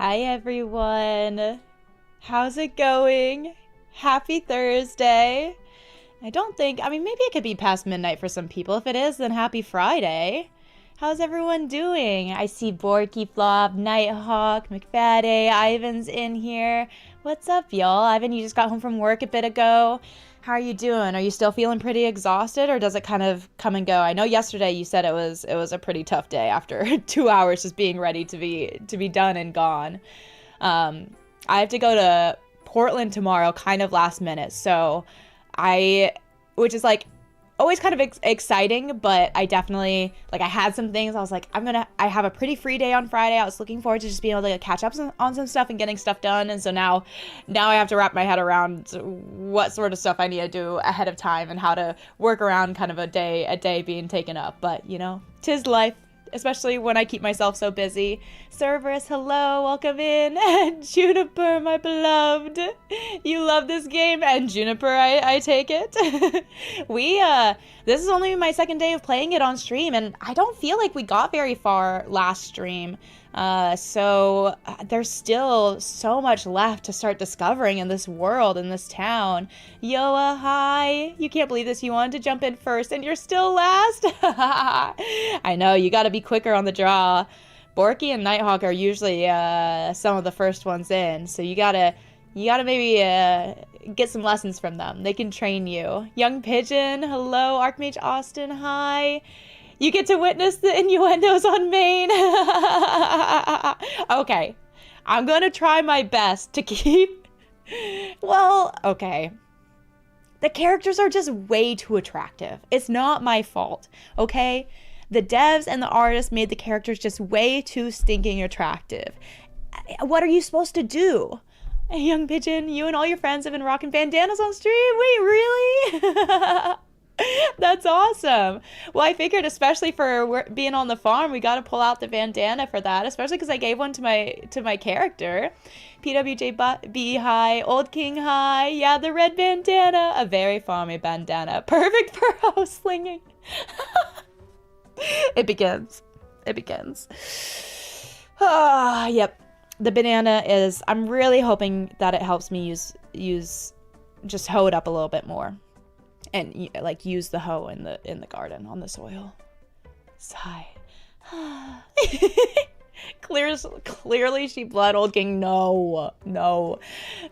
Hi everyone. How's it going? Happy Thursday. I mean, maybe it could be past midnight for some people. If it is, then happy Friday. How's everyone doing? I see Borky Flop, Nighthawk, McFadday, Ivan's in here. What's up, y'all? Ivan, you just got home from work a bit ago. How are you doing? Are you still feeling pretty exhausted, or does it kind of come and go? I know yesterday you said it was a pretty tough day after 2 hours just being ready to be done and gone. I have to go to Portland tomorrow, kind of last minute, so which is like always kind of exciting, but I definitely, like, I had some things. I was like, I have a pretty free day on Friday. I was looking forward to just being able to catch up on some stuff and getting stuff done. And so now I have to wrap my head around what sort of stuff I need to do ahead of time and how to work around kind of a day being taken up. But, you know, 'tis life. Especially when I keep myself so busy. Cerberus, hello, welcome in. And Juniper, my beloved. You love this game. And Juniper, I take it. This is only my second day of playing it on stream, and I don't feel like we got very far last stream. So there's still so much left to start discovering in this world, in this town. Yoa, hi. You can't believe this. You wanted to jump in first and you're still last? I know, you gotta be quicker on the draw. Borky and Nighthawk are usually some of the first ones in, so you gotta maybe get some lessons from them. They can train you. Young Pigeon, hello. Archmage Austin, hi. You get to witness the innuendos on main. Okay. I'm gonna try my best to keep... Well, okay. The characters are just way too attractive. It's not my fault, okay? The devs and the artists made the characters just way too stinking attractive. What are you supposed to do? Hey, Young Pigeon, you and all your friends have been rocking bandanas on stream? Wait, really? That's awesome. Well, I figured especially for being on the farm, we got to pull out the bandana for that, especially because I gave one to my character. PWJ hi, Old King hi. Yeah, the red bandana, a very farmy bandana, perfect for house slinging. It begins. Yep. The banana is, I'm really hoping that it helps me just hoe it up a little bit more. And like use the hoe in the garden on the soil. Sigh. Clearly she blood, Old King. No.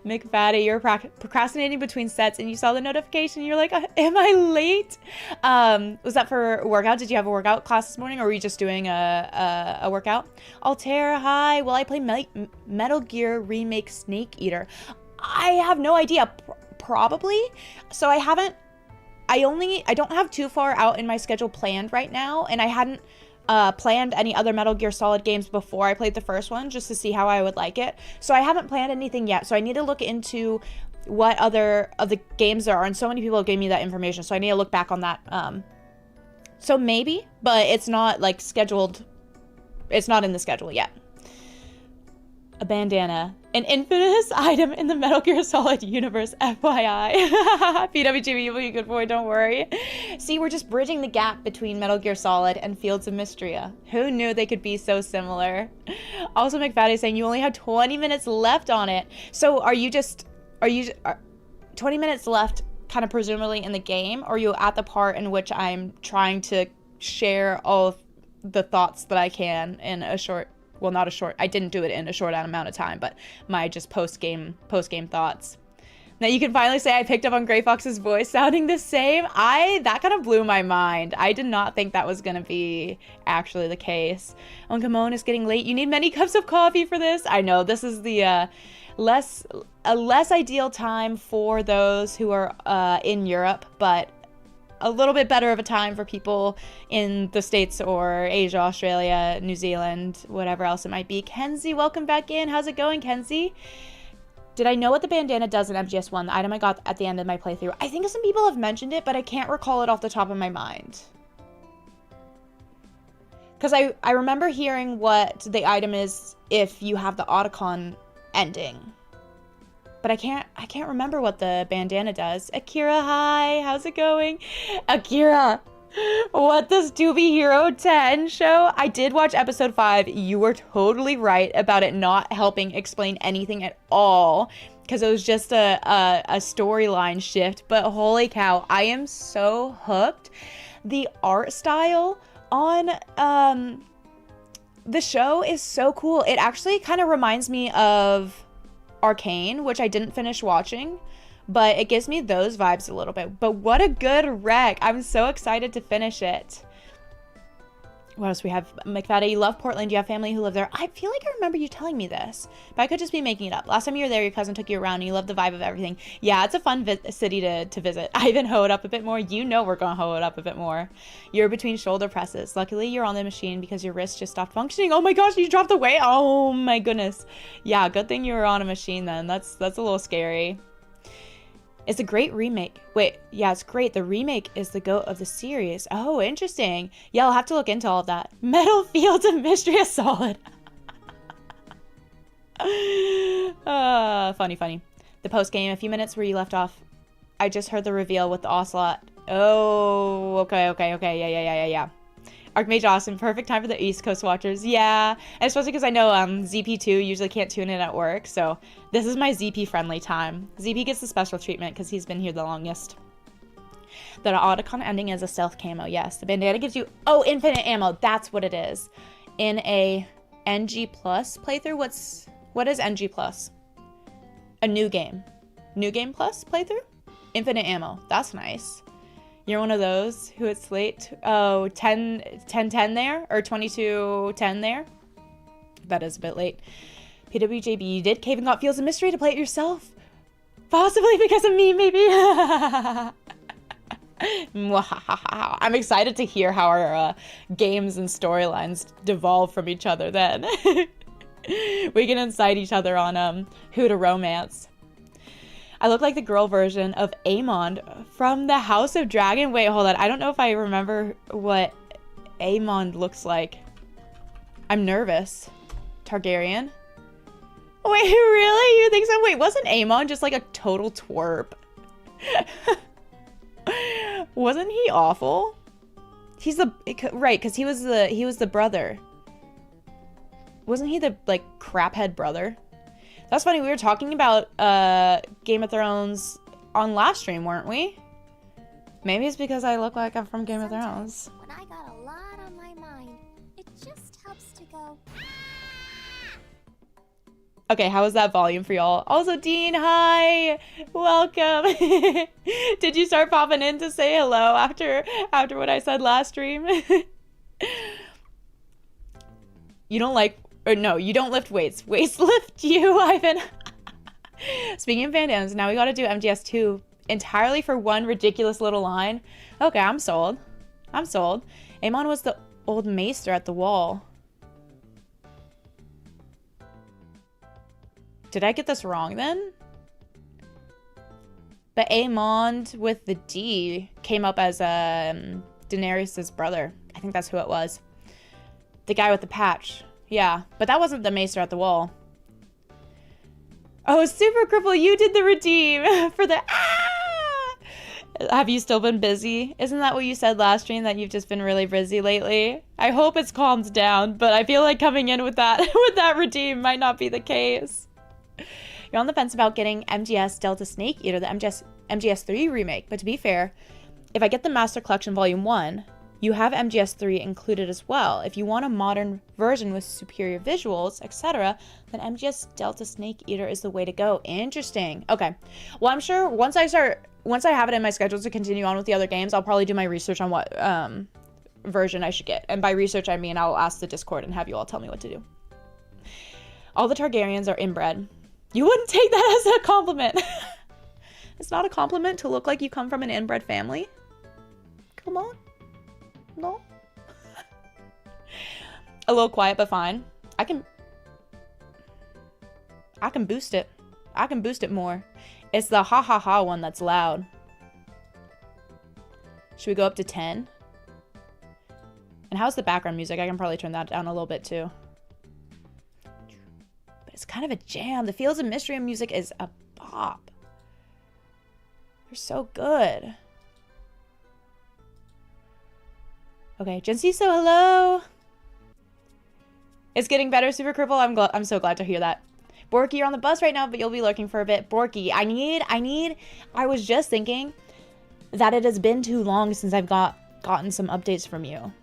McFaddy, you're procrastinating between sets and you saw the notification. You're like, am I late? Was that for a workout? Did you have a workout class this morning, or were you just doing a workout? Altair, hi. Will I play Metal Gear Remake Snake Eater? I have no idea. Probably. So I don't have too far out in my schedule planned right now, and I hadn't planned any other Metal Gear Solid games before I played the first one, just to see how I would like it. So I haven't planned anything yet, so I need to look into what other of the games there are, and so many people have given me that information, so I need to look back on that. So maybe, but it's not like scheduled, it's not in the schedule yet. A bandana. An infamous item in the Metal Gear Solid universe, FYI. PWGB, you'll be a good boy, don't worry. See, we're just bridging the gap between Metal Gear Solid and Fields of Mistria. Who knew they could be so similar? Also, McFaddy saying you only have 20 minutes left on it. So are 20 minutes left kind of presumably in the game, or are you at the part in which I'm trying to share all of the thoughts that I can in a short... Well, not a short, I didn't do it in a short amount of time, but my just post-game thoughts. Now you can finally say I picked up on Gray Fox's voice sounding the same. That kind of blew my mind. I did not think that was gonna be actually the case. Uncamon is getting late. You need many cups of coffee for this. I know this is the less ideal time for those who are in Europe, but a little bit better of a time for people in the States or Asia, Australia, New Zealand, whatever else it might be. Kenzie, welcome back in. How's it going, Kenzie? Did I know what the bandana does in MGS1, the item I got at the end of my playthrough? I think some people have mentioned it, but I can't recall it off the top of my mind. Because I remember hearing what the item is if you have the Otacon ending. But I can't remember what the bandana does. Akira, hi, how's it going? Akira, What does To Be Hero 10 show? I did watch episode 5. You were totally right about it not helping explain anything at all, because it was just a storyline shift. But holy cow, I am so hooked. The art style on the show is so cool. It actually kind of reminds me of Arcane, which I didn't finish watching, but it gives me those vibes a little bit. But what a good rec. I'm so excited to finish it. What else we have? McFadden, you love Portland. You have family who live there. I feel like I remember you telling me this, but I could just be making it up. Last time you were there, your cousin took you around and you love the vibe of everything. Yeah, it's a fun city to visit. I even hoe it up a bit more. You know we're going to hoe it up a bit more. You're between shoulder presses. Luckily, you're on the machine because your wrist just stopped functioning. Oh my gosh, you dropped the weight. Oh my goodness. Yeah, good thing you were on a machine then. That's a little scary. It's a great remake. Wait, yeah, it's great. The remake is the GOAT of the series. Oh, interesting. Yeah, I'll have to look into all of that. Metal Fields of Mistria Solid. Funny. The post game, a few minutes where you left off. I just heard the reveal with the Ocelot. Oh, okay. Yeah. Archmage Austin, perfect time for the East Coast watchers. Yeah, and especially because I know ZP2 usually can't tune in at work, so this is my ZP-friendly time. ZP gets the special treatment because he's been here the longest. The Otacon ending is a stealth camo, yes. The bandana gives you, infinite ammo. That's what it is. In a NG Plus playthrough, what is NG Plus? A new game. New game plus playthrough? Infinite ammo. That's nice. You're one of those who it's late. Oh, 10 there? Or 22:10 there? That is a bit late. PWJB, you did Cave and Got Fields of Mystery to play it yourself. Possibly because of me, maybe. I'm excited to hear how our games and storylines devolve from each other then. We can incite each other on who to romance. I look like the girl version of Aemond from the House of Dragon. Wait, hold on. I don't know if I remember what Aemond looks like. I'm nervous. Targaryen? Wait, really? You think so? Wait, wasn't Aemond just like a total twerp? Wasn't he awful? He's the right, because he was the brother. Wasn't he the like craphead brother? That's funny, we were talking about Game of Thrones on last stream, weren't we? Maybe it's because I look like I'm from Game of Thrones. When I got a lot on my mind, it just helps to go. Okay, how was that volume for y'all? Also, Dean, hi! Welcome! Did you start popping in to say hello after what I said last stream? You don't like... Or no, you don't lift weights. Weights lift you, Ivan. Speaking of bandanas, now we gotta do MGS2 entirely for one ridiculous little line. Okay, I'm sold. I'm sold. Aemon was the old maester at the wall. Did I get this wrong then? But Aemond with the D came up as Daenerys' brother. I think that's who it was. The guy with the patch. Yeah, but that wasn't the maester at the wall. Oh, Super Cripple, you did the redeem for the Have you still been busy? Isn't that what you said last stream, that you've just been really busy lately? I hope it's calmed down, but I feel like coming in with that redeem might not be the case. You're on the fence about getting MGS Delta Snake Eater, the MGS3 remake, but to be fair, if I get the Master Collection Volume 1, you have MGS3 included as well. If you want a modern version with superior visuals, etc., then MGS Delta Snake Eater is the way to go. Interesting. Okay. Well, I'm sure once I have it in my schedule to continue on with the other games, I'll probably do my research on what version I should get. And by research, I mean I'll ask the Discord and have you all tell me what to do. All the Targaryens are inbred. You wouldn't take that as a compliment. It's not a compliment to look like you come from an inbred family. Come on. No. A little quiet, but fine. I can boost it. I can boost it more. It's the ha ha ha one that's loud. Should we go up to 10? And how's the background music? I can probably turn that down a little bit too. But it's kind of a jam. The Fields of Mystery music is a bop. They're so good. Okay, Jincy, so hello. It's getting better, Super Cripple. I'm so glad to hear that. Borky, you're on the bus right now, but you'll be lurking for a bit. Borky, I was just thinking that it has been too long since I've gotten some updates from you.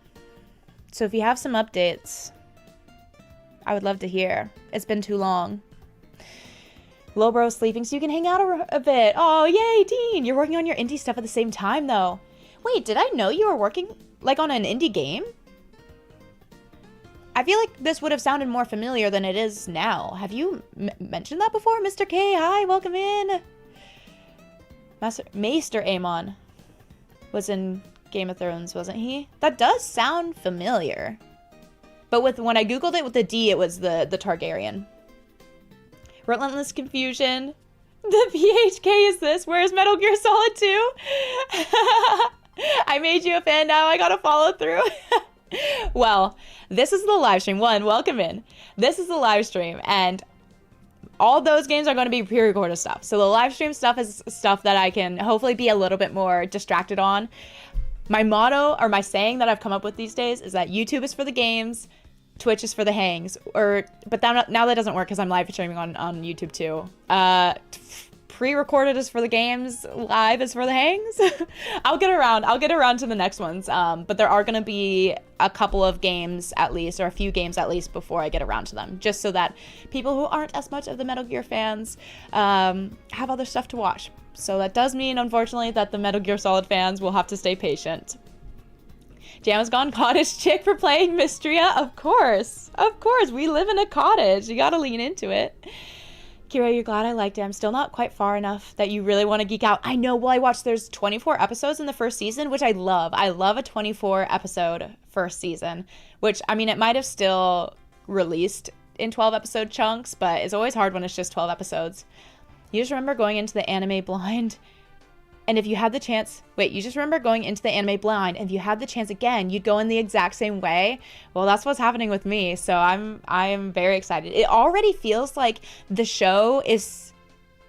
So if you have some updates, I would love to hear. It's been too long. Lowbro's sleeping, so you can hang out a bit. Oh, yay, Dean! You're working on your indie stuff at the same time, though. Wait, did I know you were working, like, on an indie game? I feel like this would have sounded more familiar than it is now. Have you mentioned that before? Mr. K, hi, welcome in. Maester Aemon was in Game of Thrones, wasn't he? That does sound familiar. But when I googled it with the D, it was the Targaryen. Relentless Confusion. The PHK is this? Where's Metal Gear Solid 2? I made you a fan now. I gotta follow through. Well, this is the live stream. Welcome in. This is the live stream, and all those games are going to be pre-recorded stuff. So the live stream stuff is stuff that I can hopefully be a little bit more distracted on. My motto, or my saying that I've come up with these days, is that YouTube is for the games, Twitch is for the hangs. But now that doesn't work because I'm live streaming on YouTube too. Pre-recorded is for the games, live is for the hangs. I'll get around to the next ones. But there are going to be a couple of games at least, or a few games at least, before I get around to them, just so that people who aren't as much of the Metal Gear fans have other stuff to watch. So that does mean, unfortunately, that the Metal Gear Solid fans will have to stay patient. Jam has gone cottage chick for playing Mistria. Of course, we live in a cottage. You gotta lean into it. Kira, you're glad I liked it. I'm still not quite far enough that you really want to geek out. I know, well, there's 24 episodes in the first season, which I love. I love a 24 episode first season, which, I mean, it might have still released in 12 episode chunks, but it's always hard when it's just 12 episodes. You just remember going into the anime blind, and if you had the chance, you just remember going into the anime blind, and if you had the chance again, you'd go in the exact same way. Well, that's what's happening with me, so I am very excited. It already feels like the show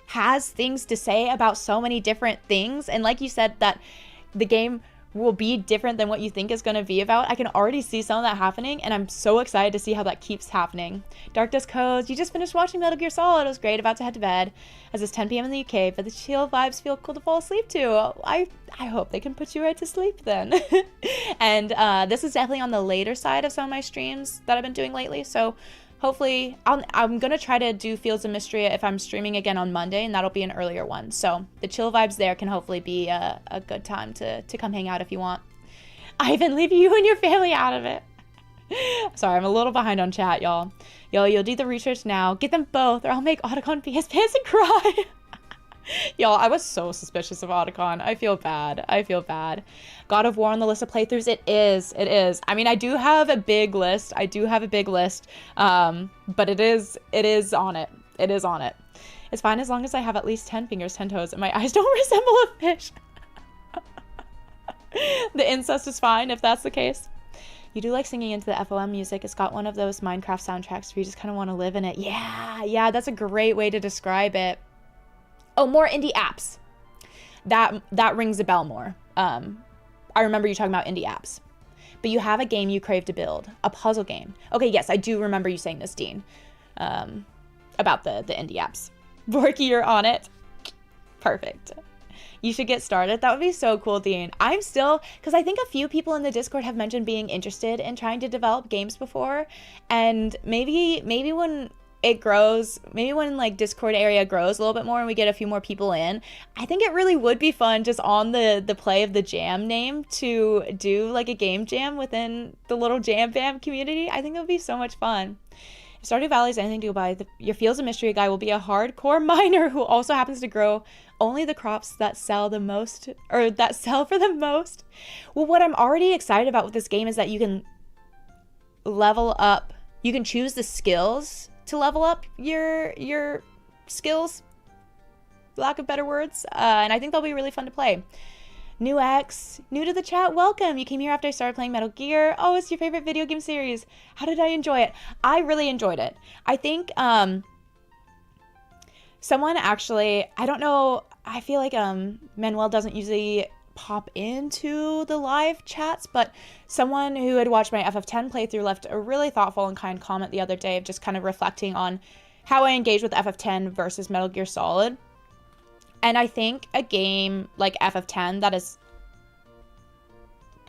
has things to say about so many different things, and like you said, that the game will be different than what you think is going to be about. I can already see some of that happening, and I'm so excited to see how that keeps happening. Dark Dust Codes, you just finished watching Metal Gear Solid. It was great. About to head to bed, as it's 10 p.m. in the UK, but the chill vibes feel cool to fall asleep to. I hope they can put you right to sleep then. And this is definitely on the later side of some of my streams that I've been doing lately, so hopefully, I'm going to try to do Fields of Mistria if I'm streaming again on Monday, and that'll be an earlier one. So the chill vibes there can hopefully be a good time to come hang out if you want. Ivan, leave you and your family out of it. Sorry, I'm a little behind on chat, y'all. You'll do the research now. Get them both, or I'll make Otacon pee his pants and cry. Y'all, I was so suspicious of Otacon. I feel bad. God of War on the list of playthroughs. It is. I mean, I do have a big list. But it is on it. It's fine as long as I have at least 10 fingers, 10 toes, and my eyes don't resemble a fish. The incest is fine if that's the case. You do like singing into the FOM music. It's got one of those Minecraft soundtracks where you just kind of want to live in it. Yeah, that's a great way to describe it. Oh, more indie apps. That rings a bell more. I remember you talking about indie apps. But you have a game you crave to build. A puzzle game. Okay, yes, I do remember you saying this, Dean. About the indie apps. Borky, you're on it. Perfect. You should get started. That would be so cool, Dean. I'm still, because I think a few people in the Discord have mentioned being interested in trying to develop games before. And maybe when it grows, maybe when like Discord area grows a little bit more and we get a few more people in, I think it really would be fun just on the Play of the Jam name to do like a game jam within the little Jam Bam community. I think it would be so much fun. If Stardew Valley is anything to go by, your Fields of Mystery guy will be a hardcore miner who also happens to grow only the crops that sell the most, or that sell for the most. Well, what I'm already excited about with this game is that you can level up, you can choose the skills to level up your skills, for lack of better words, and I think they'll be really fun to play. New X, new to the chat, welcome. You came here after I started playing Metal Gear. Oh, it's your favorite video game series. How did I enjoy it? I really enjoyed it. I think someone actually, I don't know, I feel like Manuel doesn't usually pop into the live chats, but someone who had watched my FF10 playthrough left a really thoughtful and kind comment the other day of just kind of reflecting on how I engage with FF10 versus Metal Gear Solid. And I think a game like FF10 that is,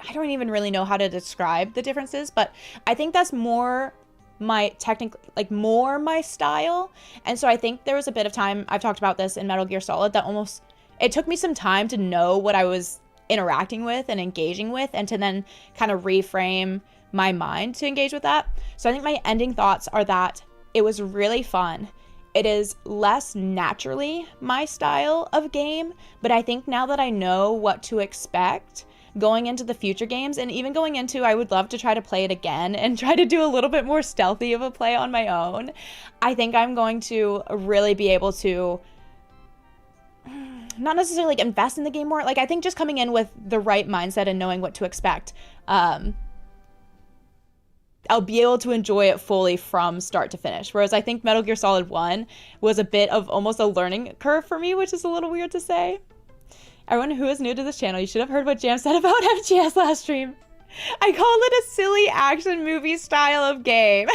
I don't even really know how to describe the differences, but I think that's more my more my style. And so I think there was a bit of time, I've talked about this in Metal Gear Solid, that almost, it took me some time to know what I was interacting with and engaging with, and to then kind of reframe my mind to engage with that. So I think my ending thoughts are that it was really fun. It is less naturally my style of game, but I think now that I know what to expect going into the future games, and even going into, I would love to try to play it again and try to do a little bit more stealthy of a play on my own. I think I'm going to really be able to not necessarily like invest in the game more. Like, I think just coming in with the right mindset and knowing what to expect, I'll be able to enjoy it fully from start to finish. Whereas I think Metal Gear Solid 1 was a bit of almost a learning curve for me, which is a little weird to say. Everyone who is new to this channel, you should have heard what Jam said about MGS last stream. I called it a silly action movie style of game.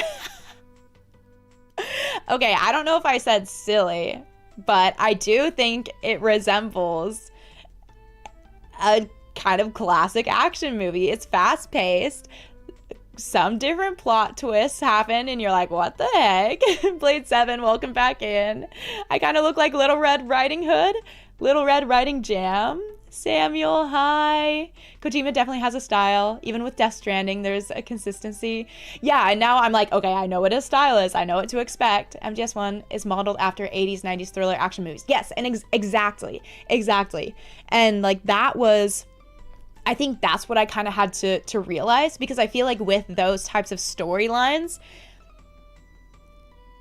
Okay, I don't know if I said silly, but I do think it resembles a kind of classic action movie. It's fast-paced. Some different plot twists happen, and you're like, what the heck? Blade 7, welcome back in. I kind of look like Little Red Riding Hood. Little Red Riding Jam. Samuel, hi. Kojima definitely has a style. Even with Death Stranding, there's a consistency. Yeah, and now I'm like, okay, I know what his style is. I know what to expect. MGS1 is modeled after 80s, 90s thriller action movies. Yes, and exactly. And like that was, I think that's what I kind of had to realize, because I feel like with those types of storylines,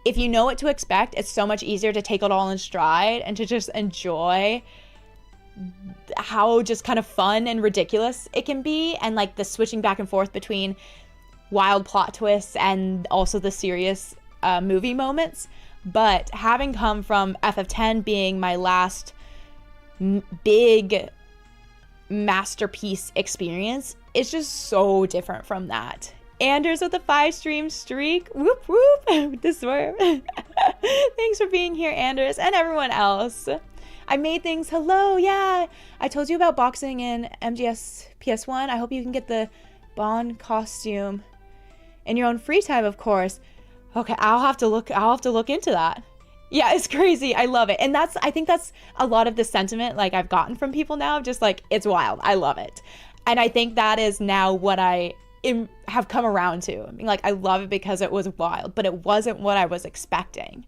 if you know what to expect, it's so much easier to take it all in stride and to just enjoy how just kind of fun and ridiculous it can be, and like the switching back and forth between wild plot twists and also the serious movie moments. But having come from FF10 being my last big masterpiece experience, it's just so different from that. Anders with a 5-stream streak. Whoop whoop. The swerve. Thanks for being here, Anders, and everyone else. I made things. Hello. Yeah, I told you about boxing in MGS PS1. I hope you can get the Bond costume in your own free time, of course. Okay, I'll have to look into that. Yeah, it's crazy. I love it. And I think that's a lot of the sentiment like I've gotten from people now, just like, it's wild. I love it. And I think that is now what I have come around to. I mean, like, I love it because it was wild, but it wasn't what I was expecting.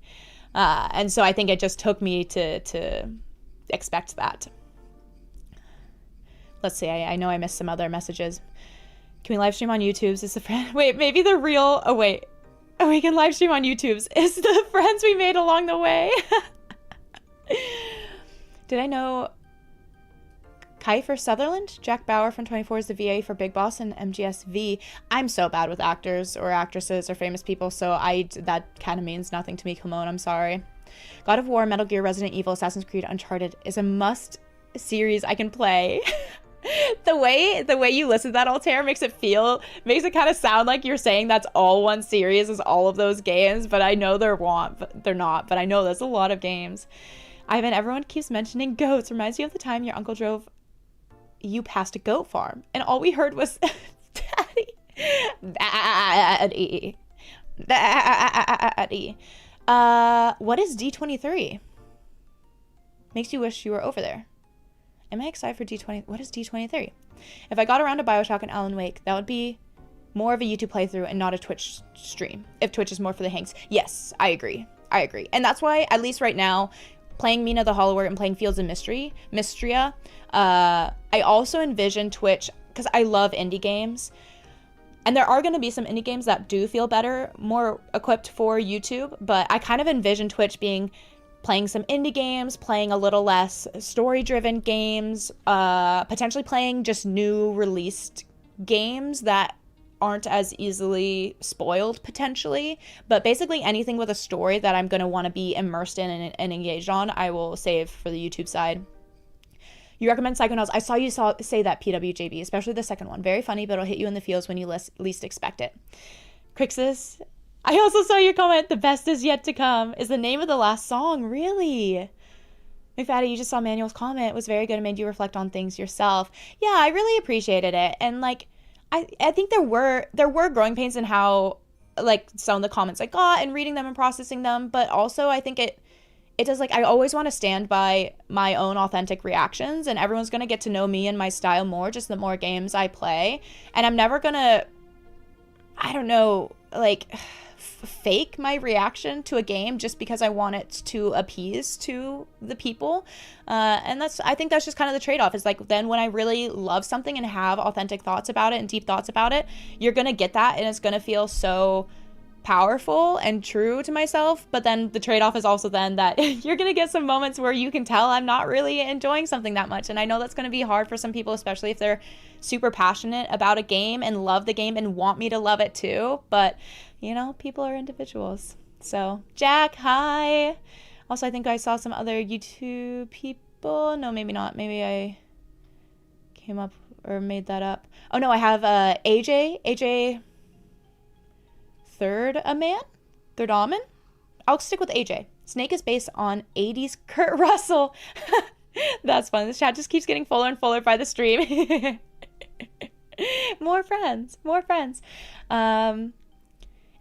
And so I think it just took me to expect that. Let's see. I know I missed some other messages. Can we live stream on YouTube's? Is the friend? Wait, maybe the real. Oh wait. Oh, we can live stream on YouTube's. Is the friends we made along the way? Did I know Kiefer Sutherland? Jack Bauer from 24 is the VA for Big Boss and MGSV. I'm so bad with actors or actresses or famous people, so that kind of means nothing to me. Come on, I'm sorry. God of War, Metal Gear, Resident Evil, Assassin's Creed, Uncharted is a must series I can play. The way you listen to that, Altair, makes it kind of sound like you're saying that's all one series is all of those games, but I know they're not, but I know that's a lot of games. Ivan, everyone keeps mentioning goats. Reminds you of the time your uncle drove you past a goat farm and all we heard was daddy. What is D23? Makes you wish you were over there. Am I excited for D20? What is D23? If I got around to Bioshock and Alan Wake, that would be more of a YouTube playthrough and not a Twitch stream. If Twitch is more for the hanks. Yes, I agree. And that's why, at least right now, playing Mina the Hollower and playing Fields of Mistria, I also envision Twitch, because I love indie games. And there are going to be some indie games that do feel better, more equipped for YouTube, but I kind of envision Twitch being playing some indie games, playing a little less story-driven games, potentially playing just new released games that aren't as easily spoiled, potentially. But basically anything with a story that I'm going to want to be immersed in and engaged on, I will save for the YouTube side. You recommend Psychonauts. I saw you say that, PWJB, especially the second one. Very funny, but it'll hit you in the feels when you least expect it. Crixus, I also saw your comment, the best is yet to come, is the name of the last song. Really? McFaddy, you just saw Manuel's comment. It was very good and made you reflect on things yourself. Yeah, I really appreciated it. And like, I think there were growing pains in how, like, some of the comments I got and reading them and processing them, but also I think it does, like, I always want to stand by my own authentic reactions, and everyone's going to get to know me and my style more just the more games I play. And I'm never going to, I don't know, like, fake my reaction to a game just because I want it to appease to the people. And I think that's just kind of the trade-off, is like, then when I really love something and have authentic thoughts about it and deep thoughts about it, you're going to get that, and it's going to feel so powerful and true to myself. But then the trade-off is also then that you're gonna get some moments where you can tell I'm not really enjoying something that much, and I know that's gonna be hard for some people, especially if they're super passionate about a game and love the game and want me to love it too. But you know, people are individuals. So Jack, hi. Also, I think I saw some other YouTube people. No, maybe not. Maybe I came up or made that up. Oh no, I have AJ Third Aman? I'll stick with AJ. Snake is based on 80s Kurt Russell. That's fun. This chat just keeps getting fuller and fuller by the stream. More friends. Made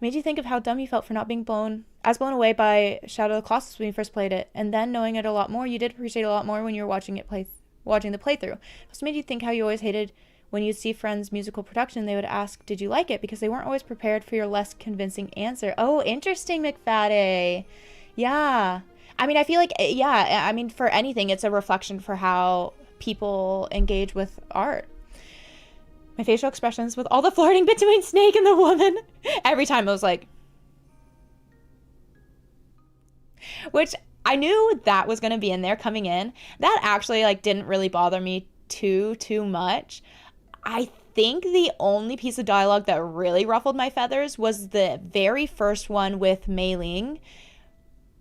you think of how dumb you felt for not being blown away by Shadow of the Colossus when you first played it, and then knowing it a lot more, you did appreciate it a lot more when you were watching the playthrough. It also made you think how you always hated when you'd see friends' musical production, they would ask, did you like it? Because they weren't always prepared for your less convincing answer. Oh, interesting, McFaddy. Yeah. I mean, I feel like, yeah, I mean, for anything, it's a reflection for how people engage with art. My facial expressions with all the flirting between Snake and the woman. Every time I was like, which I knew that was going to be in there coming in. That actually, like, didn't really bother me too much. I think the only piece of dialogue that really ruffled my feathers was the very first one with Mei Ling,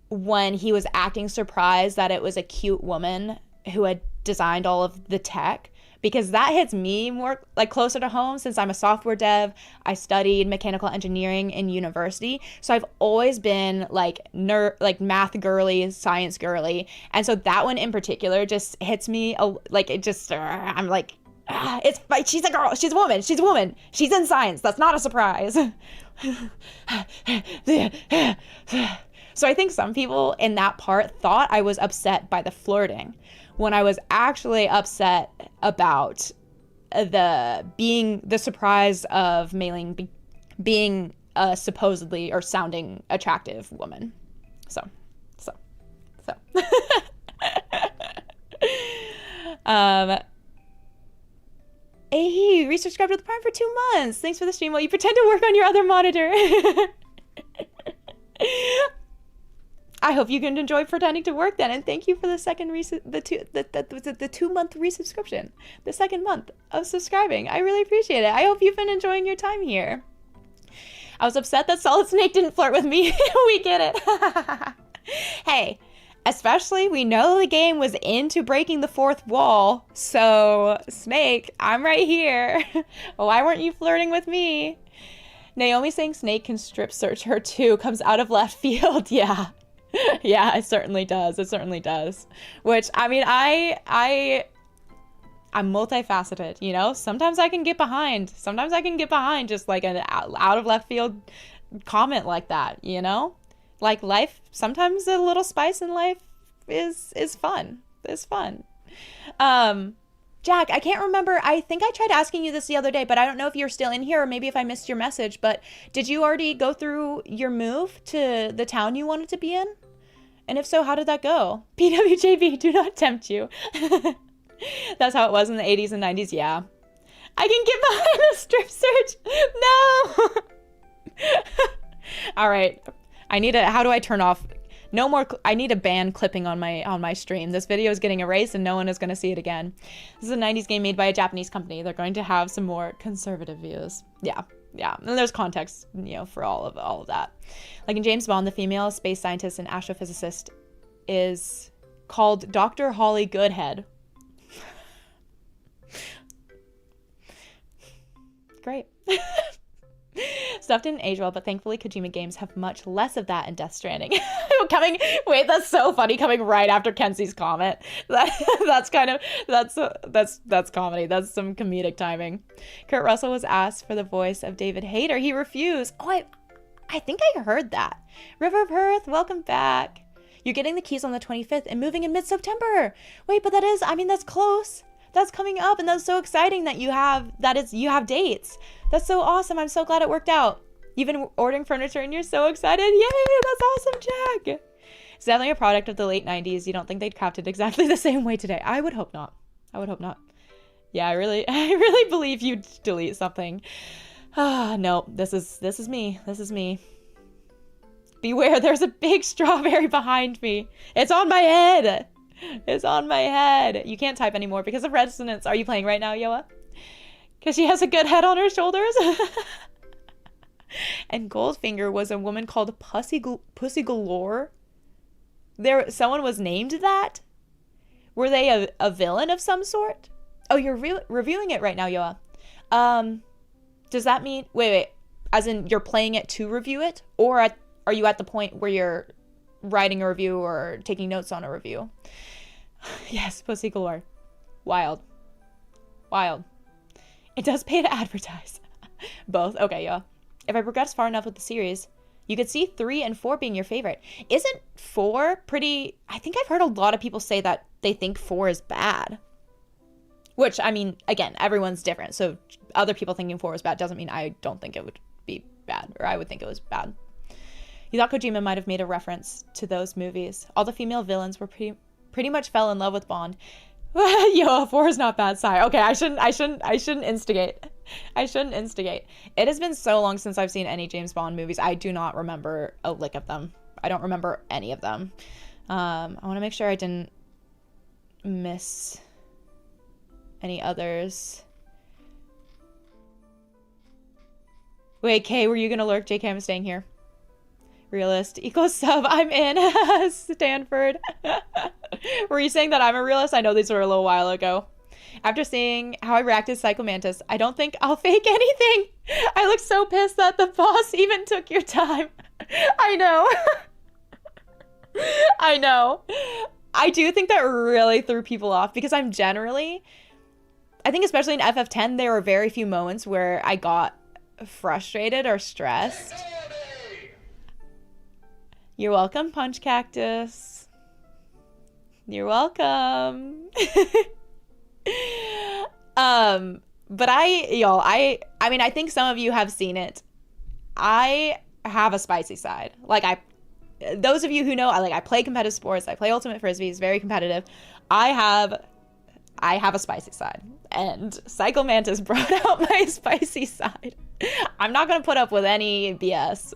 when he was acting surprised that it was a cute woman who had designed all of the tech, because that hits me more, like, closer to home, since I'm a software dev. I studied mechanical engineering in university, so I've always been like math girly, science girly, and so that one in particular just hits me like, it just I'm like, it's like, she's a girl, she's a woman, she's in science, that's not a surprise. So I think some people in that part thought I was upset by the flirting, when I was actually upset about the surprise of Mei Ling being a supposedly or sounding attractive woman. So. Hey, resubscribed to the Prime for 2 months. Thanks for the stream while you pretend to work on your other monitor. I hope you can enjoy pretending to work then, and thank you for the second the 2 month resubscription, the second month of subscribing. I really appreciate it. I hope you've been enjoying your time here. I was upset that Solid Snake didn't flirt with me. We get it. Hey, especially we know the game was into breaking the fourth wall, so Snake, I'm right here. Why weren't you flirting with me? Naomi saying Snake can strip search her too comes out of left field. Yeah. Yeah, it certainly does. Which, I mean, I'm multifaceted, you know? Sometimes I can get behind just like an out of left field comment like that, you know? Like, life, sometimes a little spice in life is fun. It's fun. Jack, I can't remember. I think I tried asking you this the other day, but I don't know if you're still in here or maybe if I missed your message, but did you already go through your move to the town you wanted to be in? And if so, how did that go? PWJB, do not tempt you. That's how it was in the 80s and 90s, yeah. I can get behind a strip search. No! All right. How do I turn off? No more, I need a ban clipping on my stream. This video is getting erased and no one is going to see it again. This is a 90s game made by a Japanese company. They're going to have some more conservative views. Yeah. And there's context, you know, for all of that. Like in James Bond, the female space scientist and astrophysicist is called Dr. Holly Goodhead. great. Stuff didn't age well, but thankfully Kojima games have much less of that in Death Stranding. Wait, that's so funny, coming right after Kenzie's comment. That's comedy. That's some comedic timing. Kurt Russell was asked for the voice of David Hayter. He refused. Oh, I think I heard that. River of Earth, welcome back. You're getting the keys on the 25th and moving in mid-September. Wait, but that's close. That's coming up, and that's so exciting that you have dates. That's so awesome. I'm so glad it worked out. You've been ordering furniture and you're so excited. Yay, that's awesome, Jack. It's definitely a product of the late 90s. You don't think they'd craft it exactly the same way today? I would hope not. Yeah, I really believe you'd delete something. No, this is me. Beware, there's a big strawberry behind me. It's on my head. You can't type anymore because of resonance. Are you playing right now, Yoa? Because she has a good head on her shoulders. And Goldfinger was a woman called Pussy Galore. Someone was named that? Were they a villain of some sort? Oh, you're reviewing it right now, Yoa. Does that mean... Wait. As in, you're playing it to review it? Or are you at the point where you're writing a review or taking notes on a review? Yes, Pussy Galore. Wild. It does pay to advertise. Both. Okay, yeah. If I progress far enough with the series, you could see 3 and 4 being your favorite. Isn't 4 pretty... I think I've heard a lot of people say that they think 4 is bad. Which, I mean, again, everyone's different. So other people thinking 4 is bad doesn't mean I don't think it would be bad. Or I would think it was bad. You thought Kojima might have made a reference to those movies. All the female villains were pretty much fell in love with Bond. Yo, 4 is not bad. Sorry. Okay, I shouldn't instigate. It has been so long since I've seen any James Bond movies. I do not remember a lick of them. I don't remember any of them. I want to make sure I didn't miss any others. Wait, Kay, were you gonna lurk? JK, I'm staying here. Realist equals sub. I'm in. Stanford. Were you saying that I'm a realist? I know these were a little while ago. After seeing how I reacted to Psycho Mantis, I don't think I'll fake anything. I look so pissed that the boss even took your time. I know. I know. I do think that really threw people off because I think especially in FF10, there were very few moments where I got frustrated or stressed. You're welcome, Punch Cactus. You're welcome. But I mean, I think some of you have seen it. I have a spicy side. Like those of you who know, I play competitive sports. I play Ultimate Frisbee. It's very competitive. I have a spicy side, and Psycho Mantis brought out my spicy side. I'm not gonna put up with any BS.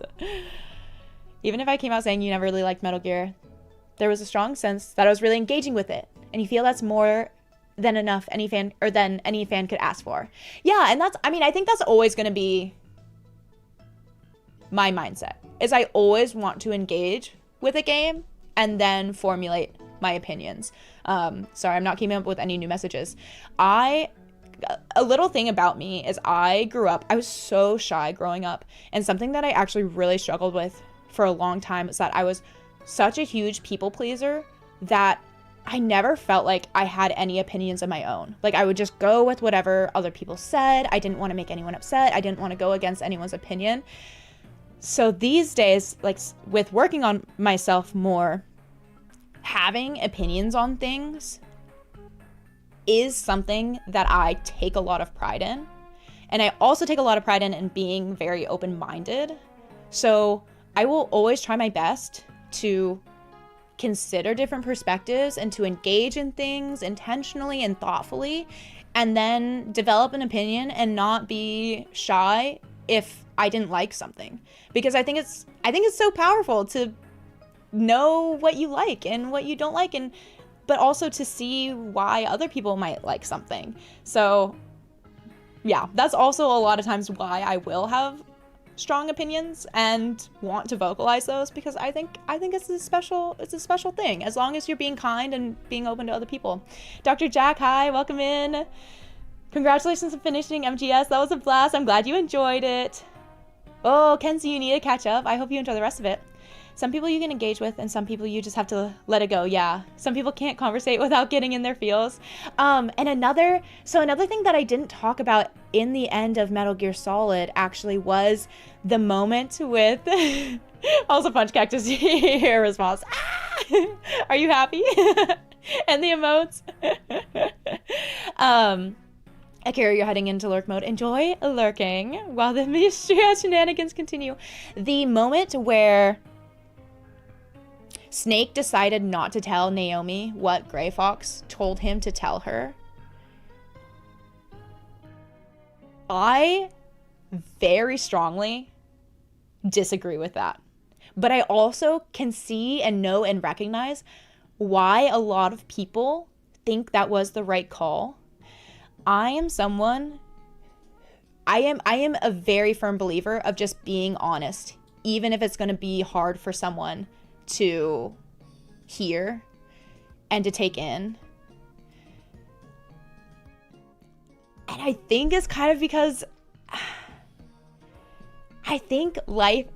Even if I came out saying you never really liked Metal Gear, there was a strong sense that I was really engaging with it, and you feel that's more than enough than any fan could ask for. Yeah, and I think that's always gonna be my mindset. Is I always want to engage with a game and then formulate my opinions. Sorry, I'm not keeping up with any new messages. A little thing about me is I was so shy growing up, and something that I actually really struggled with for a long time is that I was such a huge people pleaser that I never felt like I had any opinions of my own. Like, I would just go with whatever other people said. I didn't want to make anyone upset. I didn't want to go against anyone's opinion. So these days, like, with working on myself more, having opinions on things is something that I take a lot of pride in. And I also take a lot of pride in being very open-minded. So I will always try my best to consider different perspectives and to engage in things intentionally and thoughtfully, and then develop an opinion and not be shy if I didn't like something. Because I think it's so powerful to know what you like and what you don't like, but also to see why other people might like something. So yeah, that's also a lot of times why I will have strong opinions and want to vocalize those, because I think it's a special thing, as long as you're being kind and being open to other people. Dr. Jack, hi, welcome in. Congratulations on finishing MGS. That was a blast. I'm glad you enjoyed it. Oh, Kenzie, you need to catch up. I hope you enjoy the rest of it. Some people you can engage with, and some people you just have to let it go. Yeah, some people can't conversate without getting in their feels. And another thing that I didn't talk about in the end of Metal Gear Solid actually was the moment with also Punch Cactus your response. Ah! Are you happy? And the emotes. Akira, you're heading into lurk mode. Enjoy lurking while the Mistria shenanigans continue. The moment where Snake decided not to tell Naomi what Gray Fox told him to tell her. I very strongly disagree with that. But I also can see and know and recognize why a lot of people think that was the right call. I am a very firm believer of just being honest, even if it's going to be hard for someone to hear and to take in. And I think it's kind of because I think life,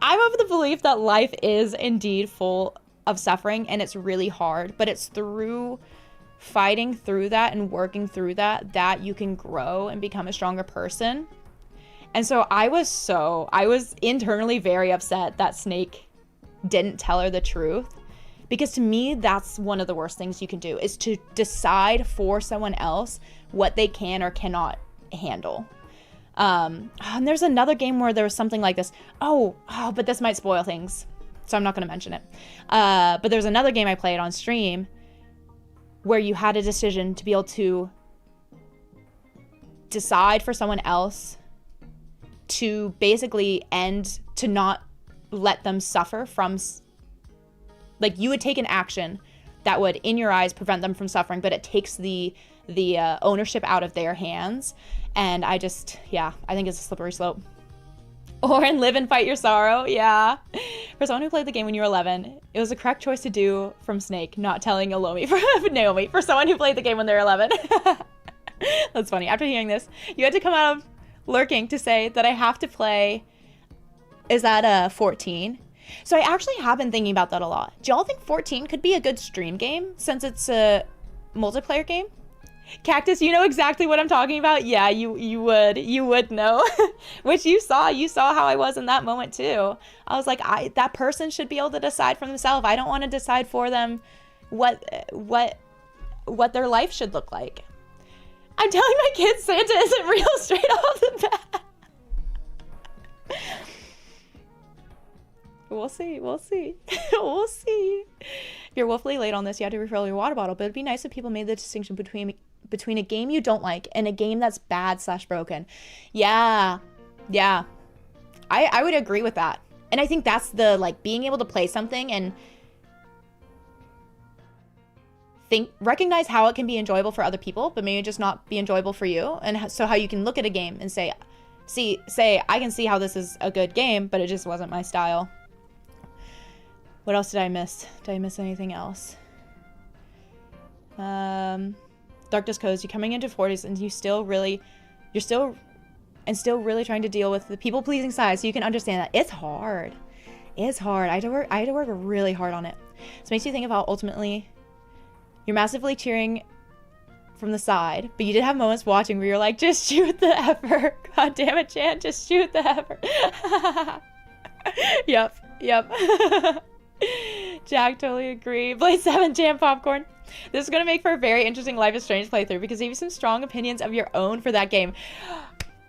I'm of the belief that life is indeed full of suffering and it's really hard, but it's through fighting through that and working through that you can grow and become a stronger person. And so I was internally very upset that Snake didn't tell her the truth, because to me that's one of the worst things you can do, is to decide for someone else what they can or cannot handle. And there's another game where there was something like this. But this might spoil things, so I'm not going to mention it. But there's another game I played on stream where you had a decision to be able to decide for someone else to basically to not let them suffer from, like, you would take an action that would, in your eyes, prevent them from suffering, but it takes the ownership out of their hands. And I think it's a slippery slope. Or in Live and Fight Your Sorrow, yeah. For someone who played the game when you were 11, it was the correct choice to do from Snake, not telling Naomi, for someone who played the game when they were 11. That's funny. After hearing this, you had to come out of lurking to say that I have to play, is that 14? So I actually have been thinking about that a lot. Do y'all think 14 could be a good stream game since it's a multiplayer game? Cactus, you know exactly what I'm talking about. Yeah, you would know. Which you saw how I was in that moment too. I was like, that person should be able to decide for themselves. I don't want to decide for them what their life should look like. I'm telling my kids Santa isn't real straight off the bat. We'll see. We'll see. If you're woefully late on this, you have to refill your water bottle, but it'd be nice if people made the distinction between a game you don't like and a game that's bad/broken. Yeah. I would agree with that. And I think that's the, like, being able to play something and recognize how it can be enjoyable for other people, but maybe just not be enjoyable for you. And so how you can look at a game and say, I can see how this is a good game, but it just wasn't my style. What else did I miss? Did I miss anything else? Darkness Codes, you're coming into 40s and you're still really trying to deal with the people-pleasing side, so you can understand that. It's hard. I had to work really hard on it. So it makes you think of how ultimately you're massively cheering from the side, but you did have moments watching where you're like, just shoot the effer. God damn it, Chan, just shoot the effer. Yep. Jack, totally agree. Blade 7, Jam Popcorn. This is going to make for a very interesting Life is Strange playthrough because you have some strong opinions of your own for that game.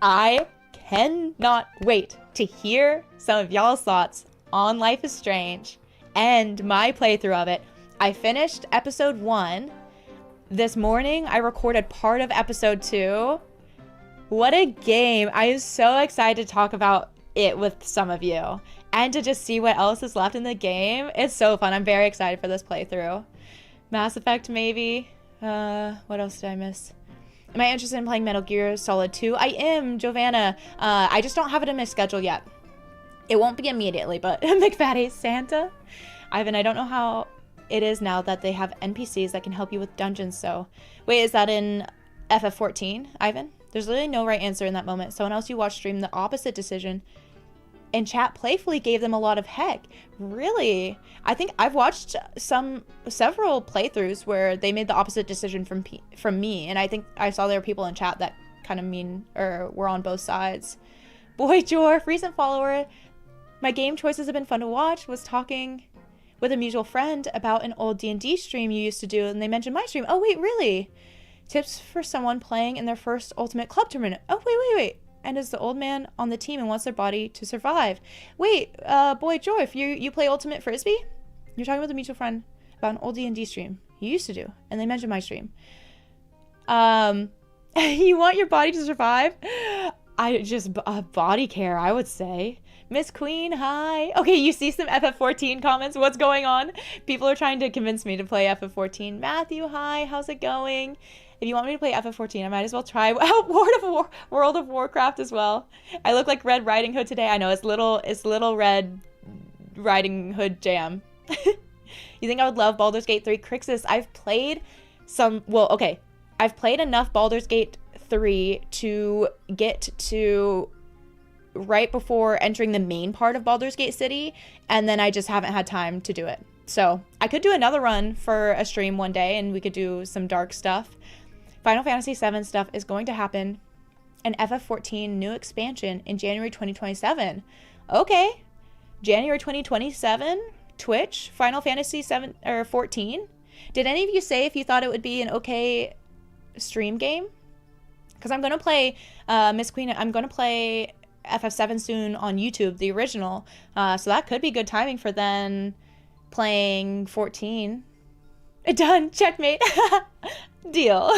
I cannot wait to hear some of y'all's thoughts on Life is Strange and my playthrough of it. I finished episode 1. This morning, I recorded part of episode 2. What a game. I am so excited to talk about it with some of you and to just see what else is left in the game. It's so fun. I'm very excited for this playthrough. Mass Effect, maybe. What else did I miss? Am I interested in playing Metal Gear Solid 2? I am, Giovanna. I just don't have it in my schedule yet. It won't be immediately, but McFatty Santa. Ivan, I don't know how it is now that they have NPCs that can help you with dungeons, so... Wait, is that in FF14, Ivan. There's literally no right answer in that moment. Someone else you watched stream the opposite decision, and chat playfully gave them a lot of heck. Really? I think I've watched several playthroughs where they made the opposite decision from me, and I think I saw there were people in chat that kind of mean or were on both sides. Boy Jorf, recent follower. My game choices have been fun to watch. Was talking with a mutual friend about an old D&D stream you used to do, and they mentioned my stream. Oh wait, really? Tips for someone playing in their first Ultimate Club tournament. Oh wait. And is the old man on the team and wants their body to survive. Wait, Boy Jorf, you play Ultimate Frisbee? You're talking with a mutual friend about an old D&D stream you used to do, and they mentioned my stream. You want your body to survive? I just body care, I would say. Miss Queen, hi. Okay, you see some FF14 comments. What's going on? People are trying to convince me to play FF14. Matthew, hi. How's it going? If you want me to play FF14, I might as well try World of Warcraft as well. I look like Red Riding Hood today. I know, it's little Red Riding Hood jam. You think I would love Baldur's Gate 3? Crixus, I've played I've played enough Baldur's Gate 3 to get to right before entering the main part of Baldur's Gate City, and then I just haven't had time to do it. So I could do another run for a stream one day, and we could do some dark stuff. Final Fantasy VII stuff is going to happen, an FF14 new expansion in January 2027. Okay, January 2027, Twitch, Final Fantasy 7 or 14. Did any of you say if you thought it would be an okay stream game? Because I'm going to play, Miss Queen, I'm going to play FF7 soon on YouTube, the original. So that could be good timing for then playing 14. Done. Checkmate. Deal.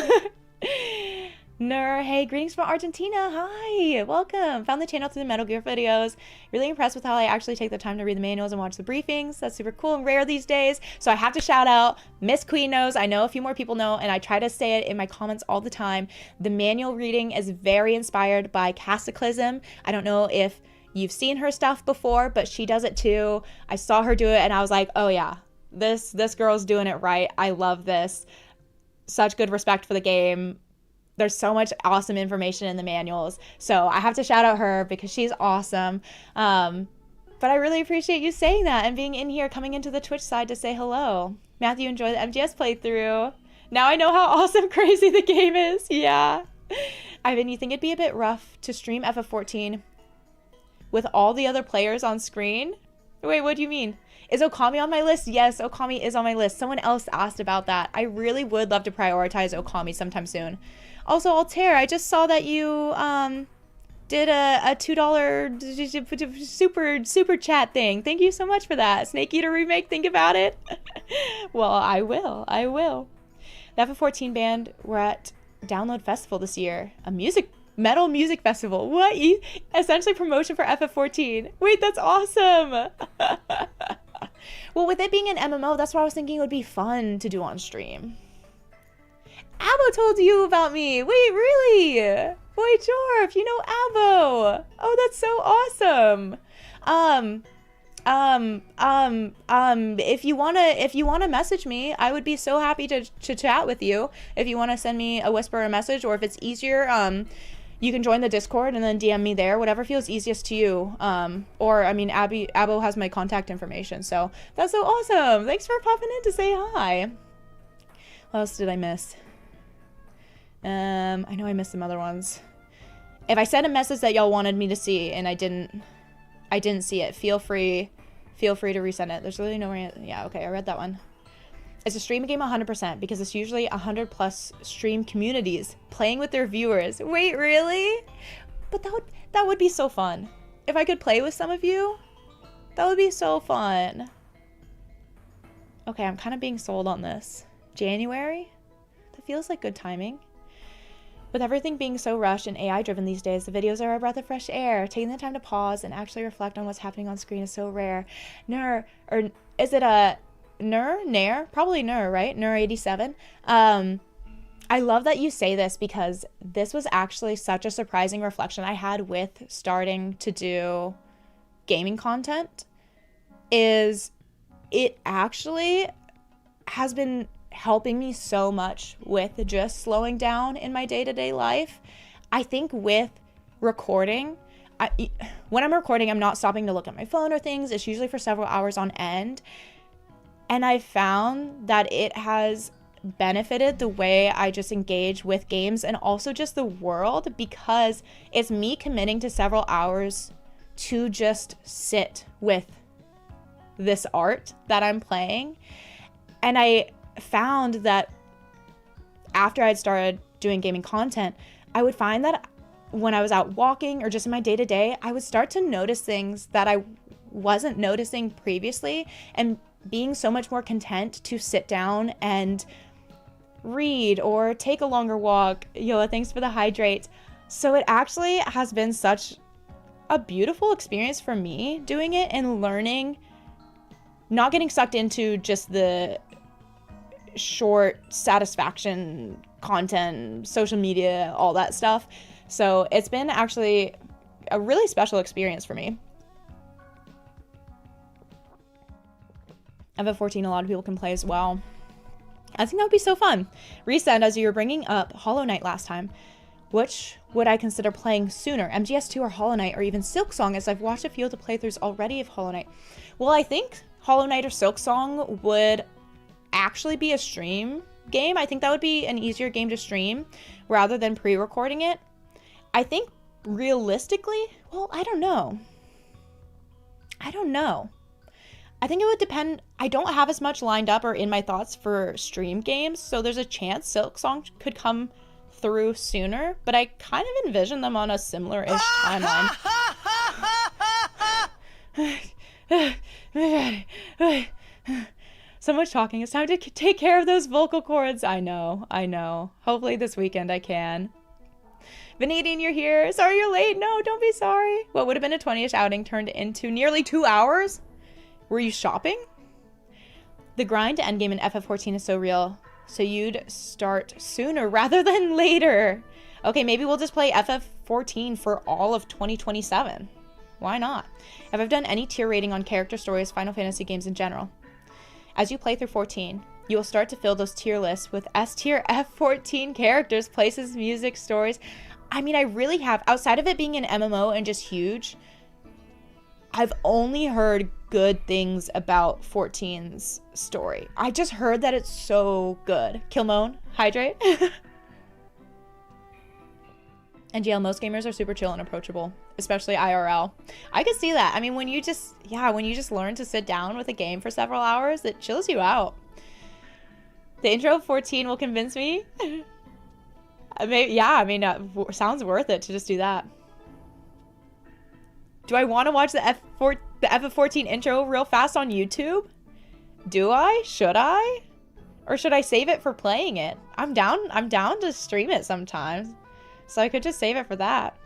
Nur, hey, greetings from Argentina. Hi, welcome. Found the channel through the Metal Gear videos. Really impressed with how I actually take the time to read the manuals and watch the briefings. That's super cool and rare these days. So I have to shout out, Miss Queen knows, I know a few more people know, and I try to say it in my comments all the time. The manual reading is very inspired by Cataclysm. I don't know if you've seen her stuff before, but she does it too. I saw her do it and I was like, oh yeah, this girl's doing it right. I love this. Such good respect for the game. There's so much awesome information in the manuals. So I have to shout out her because she's awesome. But I really appreciate you saying that and being in here, coming into the Twitch side to say hello. Matthew, enjoy the MGS playthrough. Now I know how awesome crazy the game is. Yeah. Ivan, you think it'd be a bit rough to stream FF14 with all the other players on screen? Wait, what do you mean? Is Okami on my list? Yes, Okami is on my list. Someone else asked about that. I really would love to prioritize Okami sometime soon. Also, Altair, I just saw that you did a $2 super chat thing. Thank you so much for that. Snake Eater remake, think about it. Well, I will. The FF14 band were at Download Festival this year. A metal music festival. What? Essentially promotion for FF14. Wait, that's awesome. Well, with it being an MMO, that's what I was thinking it would be fun to do on stream. Abo told you about me. Wait, really? Boy Jorf, you know Abo. Oh, that's so awesome. If you wanna message me, I would be so happy to chat with you. If you wanna send me a whisper or a message, or if it's easier, you can join the Discord and then DM me there, whatever feels easiest to you. Or, I mean, Abo has my contact information, so that's so awesome. Thanks for popping in to say hi. What else did I miss? I know I missed some other ones. If I sent a message that y'all wanted me to see and I didn't see it, feel free to resend it. There's really no way. Yeah, okay, I read that one. It's a stream game 100% because it's usually 100 plus stream communities playing with their viewers. Wait, really? But that would be so fun. If I could play with some of you, that would be so fun. Okay, I'm kind of being sold on this. January? That feels like good timing. With everything being so rushed and AI driven these days, the videos are a breath of fresh air. Taking the time to pause and actually reflect on what's happening on screen is so rare. Nur, or is it a Nair? Probably Nur, right? Nur 87. I love that you say this because this was actually such a surprising reflection I had with starting to do gaming content. Is it actually has been helping me so much with just slowing down in my day-to-day life. I think with recording, when I'm recording, I'm not stopping to look at my phone or things. It's usually for several hours on end. And I found that it has benefited the way I just engage with games and also just the world, because it's me committing to several hours to just sit with this art that I'm playing. And I found that after I'd started doing gaming content, I would find that when I was out walking or just in my day-to-day, I would start to notice things that I wasn't noticing previously, and being so much more content to sit down and read or take a longer walk. Yola, thanks for the hydrate. So it actually has been such a beautiful experience for me doing it and learning, not getting sucked into just the short satisfaction content, social media, all that stuff. So it's been actually a really special experience for me. FF14, a lot of people can play as well. I think that would be so fun. Resend, as you were bringing up Hollow Knight last time, which would I consider playing sooner, MGS2 or Hollow Knight, or even Silksong, as I've watched a few of the playthroughs already of Hollow Knight? Well, I think Hollow Knight or Silksong would actually be a stream game. I think that would be an easier game to stream rather than pre-recording it. I think realistically, well, I don't know. I think it would depend. I don't have as much lined up or in my thoughts for stream games, so there's a chance Silksong could come through sooner, but I kind of envision them on a similar-ish timeline. So much talking. It's time to take care of those vocal cords. I know. Hopefully this weekend I can. Vanadian, you're here. Sorry you're late. No, don't be sorry. What would have been a 20-ish outing turned into nearly 2 hours? Were you shopping? The grind to endgame in FF14 is so real, so you'd start sooner rather than later. Okay, maybe we'll just play FF14 for all of 2027. Why not? Have I done any tier rating on character stories, Final Fantasy games in general? As you play through 14, you will start to fill those tier lists with S tier F14 characters, places, music, stories. I mean, I really have. Outside of it being an MMO and just huge, I've only heard good things about 14's story. I just heard that it's so good. Kilmone, hydrate. And GL, most gamers are super chill and approachable, especially IRL. I could see that. I mean, when you just learn to sit down with a game for several hours, it chills you out. The intro of 14 will convince me. Sounds worth it to just do that. Do I want to watch the FF14 intro real fast on YouTube? Do I? Should I? Or should I save it for playing it? I'm down to stream it sometimes. So I could just save it for that.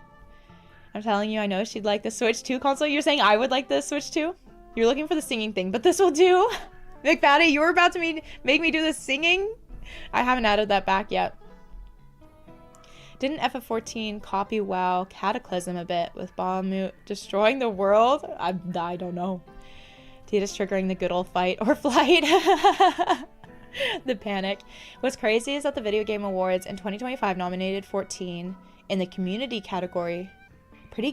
I'm telling you, I know she'd like the Switch 2 console. You're saying I would like the Switch 2? You're looking for the singing thing, but this will do. McFaddy, you were about to make me do the singing? I haven't added that back yet. Didn't FF14 copy WoW Cataclysm a bit with Bahamut destroying the world? I don't know. Tita's triggering the good old fight or flight. The panic. What's crazy is that the Video Game Awards in 2025 nominated 14 in the community category. Pretty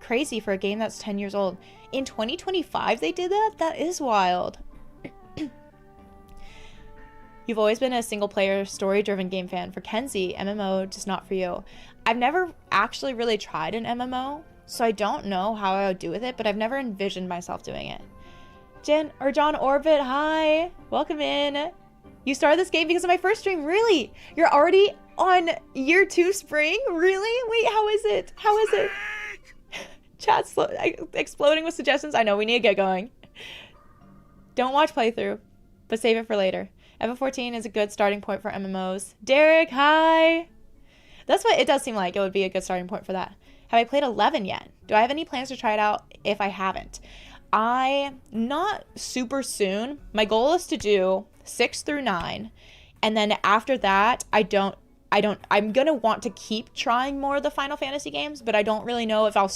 crazy for a game that's 10 years old. In 2025 they did that? That is wild. You've always been a single-player, story-driven game fan. For Kenzie, MMO, just not for you. I've never actually really tried an MMO, so I don't know how I would do with it, but I've never envisioned myself doing it. John Orbit, hi! Welcome in. You started this game because of my first stream? Really? You're already on year 2 spring? Really? Wait, how is it? How is it? Chat's exploding with suggestions. I know, we need to get going. Don't watch playthrough, but save it for later. FF14 is a good starting point for MMOs. Derek, hi! That's what it does seem like. It would be a good starting point for that. Have I played 11 yet? Do I have any plans to try it out if I haven't? Not super soon. My goal is to do 6 through 9. And then after that, I'm going to want to keep trying more of the Final Fantasy games, but I don't really know if I'll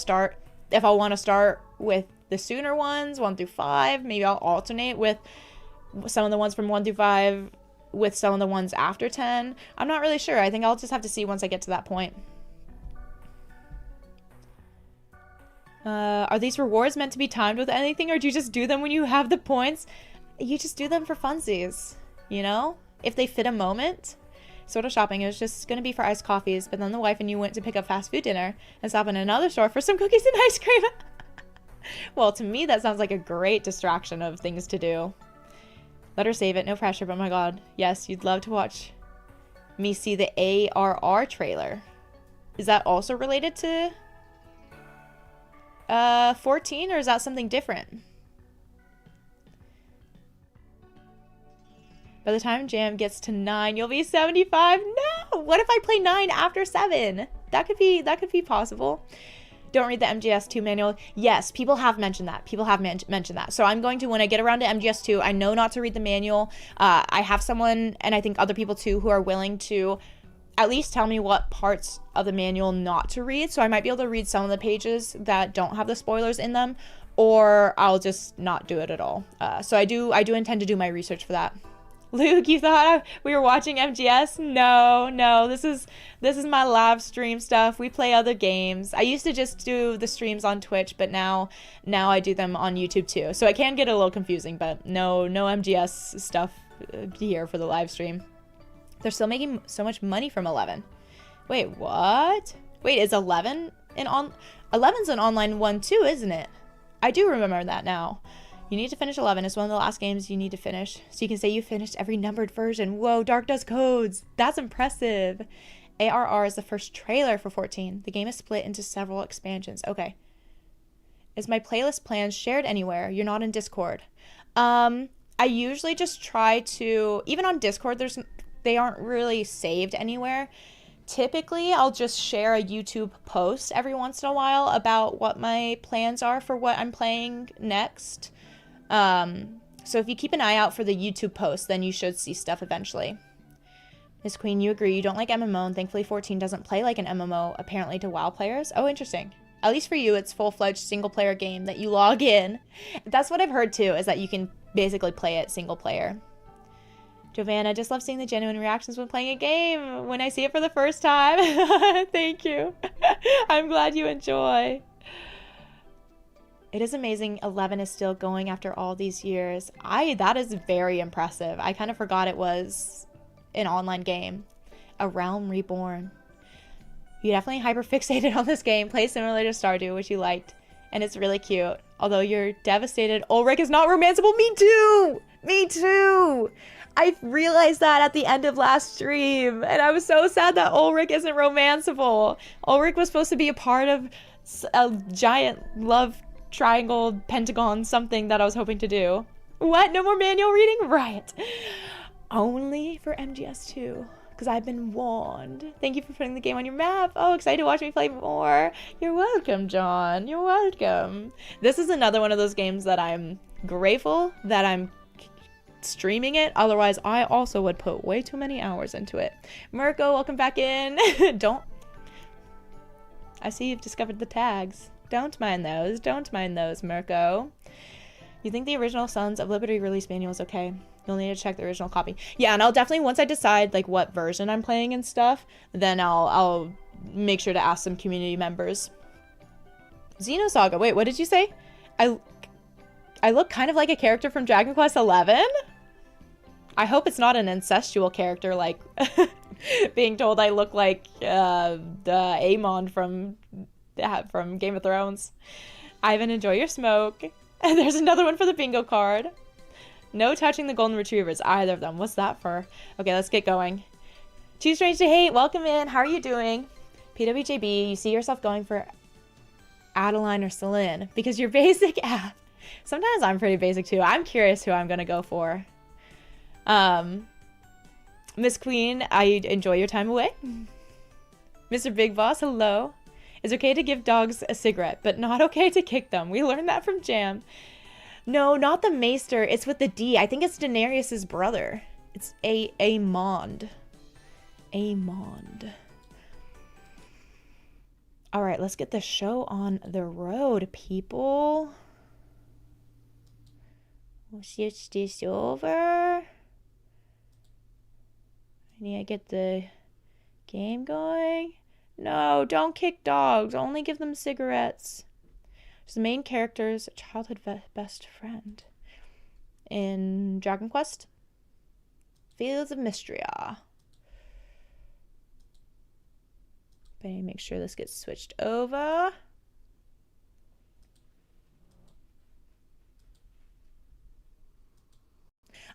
want to start with the sooner ones, 1 through 5. Maybe I'll alternate with some of the ones from 1 through 5 with some of the ones after 10. I'm not really sure. I think I'll just have to see once I get to that point. Are these rewards meant to be timed with anything, or do you just do them when you have the points? You just do them for funsies, you know? If they fit a moment. Sort of shopping. It was just going to be for iced coffees, but then the wife and you went to pick up fast food dinner and stop in another store for some cookies and ice cream. Well, to me, that sounds like a great distraction of things to do. Let her save it. No pressure, but my god. Yes, you'd love to watch me see the ARR trailer. Is that also related to 14, or is that something different? By the time Jam gets to 9, you'll be 75. No! What if I play 9 after 7? That could be possible. Don't read the MGS2 manual. Yes, people have mentioned that. People have mentioned that. So I'm going to, when I get around to MGS2, I know not to read the manual. I have someone, and I think other people too, who are willing to at least tell me what parts of the manual not to read. So I might be able to read some of the pages that don't have the spoilers in them, or I'll just not do it at all. So I do intend to do my research for that. Luke, you thought we were watching MGS? No, this is my live stream stuff. We play other games. I used to just do the streams on Twitch, but now I do them on YouTube too. So it can get a little confusing, but no MGS stuff here for the live stream. They're still making so much money from 11. Wait, what? Wait, is 11 11's an online one too, isn't it? I do remember that now. You need to finish 11. It's one of the last games you need to finish. So you can say you finished every numbered version. Whoa, Dark Dust Codes. That's impressive. ARR is the first trailer for 14. The game is split into several expansions. Okay. Is my playlist plans shared anywhere? You're not in Discord. I usually just try to, even on Discord, they aren't really saved anywhere. Typically, I'll just share a YouTube post every once in a while about what my plans are for what I'm playing next. So if you keep an eye out for the YouTube post, then you should see stuff eventually. Miss Queen, you agree. You don't like MMO, and thankfully 14 doesn't play like an MMO, apparently, to WoW players. Oh, interesting. At least for you, it's full-fledged single-player game that you log in. That's what I've heard, too, is that you can basically play it single-player. Giovanna, I just love seeing the genuine reactions when playing a game, when I see it for the first time. Thank you. I'm glad you enjoy. It is amazing 11 is still going after all these years. That is very impressive. I kind of forgot it was an online game. A Realm Reborn. You definitely hyper-fixated on this game. Play similar to Stardew, which you liked. And it's really cute. Although you're devastated Ulrich is not romanceable. Me too! Me too! I realized that at the end of last stream. And I was so sad that Ulrich isn't romanceable. Ulrich was supposed to be a part of a giant love triangle, pentagon, something that I was hoping to do. What? No more manual reading? Right. Only for MGS2, because I've been warned. Thank you for putting the game on your map. Oh, excited to watch me play more. You're welcome, John. You're welcome. This is another one of those games that I'm grateful that I'm streaming it. Otherwise, I also would put way too many hours into it. Mirko, welcome back in. I see you've discovered the tags. Don't mind those, Mirko. You think the original Sons of Liberty release manual is okay? You'll need to check the original copy. Yeah, and I'll definitely, once I decide like what version I'm playing and stuff, then I'll make sure to ask some community members. Xenosaga, wait, what did you say? I look kind of like a character from Dragon Quest XI? I hope it's not an incestual character like being told I look like the Aemon from Game of Thrones. Ivan, enjoy your smoke. And there's another one for the bingo card. No touching the golden retrievers, either of them. What's that for? Okay, let's get going. Too strange to hate, welcome in. How are you doing? PWJB, you see yourself going for Adeline or Celine because you're basic. Sometimes I'm pretty basic too. I'm curious who I'm gonna go for. Miss Queen, I enjoy your time away. Mr. Big Boss, hello. It's okay to give dogs a cigarette, but not okay to kick them. We learned that from Jam. No, not the Maester. It's with the D. I think it's Daenerys' brother. It's Aemond. Aemond. All right, let's get the show on the road, people. We'll switch this over. I need to get the game going. No, don't kick dogs. Only give them cigarettes. She's the main character's childhood best friend. In Dragon Quest, Fields of Mistria. But I need to make sure this gets switched over.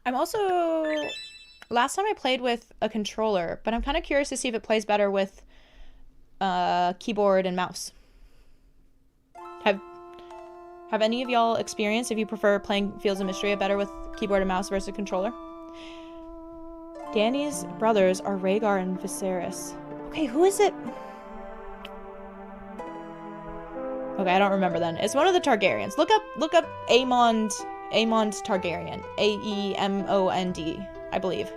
I'm also... Last time I played with a controller, but I'm kind of curious to see if it plays better with keyboard and mouse. Have any of y'all experienced if you prefer playing Fields of Mistria better with keyboard and mouse versus controller? Dany's brothers are Rhaegar and Viserys. Okay, who is it? Okay, I don't remember then. It's one of the Targaryens. Look up Aemond Targaryen. A-E-M-O-N-D, I believe.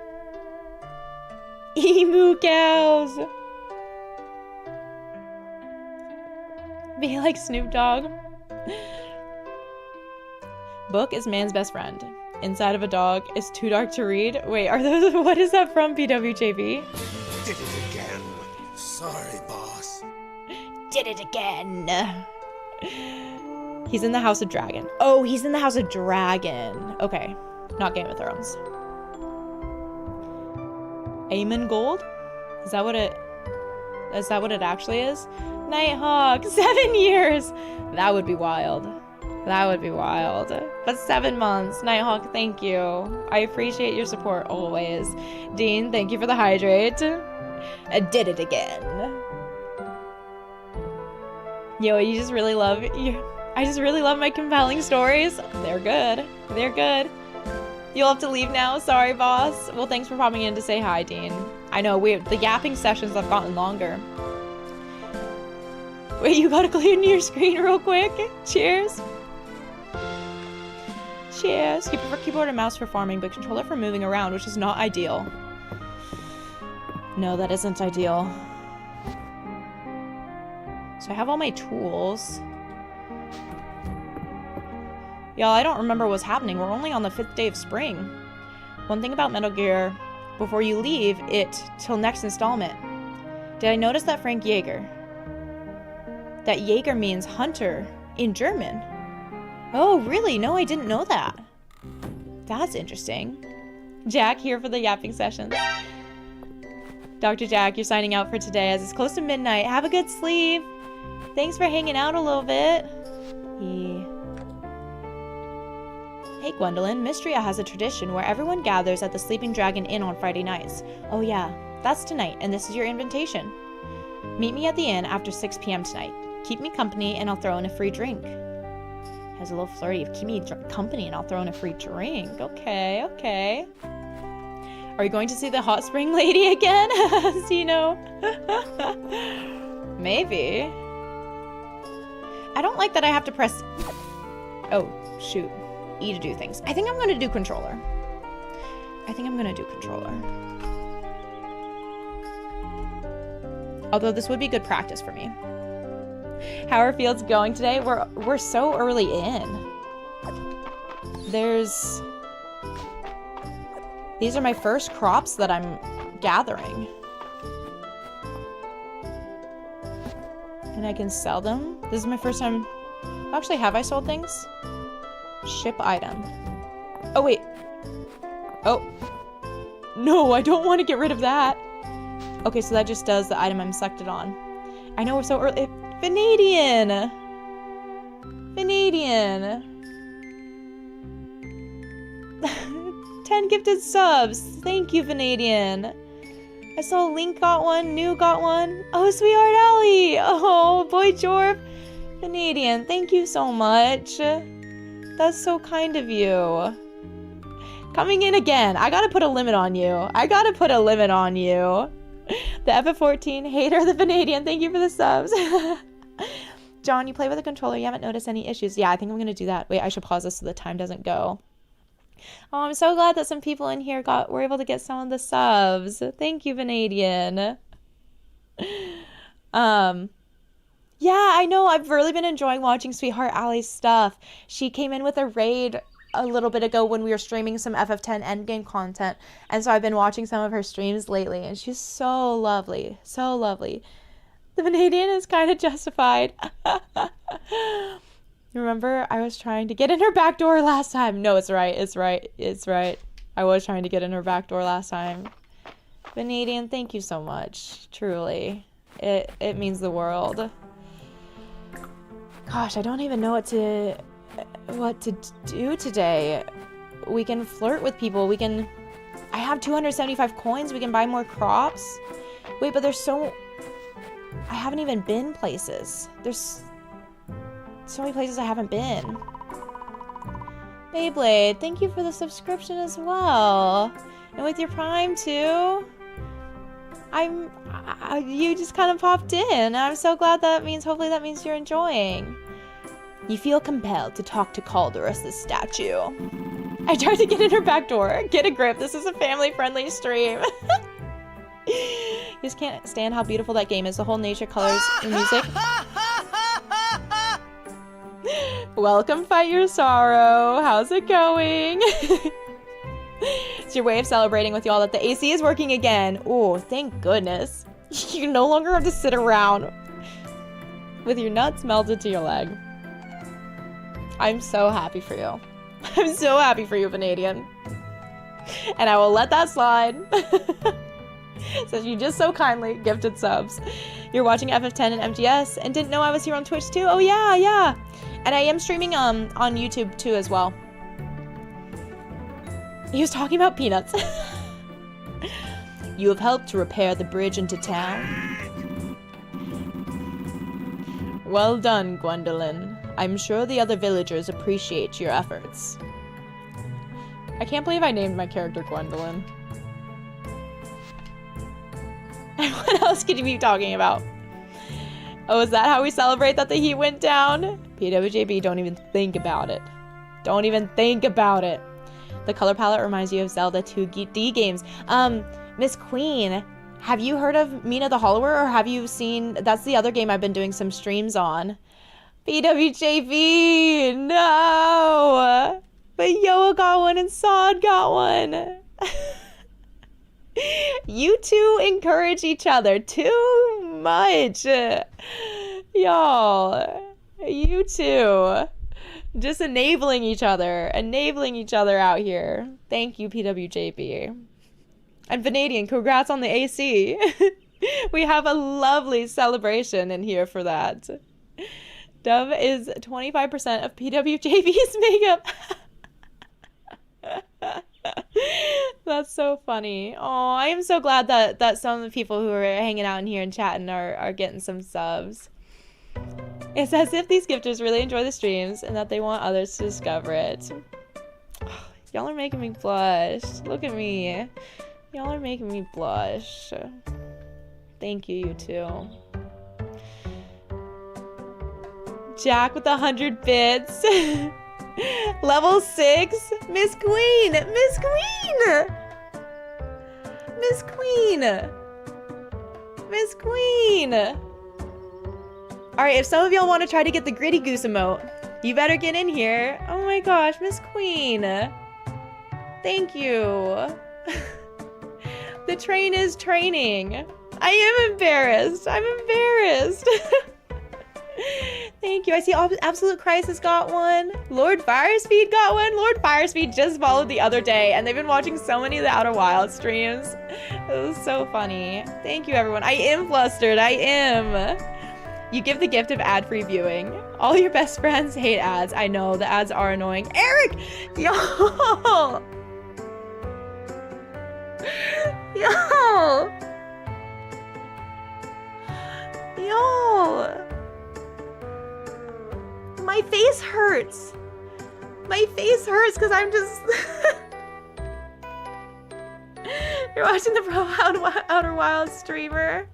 Emu cows! Be like Snoop Dogg. Book is man's best friend. Inside of a dog is too dark to read. Wait, are those... What is that from, BWJB? Did it again. Sorry, boss. Did it again. He's in the House of Dragon. Oh, he's in the House of Dragon. Okay, not Game of Thrones. Aemon Gold? Is that what it actually is? Nighthawk, 7 years. That would be wild. That would be wild. But 7 months. Nighthawk, thank you. I appreciate your support always. Dean, thank you for the hydrate. I did it again. Yo, I just really love my compelling stories. They're good. They're good. You'll have to leave now. Sorry, boss. Well, thanks for popping in to say hi, Dean. I know, the yapping sessions have gotten longer. Wait, you gotta clean your screen real quick? Cheers. Cheers. You prefer keyboard and mouse for farming, but controller for moving around, which is not ideal. No, that isn't ideal. So I have all my tools. Y'all, I don't remember what's happening. We're only on the 5th day of spring. One thing about Metal Gear, before you leave it till next installment. Did I notice that Frank Jaeger? That Jaeger means hunter in German. Oh, really? No, I didn't know that. That's interesting. Jack here for the yapping sessions. Dr. Jack, you're signing out for today as it's close to midnight. Have a good sleep. Thanks for hanging out a little bit. Hey, Gwendolyn. Mistria has a tradition where everyone gathers at the Sleeping Dragon Inn on Friday nights. Oh yeah, that's tonight, and this is your invitation. Meet me at the inn after 6 p.m. tonight. Keep me company, and I'll throw in a free drink. Has a little flirty of keep me company, and I'll throw in a free drink. Okay, okay. Are you going to see the hot spring lady again? Zeno. Maybe. I don't like that I have to press... Oh, shoot. E to do things. I think I'm going to do controller. Although this would be good practice for me. How are fields going today? We're so early in. These are my first crops that I'm gathering. And I can sell them. This is my first time. Actually, have I sold things? Ship item. Oh, wait. Oh. No, I don't want to get rid of that. Okay, so that just does the item I'm selected on. I know we're so early. Vanadian! 10 gifted subs. Thank you, Vanadian. I saw Link got one, New got one. Oh, Sweetheart Ellie. Oh, Boy Jorp. Vanadian, thank you so much. That's so kind of you. Coming in again. I gotta put a limit on you. The FF14 hater, the Vanadian. Thank you for the subs. John, you play with a controller. You haven't noticed any issues. Yeah, I think I'm gonna do that. Wait, I should pause this so the time doesn't go. Oh, I'm so glad that some people in here were able to get some of the subs. Thank you, Vanadian. Yeah, I know. I've really been enjoying watching Sweetheart Allie's stuff. She came in with a raid a little bit ago when we were streaming some FF10 endgame content. And so I've been watching some of her streams lately, and she's so lovely. So lovely. The Vanadian is kind of justified. Remember, I was trying to get in her back door last time. No, it's right. It's right. It's right. I was trying to get in her back door last time. Vanadian, thank you so much. Truly. It means the world. Gosh, I don't even know what to do today. We can flirt with people. I have 275 coins. We can buy more crops. Wait, but I haven't even been places. There's so many places I haven't been. Beyblade, thank you for the subscription as well. And with your Prime too. You just kind of popped in. I'm so glad hopefully that means you're enjoying. You feel compelled to talk to Calderus, the statue. I tried to get in her back door. Get a grip. This is a family-friendly stream. You just can't stand how beautiful that game is. The whole nature, colors, and music. Welcome, Fight Your Sorrow. How's it going? It's your way of celebrating with y'all that the AC is working again. Oh, thank goodness. You no longer have to sit around with your nuts melted to your leg. I'm so happy for you. I'm so happy for you, Vanadian. And I will let that slide. Since you just so kindly gifted subs. You're watching FF10 and MGS and didn't know I was here on Twitch too? Oh yeah. And I am streaming on YouTube too as well. He was talking about peanuts. You have helped to repair the bridge into town. Well done, Gwendolyn. I'm sure the other villagers appreciate your efforts. I can't believe I named my character Gwendolyn. What else could you be talking about? Oh, is that how we celebrate that the heat went down? PWJB, don't even think about it. Don't even think about it. The color palette reminds you of Zelda 2D games. Miss Queen, have you heard of Mina the Hollower, or have you seen... That's the other game I've been doing some streams on. PWJB, no! But Yoa got one and Sod got one. You two encourage each other too much. Y'all, you two. Just enabling each other out here. Thank you, PWJB. And Vanadian, congrats on the AC. We have a lovely celebration in here for that. Dove is 25% of PWJB's makeup. That's so funny. Oh, I am so glad that some of the people who are hanging out in here and chatting are getting some subs. It's as if these gifters really enjoy the streams and that they want others to discover it. Oh, y'all are making me blush. Look at me. Y'all are making me blush. Thank you, you two. Jack with 100 bits. Level 6. Miss Queen. Miss Queen. Miss Queen. Miss Queen. Alright, if some of y'all want to try to get the Gritty Goose emote, you better get in here. Oh my gosh, Miss Queen. Thank you. The train is training. I am embarrassed. I'm embarrassed. Thank you. I see Absolute Crisis got one. Lord Firespeed got one. Lord Firespeed just followed the other day, and they've been watching so many of the Outer Wilds streams. It was so funny. Thank you, everyone. I am flustered. I am. You give the gift of ad-free viewing. All your best friends hate ads. I know, the ads are annoying. Eric! Yo! Yo! Yo! My face hurts. My face hurts because I'm just... You're watching the Pro Outer Wilds streamer.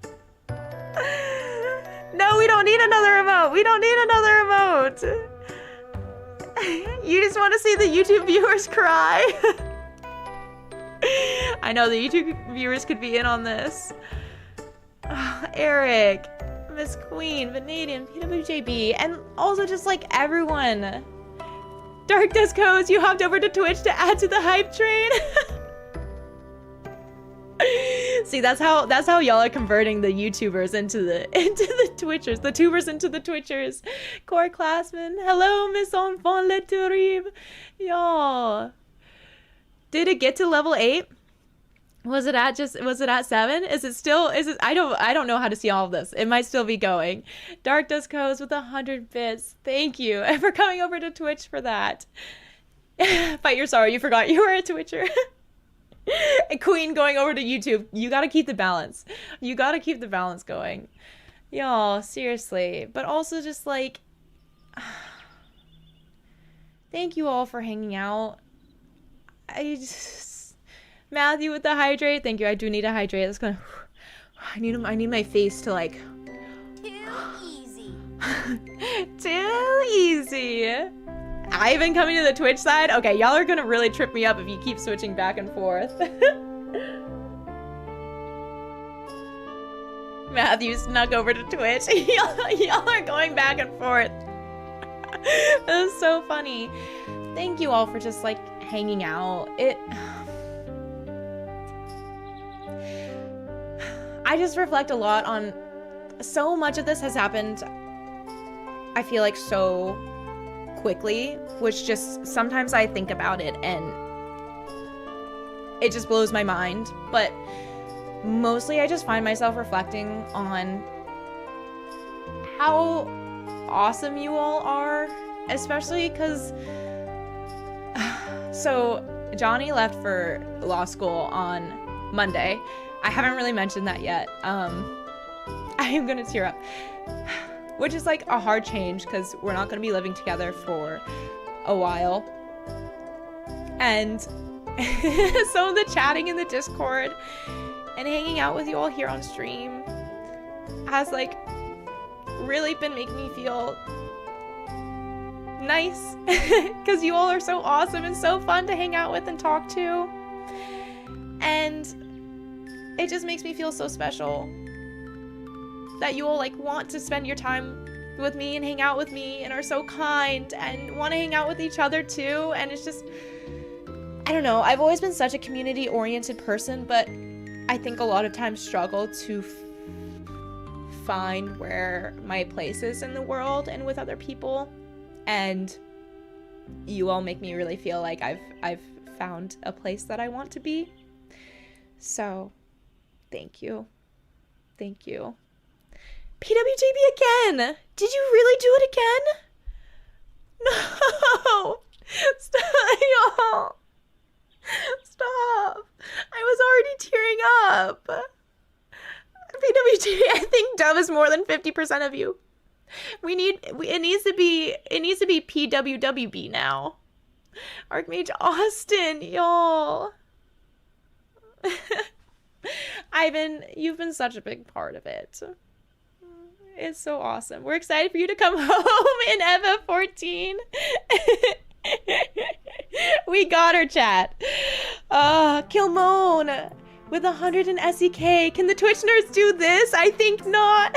No, we don't need another emote. We don't need another emote. You just want to see the YouTube viewers cry. I know the YouTube viewers could be in on this. Oh, Eric, Miss Queen, Vanadian, PWJB, and also just like everyone. Dark Discos, you hopped over to Twitch to add to the hype train. See, that's how y'all are converting the YouTubers into the Twitchers, the tubers into the Twitchers. Core classmen, hello, Miss Enfant Le Terrible. Y'all, did it get to level 8? Was it at 7? Is it still, I don't know how to see all of this. It might still be going. Dark Discos with 100 bits. Thank you for coming over to Twitch for that. Fight your sorrow, you forgot you were a Twitcher. Queen going over to YouTube. You gotta keep the balance. You gotta keep the balance going. Y'all, seriously. But also just like, thank you all for hanging out. Matthew with the hydrate. Thank you. I do need a hydrate. That's gonna, I need my face to like, Too easy. too easy. Ivan coming to the Twitch side? Okay, y'all are gonna really trip me up if you keep switching back and forth. Matthew snuck over to Twitch. Y'all are going back and forth. That was so funny. Thank you all for just like hanging out. I just reflect a lot on so much of this has happened, I feel like, so quickly, which just sometimes I think about it and it just blows my mind. But mostly I just find myself reflecting on how awesome you all are, especially because so Johnny left for law school on Monday. I haven't really mentioned that yet. I am gonna tear up. Which is like a hard change because we're not going to be living together for a while. And so the chatting in the Discord and hanging out with you all here on stream has like really been making me feel nice because you all are so awesome and so fun to hang out with and talk to. And it just makes me feel so special that you all like want to spend your time with me and hang out with me and are so kind and want to hang out with each other too. And it's just, I don't know, I've always been such a community oriented person, but I think a lot of times struggle to find where my place is in the world and with other people. And you all make me really feel like I've found a place that I want to be. So thank you. Thank you. PWJB again! Did you really do it again? No! Stop, y'all! Stop! I was already tearing up. PWJB, I think Dove is more than 50% of you. It needs to be PWWB now. Archmage Austin, y'all. Ivan, you've been such a big part of it. It's so awesome. We're excited for you to come home in EVA 14. We got her, chat. Kilmone with 100 in SEK. Can the Twitch nerds do this? I think not.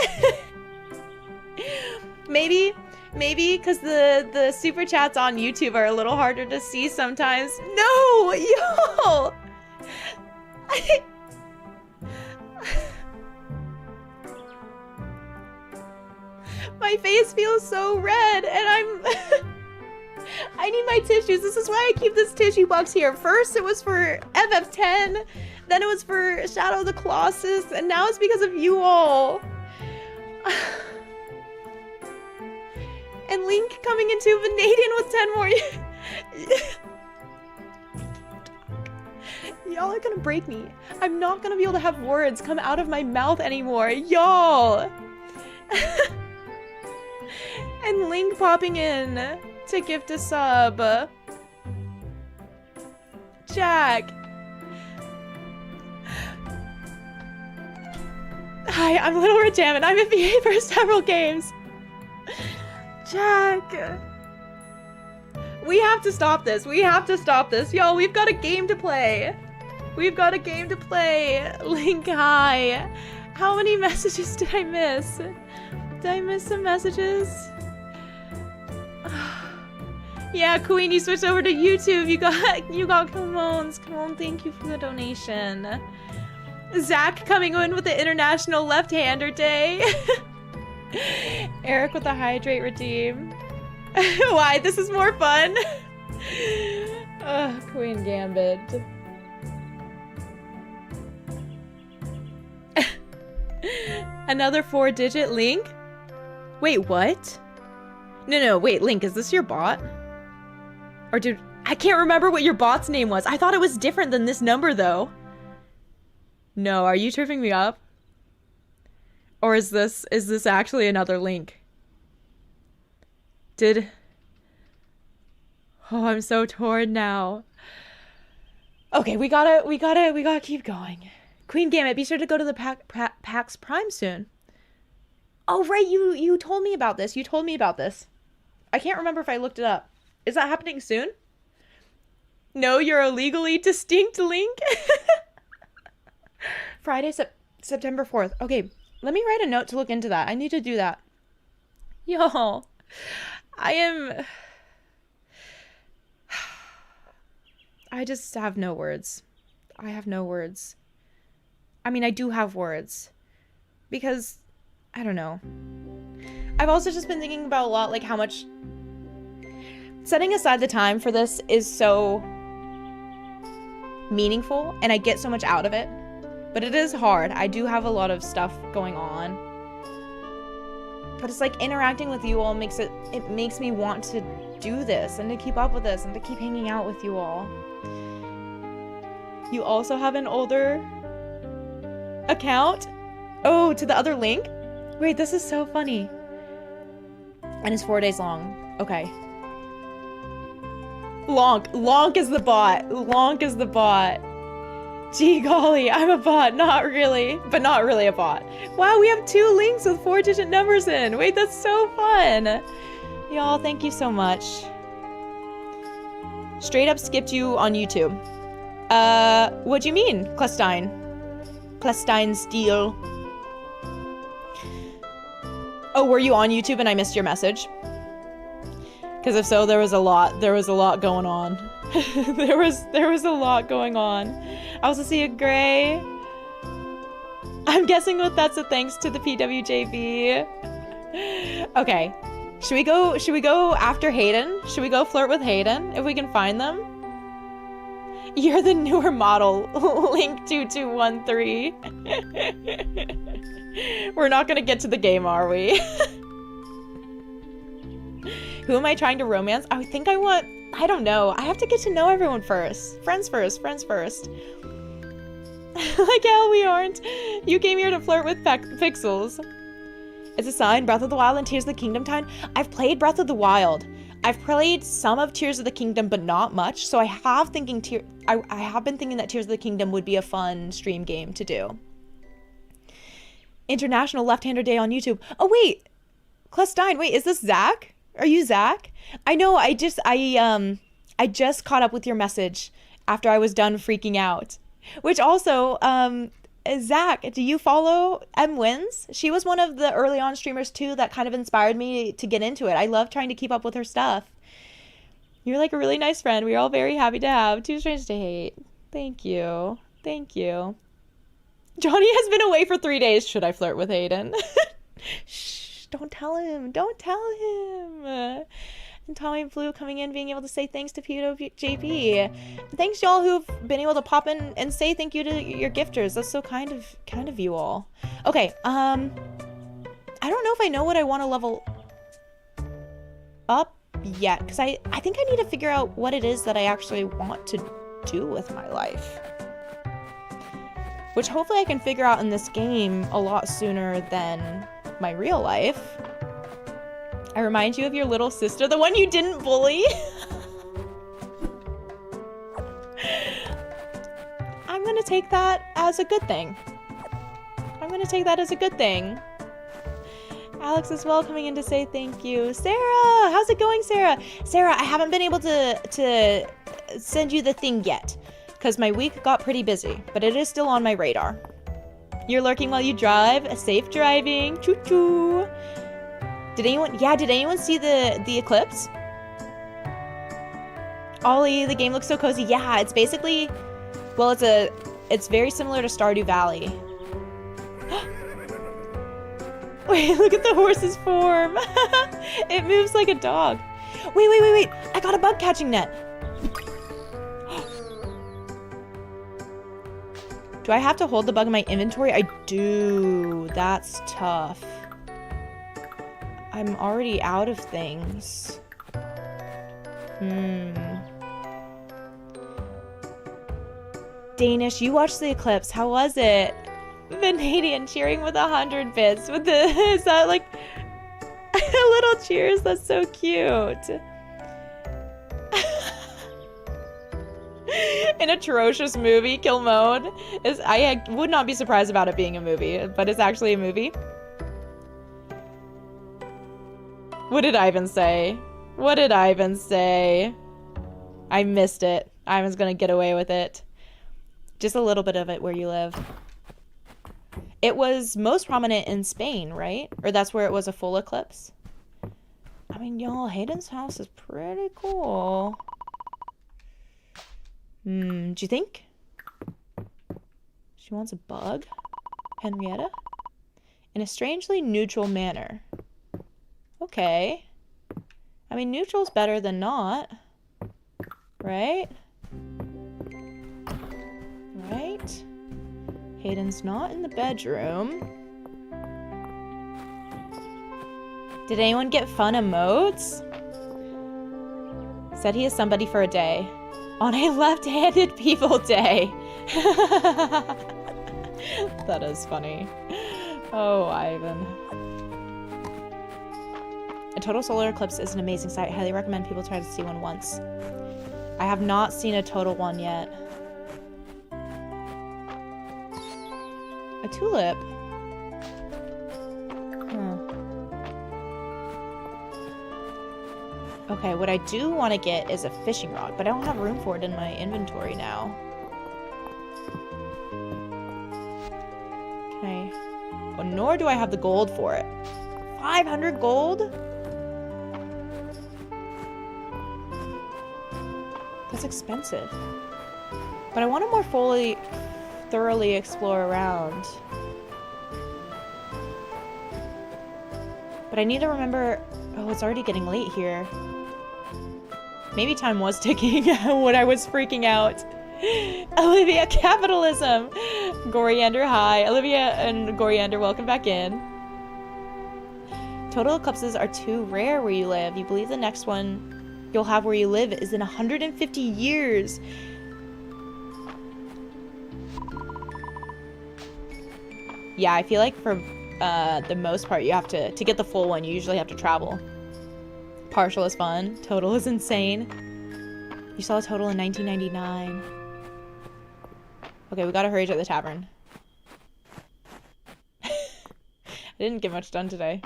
Maybe because the super chats on YouTube are a little harder to see sometimes. No, yo. My face feels so red, and I need my tissues. This is why I keep this tissue box here. First, it was for FF10, then it was for Shadow of the Colossus, and now it's because of you all. And Link coming into Vanadian with 10 more. Y'all are gonna break me. I'm not gonna be able to have words come out of my mouth anymore. Y'all. And Link popping in to gift a sub. Jack. Hi, I'm Little Red Jam and I'm in VA for several games. Jack. We have to stop this. We have to stop this. Yo, we've got a game to play. We've got a game to play. Link, hi. How many messages did I miss? Did I miss some messages? Yeah, Queen, you switched over to YouTube. You got Camones. Come on, thank you for the donation. Zach coming in with the International Left-Hander Day. Eric with the Hydrate Redeem. Why? This is more fun. Queen Gambit. Another 4-digit Link? Wait, what? No, wait, Link, is this your bot? Or I can't remember what your bot's name was. I thought it was different than this number, though. No, are you tripping me up? Or is this actually another Link? Oh, I'm so torn now. Okay, we gotta keep going. Queen Gambit, be sure to go to the PAX Prime soon. Oh, right, you told me about this. I can't remember if I looked it up. Is that happening soon? No, you're a legally distinct Link. Friday, September 4th. Okay, let me write a note to look into that. I need to do that. Yo, I just have no words. I have no words. I mean, I do have words. Because, I don't know. I've also just been thinking about a lot, like, how much... Setting aside the time for this is so meaningful, and I get so much out of it. But it is hard. I do have a lot of stuff going on. But it's like interacting with you all makes me want to do this and to keep up with this and to keep hanging out with you all. You also have an older account? Oh, to the other Link? Wait, this is so funny. And it's 4 days long. Okay. Lonk is the bot. Lonk is the bot. Gee golly, I'm a bot. Not really, but not really a bot. Wow, we have 2 Links with 4-digit numbers in. Wait, that's so fun. Y'all, thank you so much. Straight up skipped you on YouTube. What do you mean, Clestine? Clestine Steel. Oh, were you on YouTube and I missed your message? Because if so, there was a lot going on. there was a lot going on. I also see a Gray. I'm guessing that's a thanks to the PWJB. Okay. Should we go after Hayden? Should we go flirt with Hayden if we can find them? You're the newer model, Link2213. We're not gonna get to the game, are we? Who am I trying to romance? I don't know. I have to get to know everyone first. Friends first. Like hell we aren't. You came here to flirt with Pixels. It's a sign, Breath of the Wild and Tears of the Kingdom time. I've played Breath of the Wild. I've played some of Tears of the Kingdom, but not much. So I have been thinking that Tears of the Kingdom would be a fun stream game to do. International Left-Hander Day on YouTube. Oh wait, Clestine. Wait, is this Zach? Are you Zach? I know. I just caught up with your message after I was done freaking out. Which also, Zach, do you follow M Wins? She was one of the early on streamers too that kind of inspired me to get into it. I love trying to keep up with her stuff. You're like a really nice friend. We're all very happy to have. Too strange to hate. Thank you. Johnny has been away for 3 days. Should I flirt with Hayden? Shh, don't tell him. And Tommy Blue coming in, being able to say thanks to PWJP. Thanks y'all who've been able to pop in and say thank you to your gifters. That's so kind of you all. Okay, I don't know if I know what I want to level up yet, because I think I need to figure out what it is that I actually want to do with my life. Which hopefully I can figure out in this game a lot sooner than my real life. I remind you of your little sister, the one you didn't bully. I'm gonna take that as a good thing. Alex as well coming in to say thank you. Sarah, how's it going, Sarah? Sarah, I haven't been able to send you the thing yet because my week got pretty busy, but it is still on my radar. You're lurking while you drive. Safe driving. Choo-choo. Did anyone see the eclipse? Ollie, the game looks so cozy. Yeah, it's basically, well, it's very similar to Stardew Valley. Wait, look at the horse's form. It moves like a dog. Wait. I got a bug catching net. Do I have to hold the bug in my inventory? I do. That's tough. I'm already out of things. Danish, you watched the eclipse. How was it? Vanadian cheering with 100 bits. With the, is that like little cheers? That's so cute. An atrocious movie, Kill Mode. I would not be surprised about it being a movie, but it's actually a movie. What did Ivan say? What did Ivan say? I missed it. Ivan's gonna get away with it. Just a little bit of it where you live. It was most prominent in Spain, right? Or that's where it was a full eclipse. I mean, y'all, Hayden's house is pretty cool. Do you think? She wants a bug? Henrietta? In a strangely neutral manner. Okay. I mean, neutral's better than not. Right? Right? Hayden's not in the bedroom. Did anyone get fun emotes? Said he is somebody for a day. On a left-handed people day. That is funny. Oh, Ivan. A total solar eclipse is an amazing sight. I highly recommend people try to see one once. I have not seen a total one yet. A tulip? Okay, what I do want to get is a fishing rod, but I don't have room for it in my inventory now. Okay. Oh, nor do I have the gold for it. 500 gold? That's expensive. But I want to more thoroughly explore around. But I need to remember... Oh, it's already getting late here. Maybe time was ticking when I was freaking out. Olivia, capitalism! Goriander, hi. Olivia and Goriander, welcome back in. Total eclipses are too rare where you live. You believe the next one you'll have where you live is in 150 years. Yeah, I feel like for the most part, you have to get the full one, you usually have to travel. Partial is fun. Total is insane. You saw a total in 1999. Okay, we gotta hurry to the tavern. I didn't get much done today.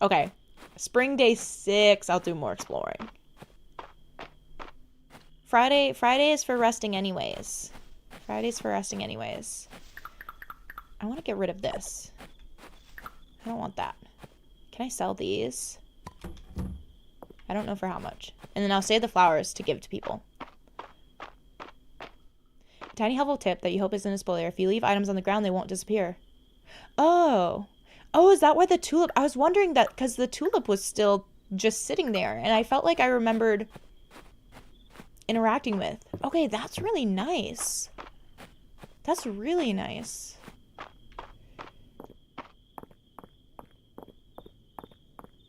Okay. Spring day 6, I'll do more exploring. Friday is for resting anyways. Friday's for resting anyways. I want to get rid of this. I don't want that. Can I sell these? I don't know for how much. And then I'll save the flowers to give to people. A tiny helpful tip that you hope isn't a spoiler. If you leave items on the ground, they won't disappear. Oh. Oh, is that why the tulip... I was wondering that because the tulip was still just sitting there. And I felt like I remembered interacting with. Okay, that's really nice. That's really nice.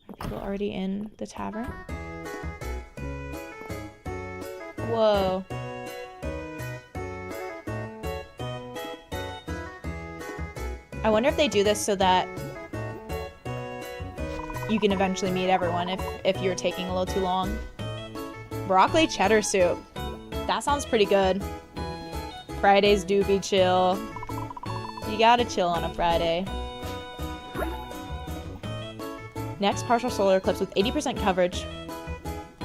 Are people already in the tavern? Whoa. I wonder if they do this so that you can eventually meet everyone if you're taking a little too long. Broccoli cheddar soup. That sounds pretty good. Fridays do be chill. You gotta chill on a Friday. Next partial solar eclipse with 80% coverage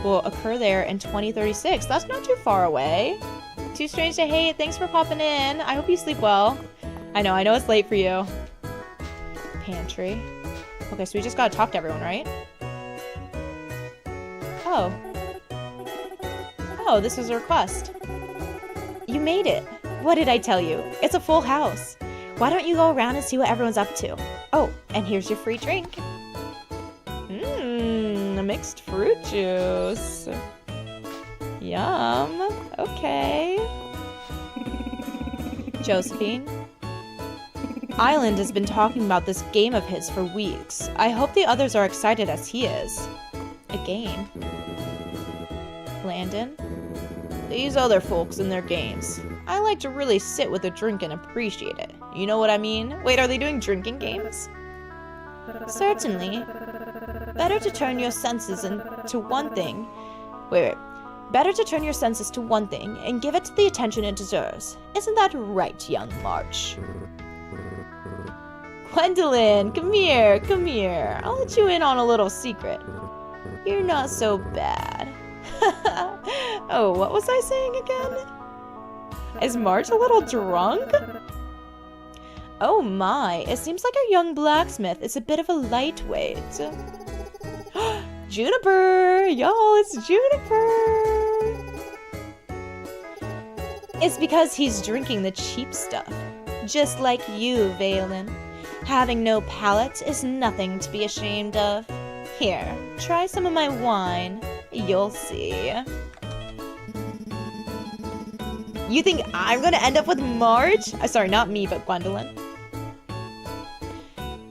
will occur there in 2036. That's not too far away. Too strange to hate. Thanks for popping in. I hope you sleep well. I know it's late for you. Pantry. Okay, so we just gotta talk to everyone, right? Oh. Oh, this was a request. You made it. What did I tell you? It's a full house. Why don't you go around and see what everyone's up to? Oh, and here's your free drink. A mixed fruit juice. Yum. Okay. Josephine? Island has been talking about this game of his for weeks. I hope the others are excited as he is. A game? Landon? These other folks and their games. I like to really sit with a drink and appreciate it. You know what I mean? Wait, are they doing drinking games? Certainly. Better to turn your senses into one thing. Wait. Better to turn your senses to one thing and give it the attention it deserves. Isn't that right, young March? Gwendolyn, come here, come here. I'll let you in on a little secret. You're not so bad. Oh, what was I saying again? Is March a little drunk? Oh my, it seems like our young blacksmith is a bit of a lightweight. Juniper! Y'all, it's Juniper! It's because he's drinking the cheap stuff. Just like you, Valen. Having no palate is nothing to be ashamed of. Here, try some of my wine. You'll see. You think I'm gonna end up with Marge? Sorry, not me, but Gwendolyn.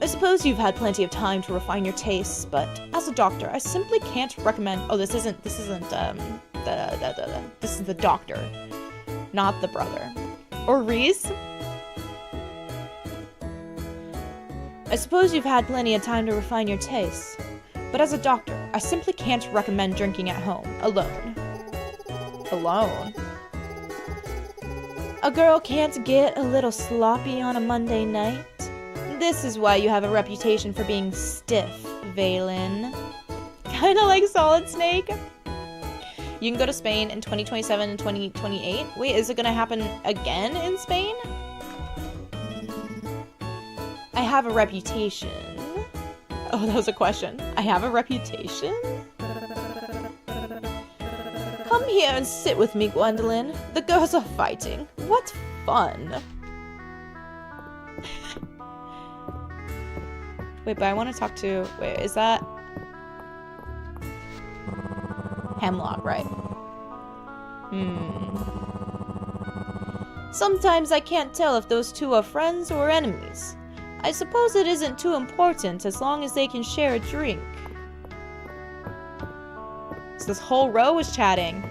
I suppose you've had plenty of time to refine your tastes, but as a doctor, I simply can't recommend. Oh, this isn't. This is the doctor, not the brother. Or Reese. I suppose you've had plenty of time to refine your tastes, but as a doctor, I simply can't recommend drinking at home alone. Alone. A girl can't get a little sloppy on a Monday night. This is why you have a reputation for being stiff, Valen. Kinda like Solid Snake. You can go to Spain in 2027 and 2028. Wait, is it gonna happen again in Spain? I have a reputation. Oh, that was a question. I have a reputation? Come here and sit with me, Gwendolyn. The girls are fighting. What fun. Wait, but I want to talk to... Wait, is that... Hemlock, right. Sometimes I can't tell if those two are friends or enemies. I suppose it isn't too important as long as they can share a drink. So this whole row was chatting.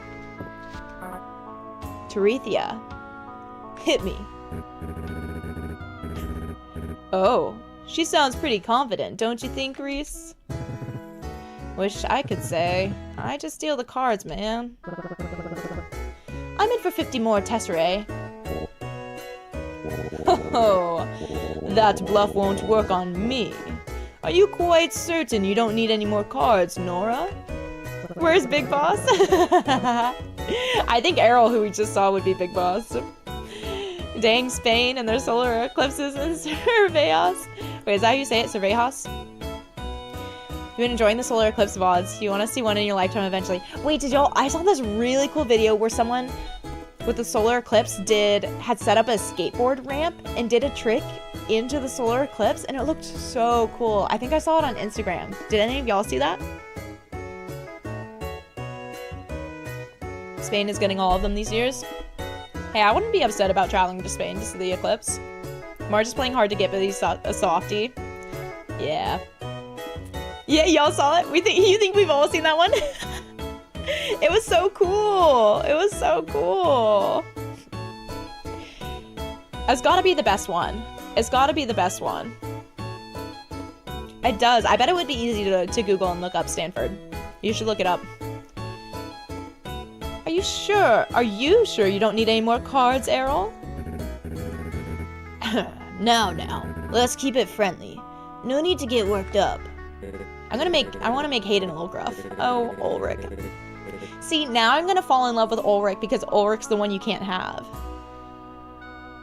Terethia. Hit me. Oh, she sounds pretty confident, don't you think, Reese? Wish I could say. I just steal the cards, man. I'm in for 50 more Tesserae. Oh, that bluff won't work on me. Are you quite certain you don't need any more cards, Nora? Where's Big Boss? I think Errol, who we just saw, would be Big Boss. Dang Spain and their solar eclipses and Cervejas. Wait, is that how you say it? Cervejas? You've been enjoying the solar eclipse VODs. You want to see one in your lifetime eventually. Wait, did y'all... I saw this really cool video where someone with the solar eclipse had set up a skateboard ramp and did a trick into the solar eclipse, and it looked so cool. I think I saw it on Instagram. Did any of y'all see that? Spain is getting all of them these years. Hey, I wouldn't be upset about traveling to Spain to see the eclipse. Marge is playing hard to get, but he's a softie. Yeah. Yeah, y'all saw it? You think we've all seen that one? It was so cool. It was so cool. It's gotta be the best one. It's gotta be the best one. It does. I bet it would be easy to Google and look up Stanford. You should look it up. Are you sure? Are you sure you don't need any more cards, Errol? Now. Let's keep it friendly. No need to get worked up. I want to make Hayden a little gruff. Oh, Ulrich. See, now I'm gonna fall in love with Ulrich because Ulrich's the one you can't have.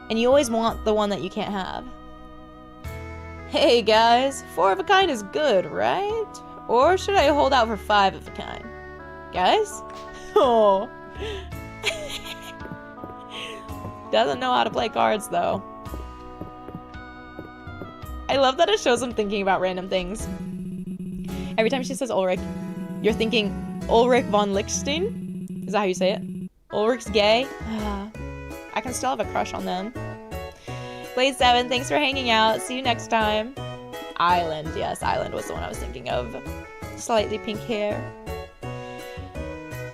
And you always want the one that you can't have. Hey guys, 4 of a kind is good, right? Or should I hold out for 5 of a kind? Guys? Oh. Doesn't know how to play cards, though. I love that it shows him thinking about random things. Every time she says Ulrich, you're thinking Ulrich von Lichtenstein? Is that how you say it? Ulrich's gay? I can still have a crush on them. Blade 7, thanks for hanging out. See you next time. Island, yes, Island was the one I was thinking of. Slightly pink hair.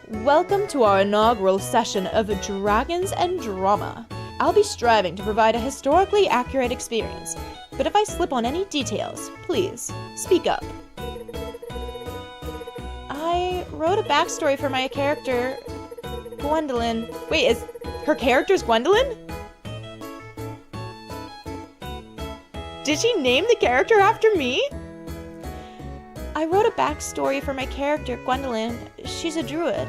Welcome to our inaugural session of Dragons and Drama. I'll be striving to provide a historically accurate experience, but if I slip on any details, please, speak up. I wrote a backstory for my character, Gwendolyn. Wait, is her character's Gwendolyn? Did she name the character after me? I wrote a backstory for my character, Gwendolyn. She's a druid,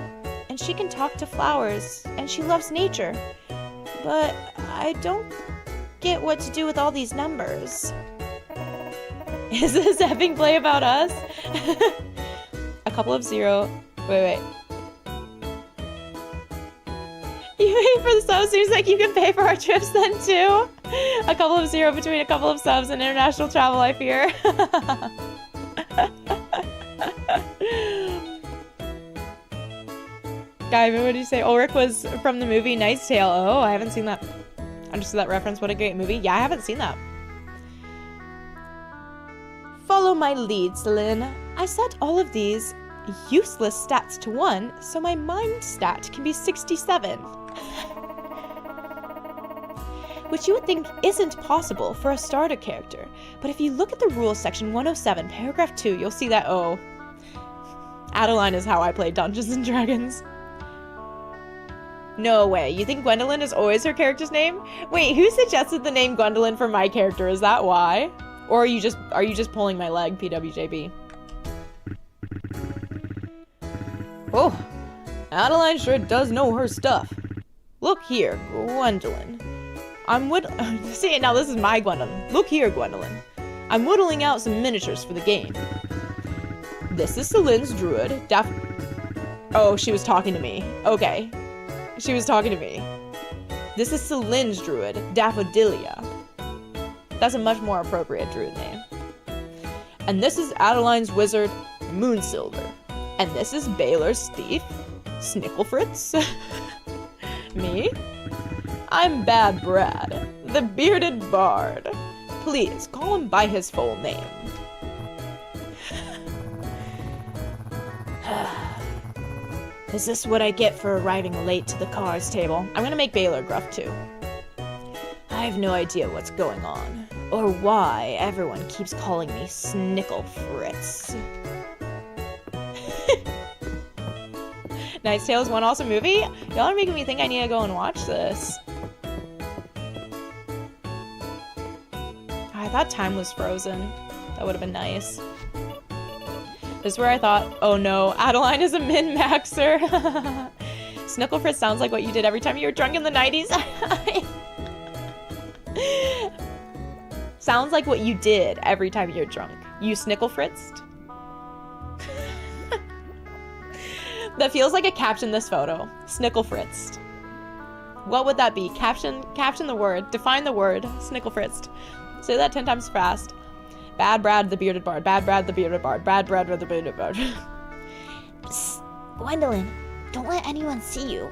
and she can talk to flowers, and she loves nature. But I don't get what to do with all these numbers. Is this epic play about us? A couple of 0. Wait. You pay for the subs? Seems like you can pay for our trips then too. A couple of 0 between a couple of subs and international travel, I fear. Guy, what did you say? Ulrich was from the movie Knight's Tale. Oh, I haven't seen that. Understood that reference. What a great movie. Yeah, I haven't seen that. Follow my lead, Celine. I set all of these useless stats to 1, so my mind stat can be 67. Which you would think isn't possible for a starter character. But if you look at the rules section 107, paragraph 2, you'll see that, oh, Adeline is how I play Dungeons and Dragons. No way. You think Gwendolyn is always her character's name? Wait, who suggested the name Gwendolyn for my character? Is that why? Or are you just pulling my leg, PWJB? Oh, Adeline sure does know her stuff. Look here, Gwendolyn. See, now this is my Gwendolyn. Look here, Gwendolyn. I'm whittling out some miniatures for the game. This is Celine's druid, Oh, she was talking to me. Okay. She was talking to me. This is Celine's druid, Daffodilia. That's a much more appropriate druid name. And this is Adeline's wizard, Moonsilver. And this is Baylor's thief, Snicklefritz. Me? I'm Bad Brad, the bearded bard. Please, call him by his full name. Is this what I get for arriving late to the cards table? I'm gonna make Baylor gruff too. I have no idea what's going on, or why everyone keeps calling me Snicklefritz. Knight's Tale is one awesome movie? Y'all are making me think I need to go and watch this. I thought time was frozen. That would have been nice. This is where I thought, oh no, Adeline is a min-maxer. Snicklefritz sounds like what you did every time you were drunk in the 90s. Sounds like what you did every time you're drunk. You Snicklefritzed? That feels like a caption this photo. Snicklefritzed. What would that be? Caption the word. Define the word. Snicklefritzed. Say that 10 times fast. Bad Brad the bearded bard. Bad Brad the bearded bard. Bad Brad the bearded bard. Psst, Gwendolyn, don't let anyone see you.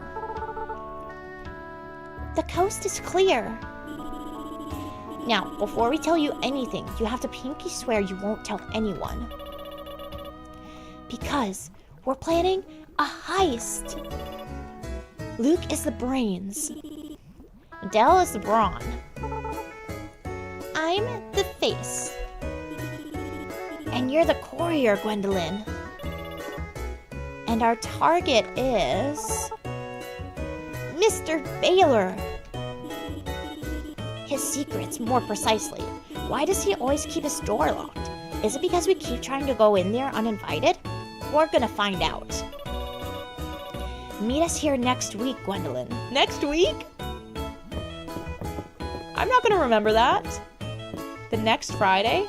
The coast is clear. Now, before we tell you anything, you have to pinky swear you won't tell anyone. Because we're planning a heist. Luke is the brains. Dell is the brawn. I'm the face. And you're the courier, Gwendolyn. And our target is Mr. Baylor. His secrets, more precisely. Why does he always keep his door locked? Is it because we keep trying to go in there uninvited? We're gonna find out. Meet us here next week, Gwendolyn. Next week? I'm not gonna remember that. The next Friday?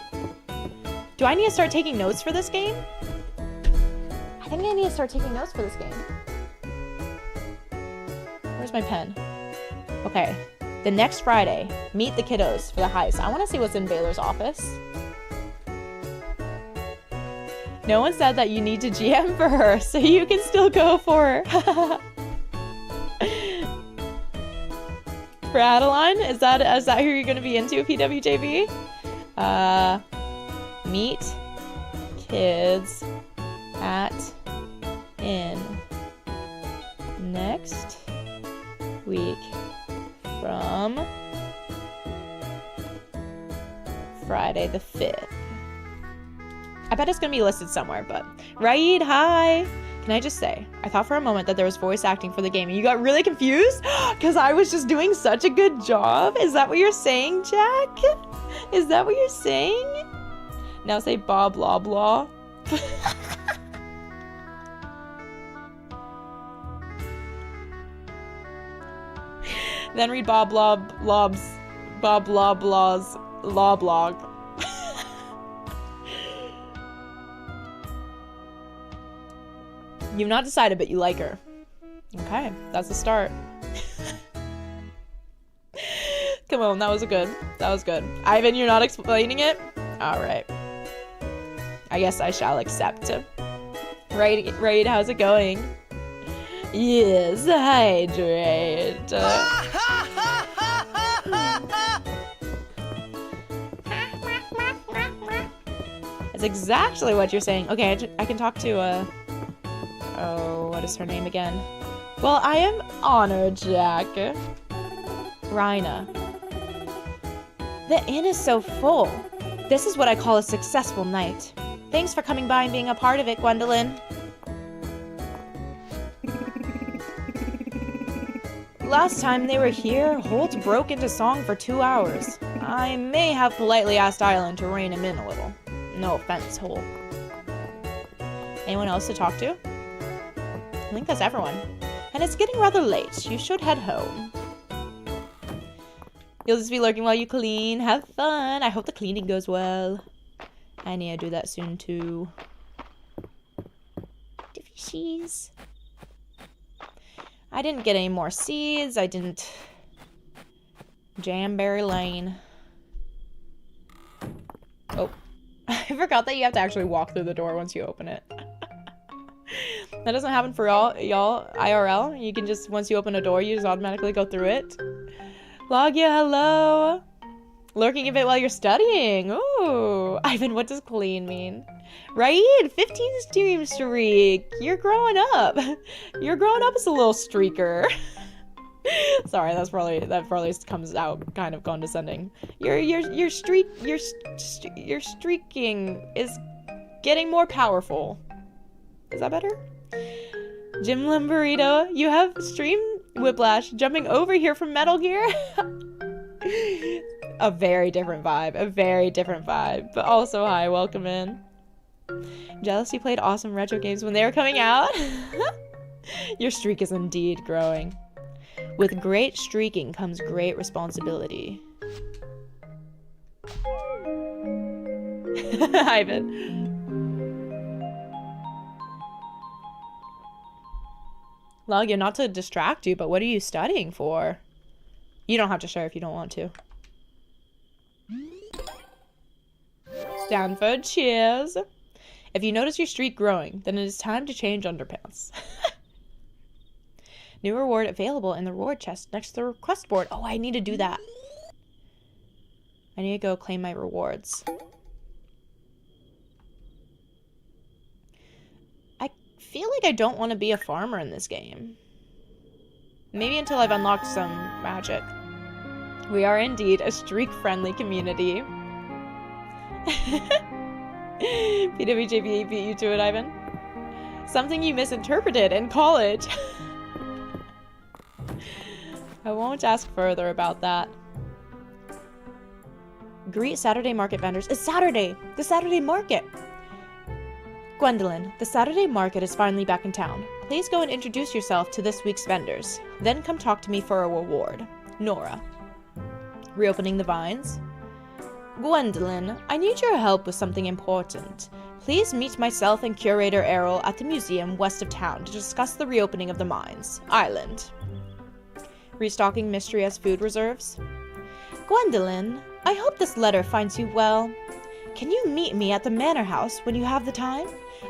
Do I need to start taking notes for this game? I think I need to start taking notes for this game. Where's my pen? Okay. The next Friday, meet the kiddos for the heist. I want to see what's in Baylor's office. No one said that you need to GM for her, so you can still go for her. For Adeline? Is that who you're gonna be into, PWJB? Meet kids at inn next week from Friday the 5th. I bet it's gonna be listed somewhere, but Raid, hi! Can I just say, I thought for a moment that there was voice acting for the game and you got really confused? Because I was just doing such a good job? Is that what you're saying, Jack? Is that what you're saying? Now say blah blah blah. Then read Bob Blob's Bob Blob's law blog. You've not decided, but you like her. Okay, that's the start. Come on, that was good. That was good. Ivan, you're not explaining it? Alright. I guess I shall accept. Raid, how's it going? Yes, hydrate. That's exactly what you're saying. Okay, I can talk to, oh, what is her name again? Well, I am honored, Jack. Rhina. The inn is so full. This is what I call a successful night. Thanks for coming by and being a part of it, Gwendolyn. Last time they were here, Holt broke into song for 2 hours. I may have politely asked Island to rein him in a little. No offense, Holt. Anyone else to talk to? I think that's everyone. And it's getting rather late. You should head home. You'll just be lurking while you clean. Have fun. I hope the cleaning goes well. I need to do that soon, too. Fishies. I didn't get any more seeds. I didn't... Jamberry Lane. Oh. I forgot that you have to actually walk through the door once you open it. That doesn't happen for y'all IRL. You can just, once you open a door, you just automatically go through it. Logia, hello. Lurking a bit while you're studying. Ooh. Ivan, what does clean mean? Right? 15 stream streak. You're growing up. You're growing up as a little streaker. Sorry, that probably comes out kind of condescending. Your streaking is getting more powerful. Is that better? Jim Limburrito, you have stream whiplash jumping over here from Metal Gear. A very different vibe, but also hi, welcome in. Jealous you played awesome retro games when they were coming out. Your streak is indeed growing. With great streaking comes great responsibility. Ivan. Logia, not to distract you, but what are you studying for? You don't have to share if you don't want to. Stanford, cheers. If you notice your streak growing, then it is time to change underpants. New reward available in the reward chest next to the request board. Oh, I need to do that. I need to go claim my rewards. I feel like I don't want to be a farmer in this game. Maybe until I've unlocked some magic. We are indeed a streak-friendly community. PWJB beat you to it, Ivan. Something you misinterpreted in college. I won't ask further about that. Greet Saturday market vendors. It's Saturday! The Saturday market! Gwendolyn, the Saturday market is finally back in town. Please go and introduce yourself to this week's vendors. Then come talk to me for a reward. Nora. Reopening the vines? Gwendolyn, I need your help with something important. Please meet myself and curator Errol at the museum west of town to discuss the reopening of the mines. Island. restocking Mistria's food reserves. Gwendolyn, I hope this letter finds you well. Can you meet me at the manor house when you have the time?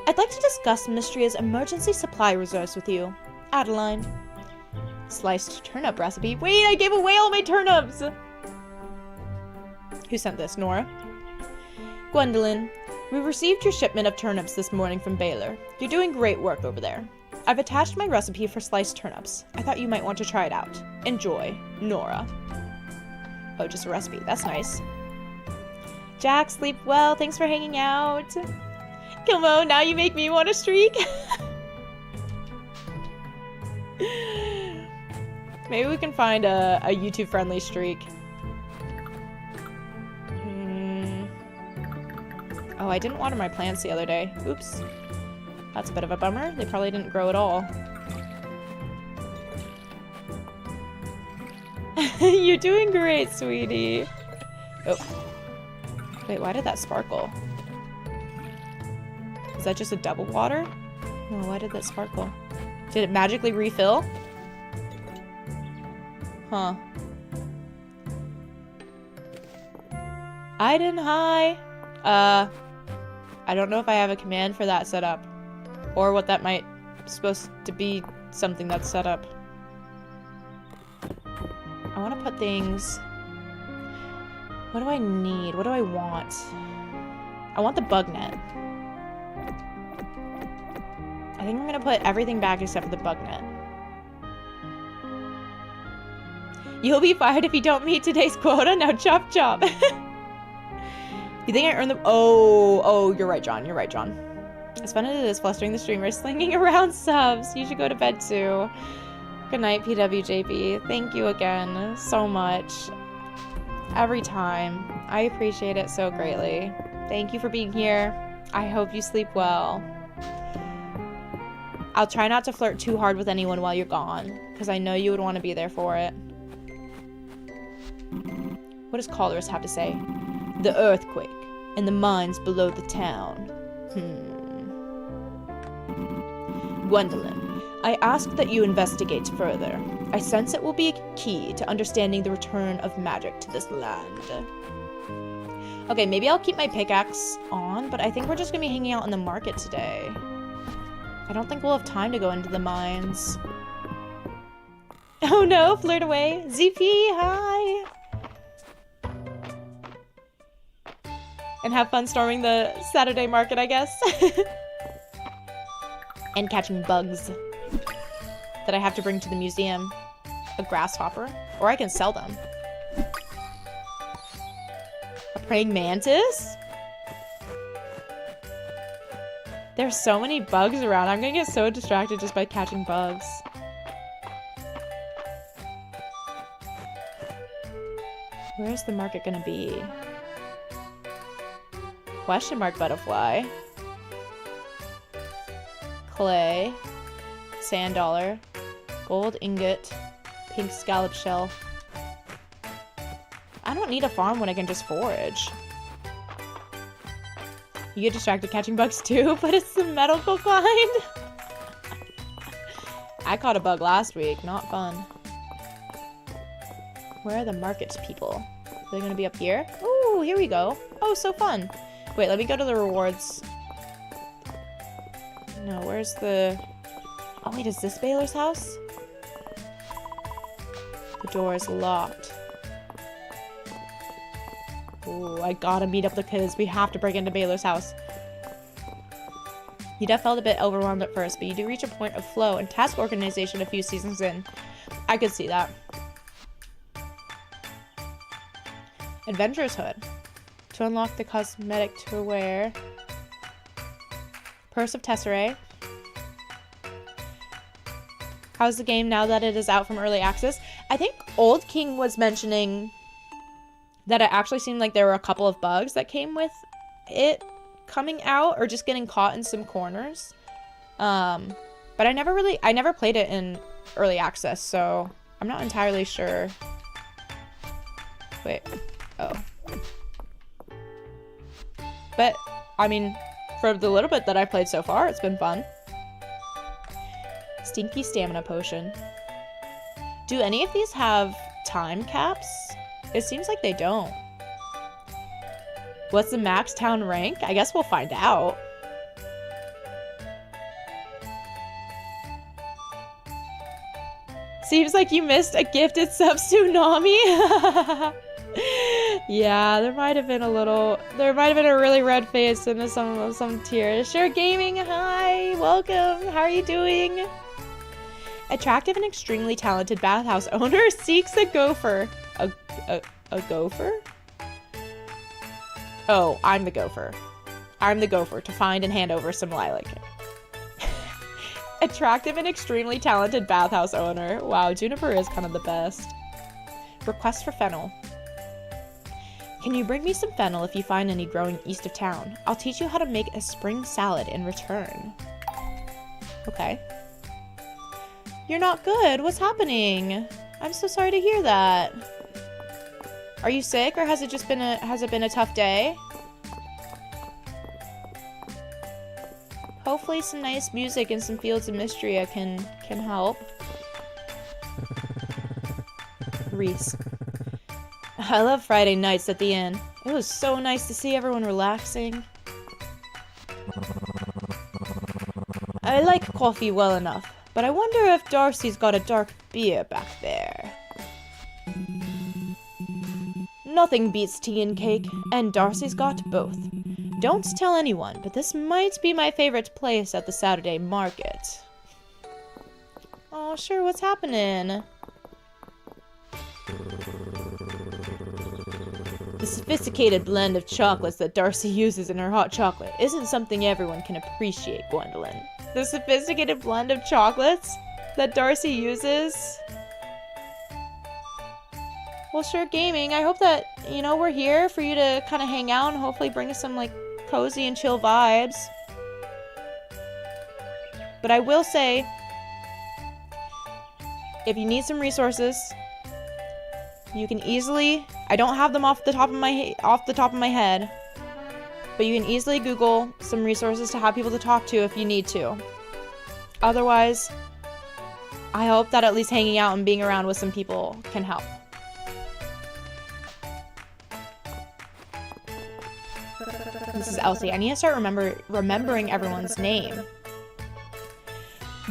I'd like to discuss Mistria's emergency supply reserves with you. Adeline. Sliced turnip recipe. Wait, I gave away all my turnips! Who sent this? Nora? Gwendolyn, we received your shipment of turnips this morning from Baylor. You're doing great work over there. I've attached my recipe for sliced turnips. I thought you might want to try it out. Enjoy. Nora. Oh, just a recipe. That's nice. Jack, sleep well. Thanks for hanging out. Kilmo, now you make me want to streak. Maybe we can find a YouTube-friendly streak. Oh, I didn't water my plants the other day. Oops. That's a bit of a bummer. They probably didn't grow at all. You're doing great, sweetie. Oh. Wait, why did that sparkle? Is that just a double water? No, why did that sparkle? Did it magically refill? Huh. Aiden, hi! I don't know if I have a command for that set up. Or what that might... supposed to be something that's set up. I want to put things... What do I need? What do I want? I want the bug net. I think I'm gonna put everything back except for the bug net. You'll be fired if you don't meet today's quota. Now chop chop. You think I earned the... Oh, you're right, John. You're right, John. As fun as it is flustering the streamers, slinging around subs. You should go to bed too. Good night, PWJB. Thank you again so much. Every time. I appreciate it so greatly. Thank you for being here. I hope you sleep well. I'll try not to flirt too hard with anyone while you're gone, because I know you would want to be there for it. What does Calderus have to say? The earthquake, and the mines below the town. Gwendolyn, I ask that you investigate further. I sense it will be a key to understanding the return of magic to this land. Okay, maybe I'll keep my pickaxe on, but I think we're just gonna be hanging out in the market today. I don't think we'll have time to go into the mines. Oh no, flirt away. ZP, hi! And have fun storming the Saturday market, I guess. And catching bugs that I have to bring to the museum. A grasshopper. Or I can sell them. A praying mantis? There's so many bugs around. I'm gonna get so distracted just by catching bugs. Where's the market gonna be? Question mark butterfly. Clay. Sand dollar. Gold ingot. Pink scallop shell. I don't need a farm when I can just forage. You get distracted catching bugs too, but it's the medical kind. I caught a bug last week. Not fun. Where are the market people? Are they gonna be up here? Ooh, here we go. Oh, so fun. Wait, let me go to the rewards. No, where's the... Oh, wait, is this Baylor's house? The door is locked. Ooh, I gotta meet up with the kids. We have to break into Baylor's house. You felt a bit overwhelmed at first, but you do reach a point of flow and task organization a few seasons in. I could see that. Adventurer's Hood. To unlock the cosmetic to wear. Purse of Tesserae. How's the game now that it is out from early access? I think Old King was mentioning that it actually seemed like there were a couple of bugs that came with it coming out or just getting caught in some corners. But I never played it in early access, so I'm not entirely sure. Wait. Oh. But, I mean, for the little bit that I've played so far, it's been fun. Stinky stamina potion. Do any of these have time caps? It seems like they don't. What's the max town rank? I guess we'll find out. Seems like you missed a gifted sub tsunami. Yeah, there might have been a really red face and some tears. Sure Gaming, hi, welcome. How are you doing? Attractive and extremely talented bathhouse owner seeks a gopher. A gopher? Oh, I'm the gopher. I'm the gopher to find and hand over some lilac. Attractive and extremely talented bathhouse owner. Wow, Juniper is kind of the best. Request for fennel. Can you bring me some fennel if you find any growing east of town? I'll teach you how to make a spring salad in return. Okay. You're not good. What's happening? I'm so sorry to hear that. Are you sick, or has it been a tough day? Hopefully some nice music and some fields of Mistria can help. Reese. I love Friday nights at the inn. It was so nice to see everyone relaxing. I like coffee well enough, but I wonder if Darcy's got a dark beer back there. Nothing beats tea and cake, and Darcy's got both. Don't tell anyone, but this might be my favorite place at the Saturday market. Oh, sure, what's happening? The sophisticated blend of chocolates that Darcy uses in her hot chocolate isn't something everyone can appreciate, Gwendolyn. The sophisticated blend of chocolates that Darcy uses? Well, sure, Gaming. I hope that, you know, we're here for you to kind of hang out and hopefully bring us some, like, cozy and chill vibes. But I will say, if you need some resources, you can easily, I don't have them off the top of my head, but you can easily Google some resources to have people to talk to if you need to. Otherwise, I hope that at least hanging out and being around with some people can help. This is Elsie. I need to start remembering everyone's name.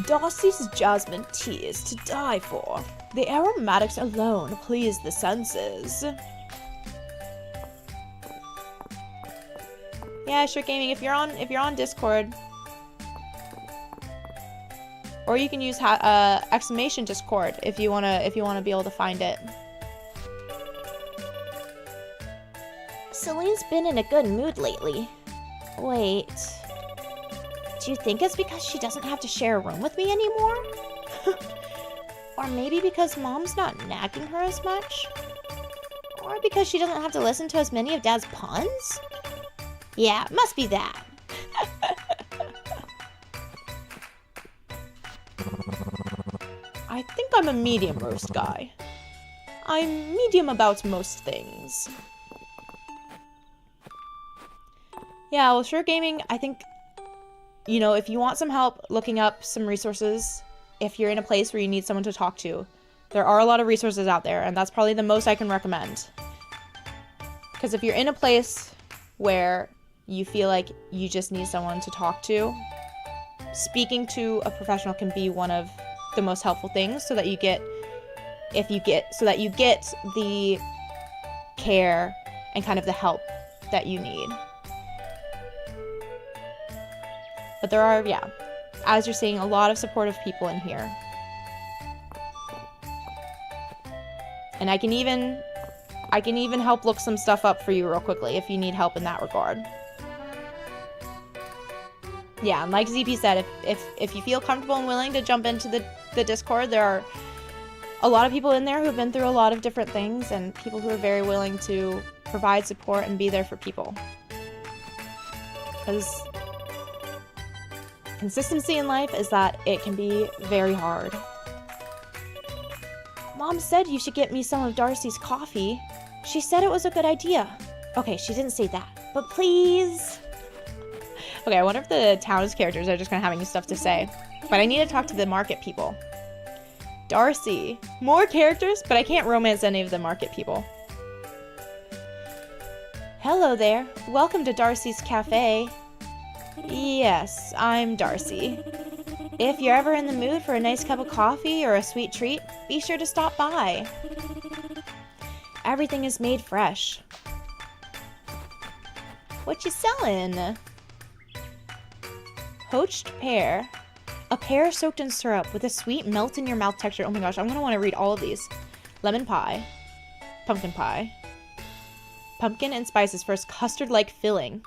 Darcy's jasmine tea is to die for. The aromatics alone please the senses. Yeah, sure, Gaming. If you're on Discord, or you can use exclamation Discord if you wanna be able to find it. Celine's been in a good mood lately. Wait. Do you think it's because she doesn't have to share a room with me anymore? Or maybe because Mom's not nagging her as much? Or because she doesn't have to listen to as many of Dad's puns? Yeah, it must be that. I think I'm a medium roast guy. I'm medium about most things. Yeah, well, sure, Gaming, I think, you know, if you want some help looking up some resources, if you're in a place where you need someone to talk to, there are a lot of resources out there, and that's probably the most I can recommend. Because if you're in a place where you feel like you just need someone to talk to, speaking to a professional can be one of the most helpful things so that you get the care and kind of the help that you need. But there are, yeah, as you're seeing, a lot of supportive people in here. And I can even help look some stuff up for you real quickly if you need help in that regard. Yeah, and like ZP said, if you feel comfortable and willing to jump into the Discord, there are a lot of people in there who've been through a lot of different things, and people who are very willing to provide support and be there for people. Because consistency in life is that it can be very hard. Mom said you should get me some of Darcy's coffee. She said it was a good idea. Okay, she didn't say that, but please. Okay, I wonder if the town's characters are just kind of having stuff to say. But I need to talk to the market people. Darcy. More characters, but I can't romance any of the market people. Hello there. Welcome to Darcy's Cafe. Yes, I'm Darcy. If you're ever in the mood for a nice cup of coffee or a sweet treat, be sure to stop by. Everything is made fresh. What you selling? Poached pear. A pear soaked in syrup with a sweet melt-in-your-mouth texture. Oh my gosh, I'm going to want to read all of these. Lemon pie. Pumpkin pie. Pumpkin and spices for its custard-like filling.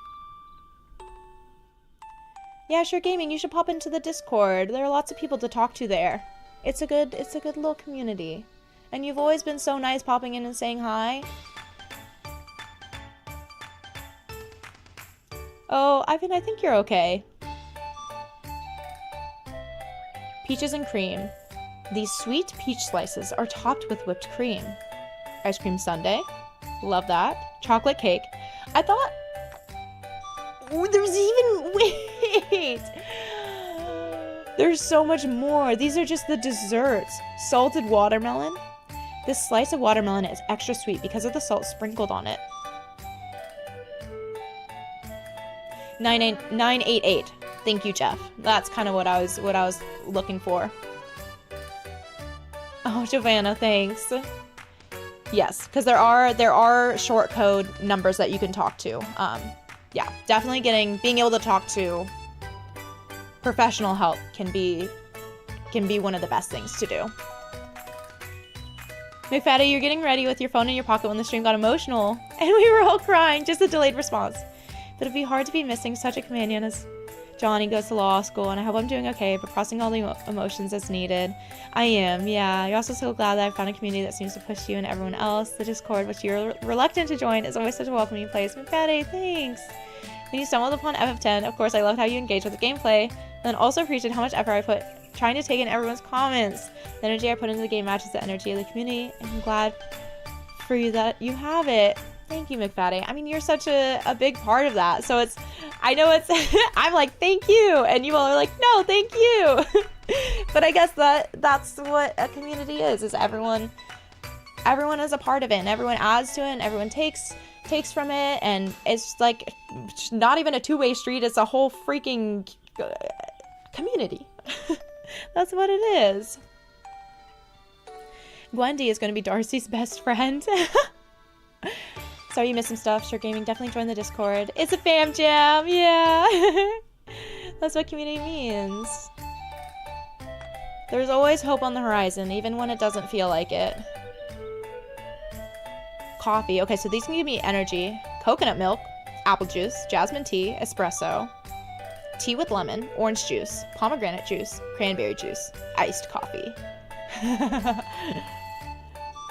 Yeah, sure, gaming. You should pop into the Discord. There are lots of people to talk to there. It's a good little community. And you've always been so nice popping in and saying hi. Oh, Ivan, I think you're okay. Peaches and cream. These sweet peach slices are topped with whipped cream. Ice cream sundae. Love that. Chocolate cake. I thought... Ooh, there's even... Wait! There's so much more. These are just the desserts. Salted watermelon. This slice of watermelon is extra sweet because of the salt sprinkled on it. 988. Thank you, Jeff. That's kind of what I was looking for. Oh, Giovanna, thanks. Yes, because there are short code numbers that you can talk to. Yeah, definitely being able to talk to professional help can be one of the best things to do. McFaddy, you're getting ready with your phone in your pocket when the stream got emotional, and we were all crying. Just a delayed response. But it'd be hard to be missing such a companion as Johnny goes to law school, and I hope I'm doing okay, but processing all the emotions as needed. I am, yeah. You're also so glad that I found a community that seems to push you and everyone else. The Discord, which you're reluctant to join, is always such a welcoming place. McFaddy, thanks. When you stumbled upon FF10, of course, I loved how you engaged with the gameplay, then also appreciated how much effort I put trying to take in everyone's comments. The energy I put into the game matches the energy of the community, and I'm glad for you that you have it. Thank you, McFaddy. I mean, you're such a big part of that. So I know I'm like, thank you. And you all are like, no, thank you. But I guess that's what a community is everyone is a part of it, and everyone adds to it, and everyone takes from it. And it's like, not even a two-way street. It's a whole freaking community. That's what it is. Gwendy is going to be Darcy's best friend. Sorry you missed some stuff. Sure Gaming, definitely join the Discord. It's a fam jam, yeah. That's what community means. There's always hope on the horizon, even when it doesn't feel like it. Coffee. Okay, so these can give me energy. Coconut milk, apple juice, jasmine tea, espresso, tea with lemon, orange juice, pomegranate juice, cranberry juice, iced coffee.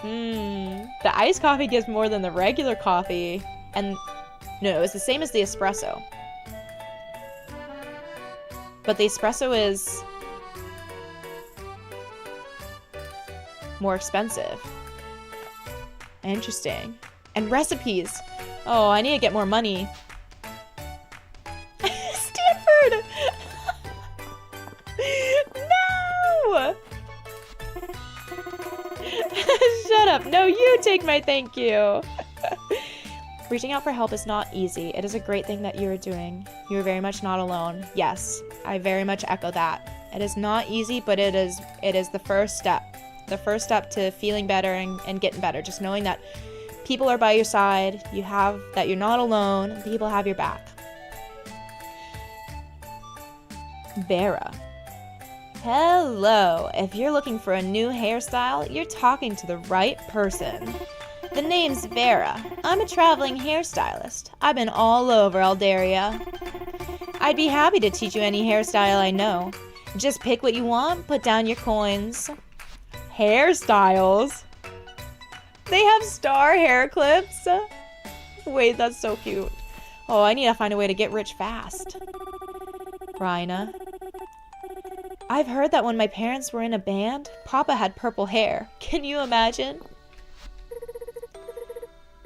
The iced coffee gives more than the regular coffee. And no, it's the same as the espresso. But the espresso is more expensive. Interesting. And recipes. Oh, I need to get more money. Stanford! No! Shut up. No, you take my thank you. Reaching out for help is not easy. It is a great thing that you are doing. You are very much not alone. Yes, I very much echo that. It is not easy, but it is the first step. The first step to feeling better and getting better. Just knowing that people are by your side, that you're not alone, and people have your back. Vera. Hello. If you're looking for a new hairstyle, you're talking to the right person. The name's Vera. I'm a traveling hairstylist. I've been all over Aldaria. I'd be happy to teach you any hairstyle I know. Just pick what you want, put down your coins. Hairstyles? They have star hair clips? Wait, that's so cute. Oh, I need to find a way to get rich fast. Rhina. I've heard that when my parents were in a band, Papa had purple hair. Can you imagine?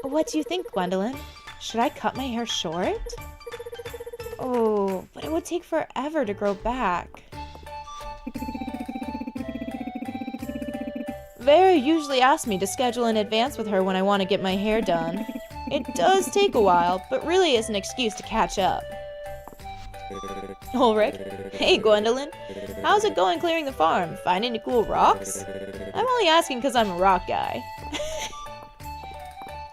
What do you think, Gwendolyn? Should I cut my hair short? Oh, but it would take forever to grow back. Vera usually asks me to schedule in advance with her when I want to get my hair done. It does take a while, but really is an excuse to catch up. Ulrich? Hey, Gwendolyn. How's it going clearing the farm? Find any cool rocks? I'm only asking because I'm a rock guy.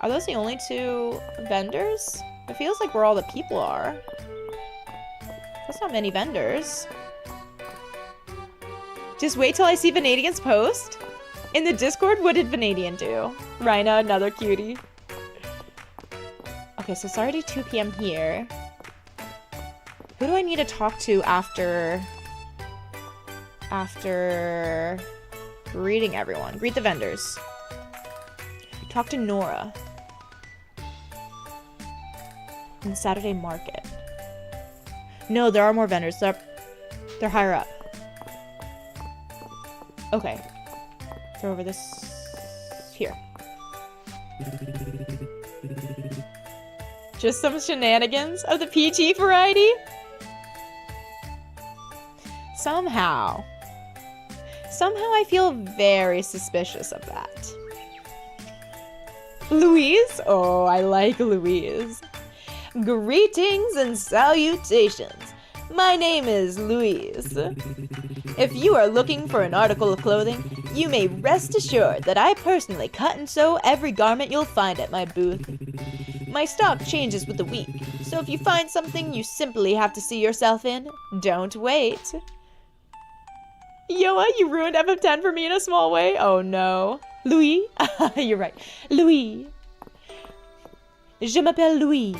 Are those the only 2 vendors? It feels like where all the people are. That's not many vendors. Just wait till I see Vanadian's post. In the Discord, what did Vanadian do? Rhina, another cutie. Okay, so it's already 2 p.m. here. Who do I need to talk to after greeting everyone? Greet the vendors. Talk to Nora. In Saturday market. No, there are more vendors. They're higher up. Okay. Throw over this here. Just some shenanigans of the PG variety? Somehow I feel very suspicious of that. Louise? Oh, I like Louise. Greetings and salutations. My name is Louise. If you are looking for an article of clothing, you may rest assured that I personally cut and sew every garment you'll find at my booth. My stock changes with the week, so if you find something you simply have to see yourself in, don't wait. Yoa, you ruined FF10 for me in a small way? Oh no. Louis? You're right. Louis. Je m'appelle Louis.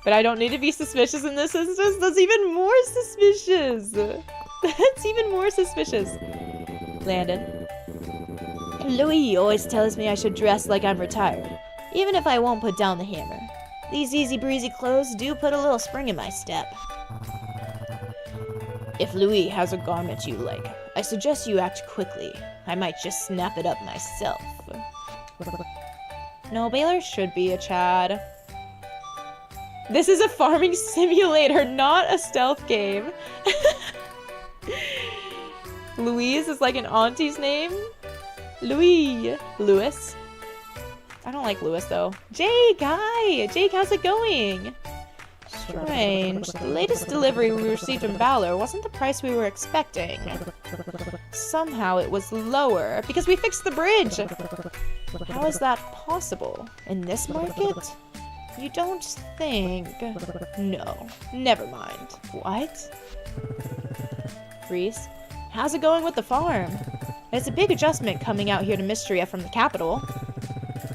But I don't need to be suspicious in this instance. That's even more suspicious. That's even more suspicious. Landon. Louis always tells me I should dress like I'm retired, even if I won't put down the hammer. These easy breezy clothes do put a little spring in my step. If Louis has a garment you like, I suggest you act quickly. I might just snap it up myself. No, Baylor should be a Chad. This is a farming simulator, not a stealth game. Louise is like an auntie's name. Louis. Louis. I don't like Louis though. Jake, hi! Jake, how's it going? Strange. The latest delivery we received from Valor wasn't the price we were expecting. Somehow it was lower because we fixed the bridge. How is that possible? In this market? You don't think... No. Never mind. What? Reese? How's it going with the farm? It's a big adjustment coming out here to Mistria from the capital.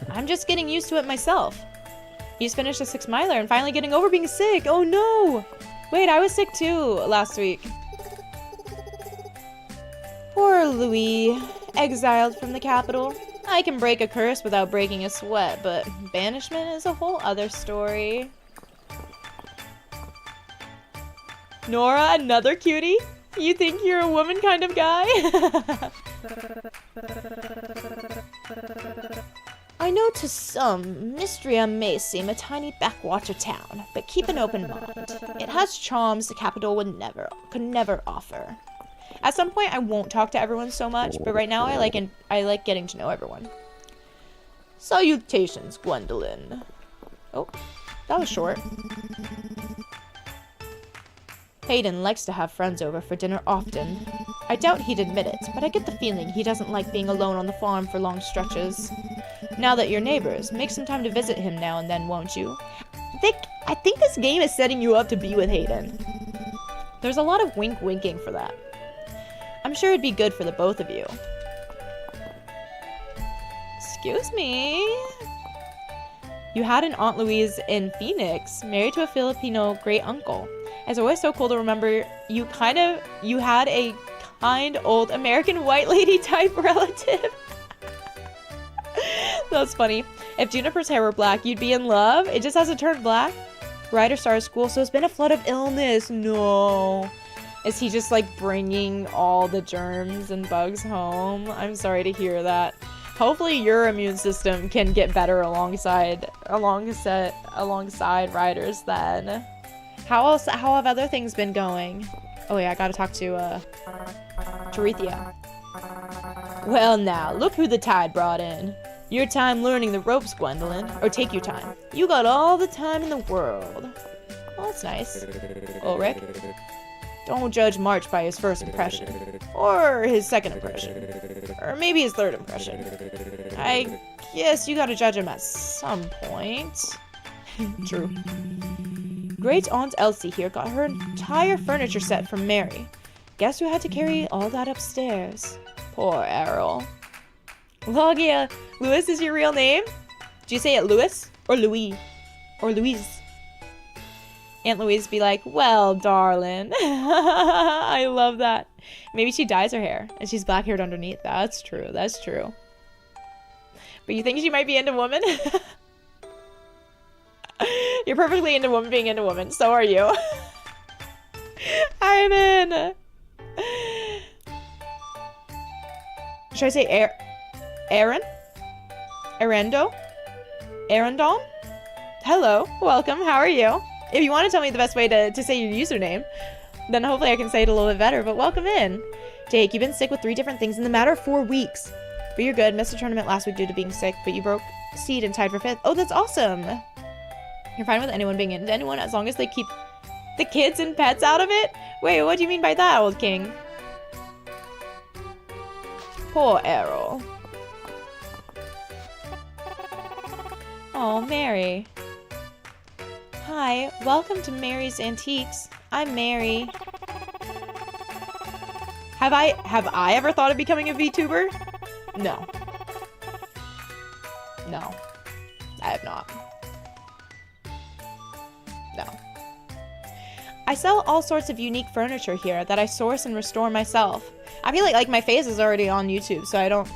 I'm just getting used to it myself. He's finished a 6-miler and finally getting over being sick. Oh no! Wait, I was sick too last week. Poor Louis, exiled from the capital. I can break a curse without breaking a sweat, but banishment is a whole other story. Nora, another cutie? You think you're a woman kind of guy? I know to some, Mistria may seem a tiny backwater town, but keep an open mind. It has charms the capital could never offer. At some point, I won't talk to everyone so much, but right now I like getting to know everyone. Salutations, Gwendolyn. Oh, that was short. Hayden likes to have friends over for dinner often. I doubt he'd admit it, but I get the feeling he doesn't like being alone on the farm for long stretches. Now that you're neighbors, make some time to visit him now and then, won't you? I think this game is setting you up to be with Hayden. There's a lot of winking for that. I'm sure it'd be good for the both of you. Excuse me? You had an Aunt Louise in Phoenix, married to a Filipino great-uncle. It's always so cool to remember you had a kind old American white lady type relative. That's funny. If Juniper's hair were black, you'd be in love? It just hasn't turned black? Ryder started school, so it's been a flood of illness. No. Is he just like bringing all the germs and bugs home? I'm sorry to hear that. Hopefully your immune system can get better alongside Ryder's then. How have other things been going? Oh yeah, I gotta talk to Terethia. Well now, look who the tide brought in. Your time learning the ropes, Gwendolyn. Or take your time. You got all the time in the world. Well, that's nice. Ulrich? Don't judge March by his first impression. Or his second impression. Or maybe his third impression. I guess you gotta judge him at some point. True. Great Aunt Elsie here got her entire furniture set from Mary. Guess who had to carry all that upstairs? Poor Errol. Logia, Louis is your real name? Do you say it Louis? Or Louis? Or Louise? Aunt Louise be like, well, darling. I love that. Maybe she dyes her hair and she's black haired underneath. That's true. That's true. But you think she might be into women? You're perfectly into woman being into women. So are you. I'm in. Should I say Aaron? Arendo? Arendon? Hello. Welcome. How are you? If you want to tell me the best way to say your username, then hopefully I can say it a little bit better, but welcome in. Jake, you've been sick with 3 different things in the matter of 4 weeks. But you're good. Missed the tournament last week due to being sick, but you broke seed and tied for 5th. Oh, that's awesome. You're fine with anyone being into anyone as long as they keep the kids and pets out of it? Wait, what do you mean by that, old king? Poor Errol. Oh, Mary. Hi, welcome to Mary's Antiques. I'm Mary. Have I ever thought of becoming a VTuber? No. No. I have not. No. I sell all sorts of unique furniture here that I source and restore myself. I feel like my face is already on YouTube, so I don't...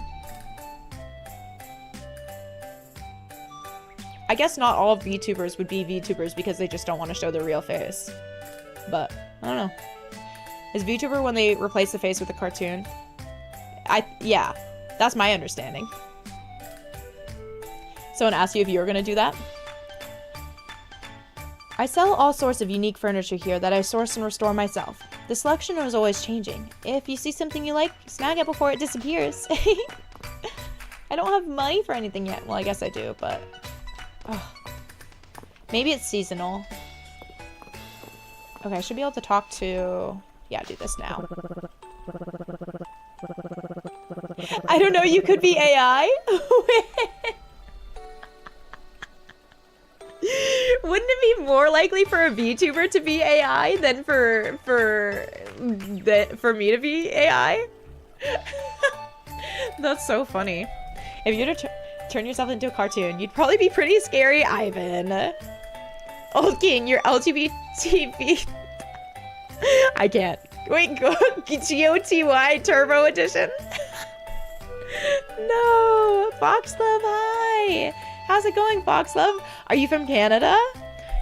I guess not all VTubers would be VTubers because they just don't want to show their real face. But, I don't know. Is VTuber when they replace the face with a cartoon? Yeah, that's my understanding. Someone asked you if you were going to do that? I sell all sorts of unique furniture here that I source and restore myself. The selection is always changing. If you see something you like, snag it before it disappears. I don't have money for anything yet. Well, I guess I do, but... Oh. Maybe it's seasonal. Okay, I should be able to talk to... Yeah, do this now. I don't know, you could be AI? Wouldn't it be more likely for a VTuber to be AI than for me to be AI? That's so funny. If you were to turn yourself into a cartoon, you'd probably be pretty scary, Ivan. Old King, you're LGBT. I can't. Wait, GOTY Turbo Edition? No. Fox Love, hi. How's it going, Fox Love? Are you from Canada?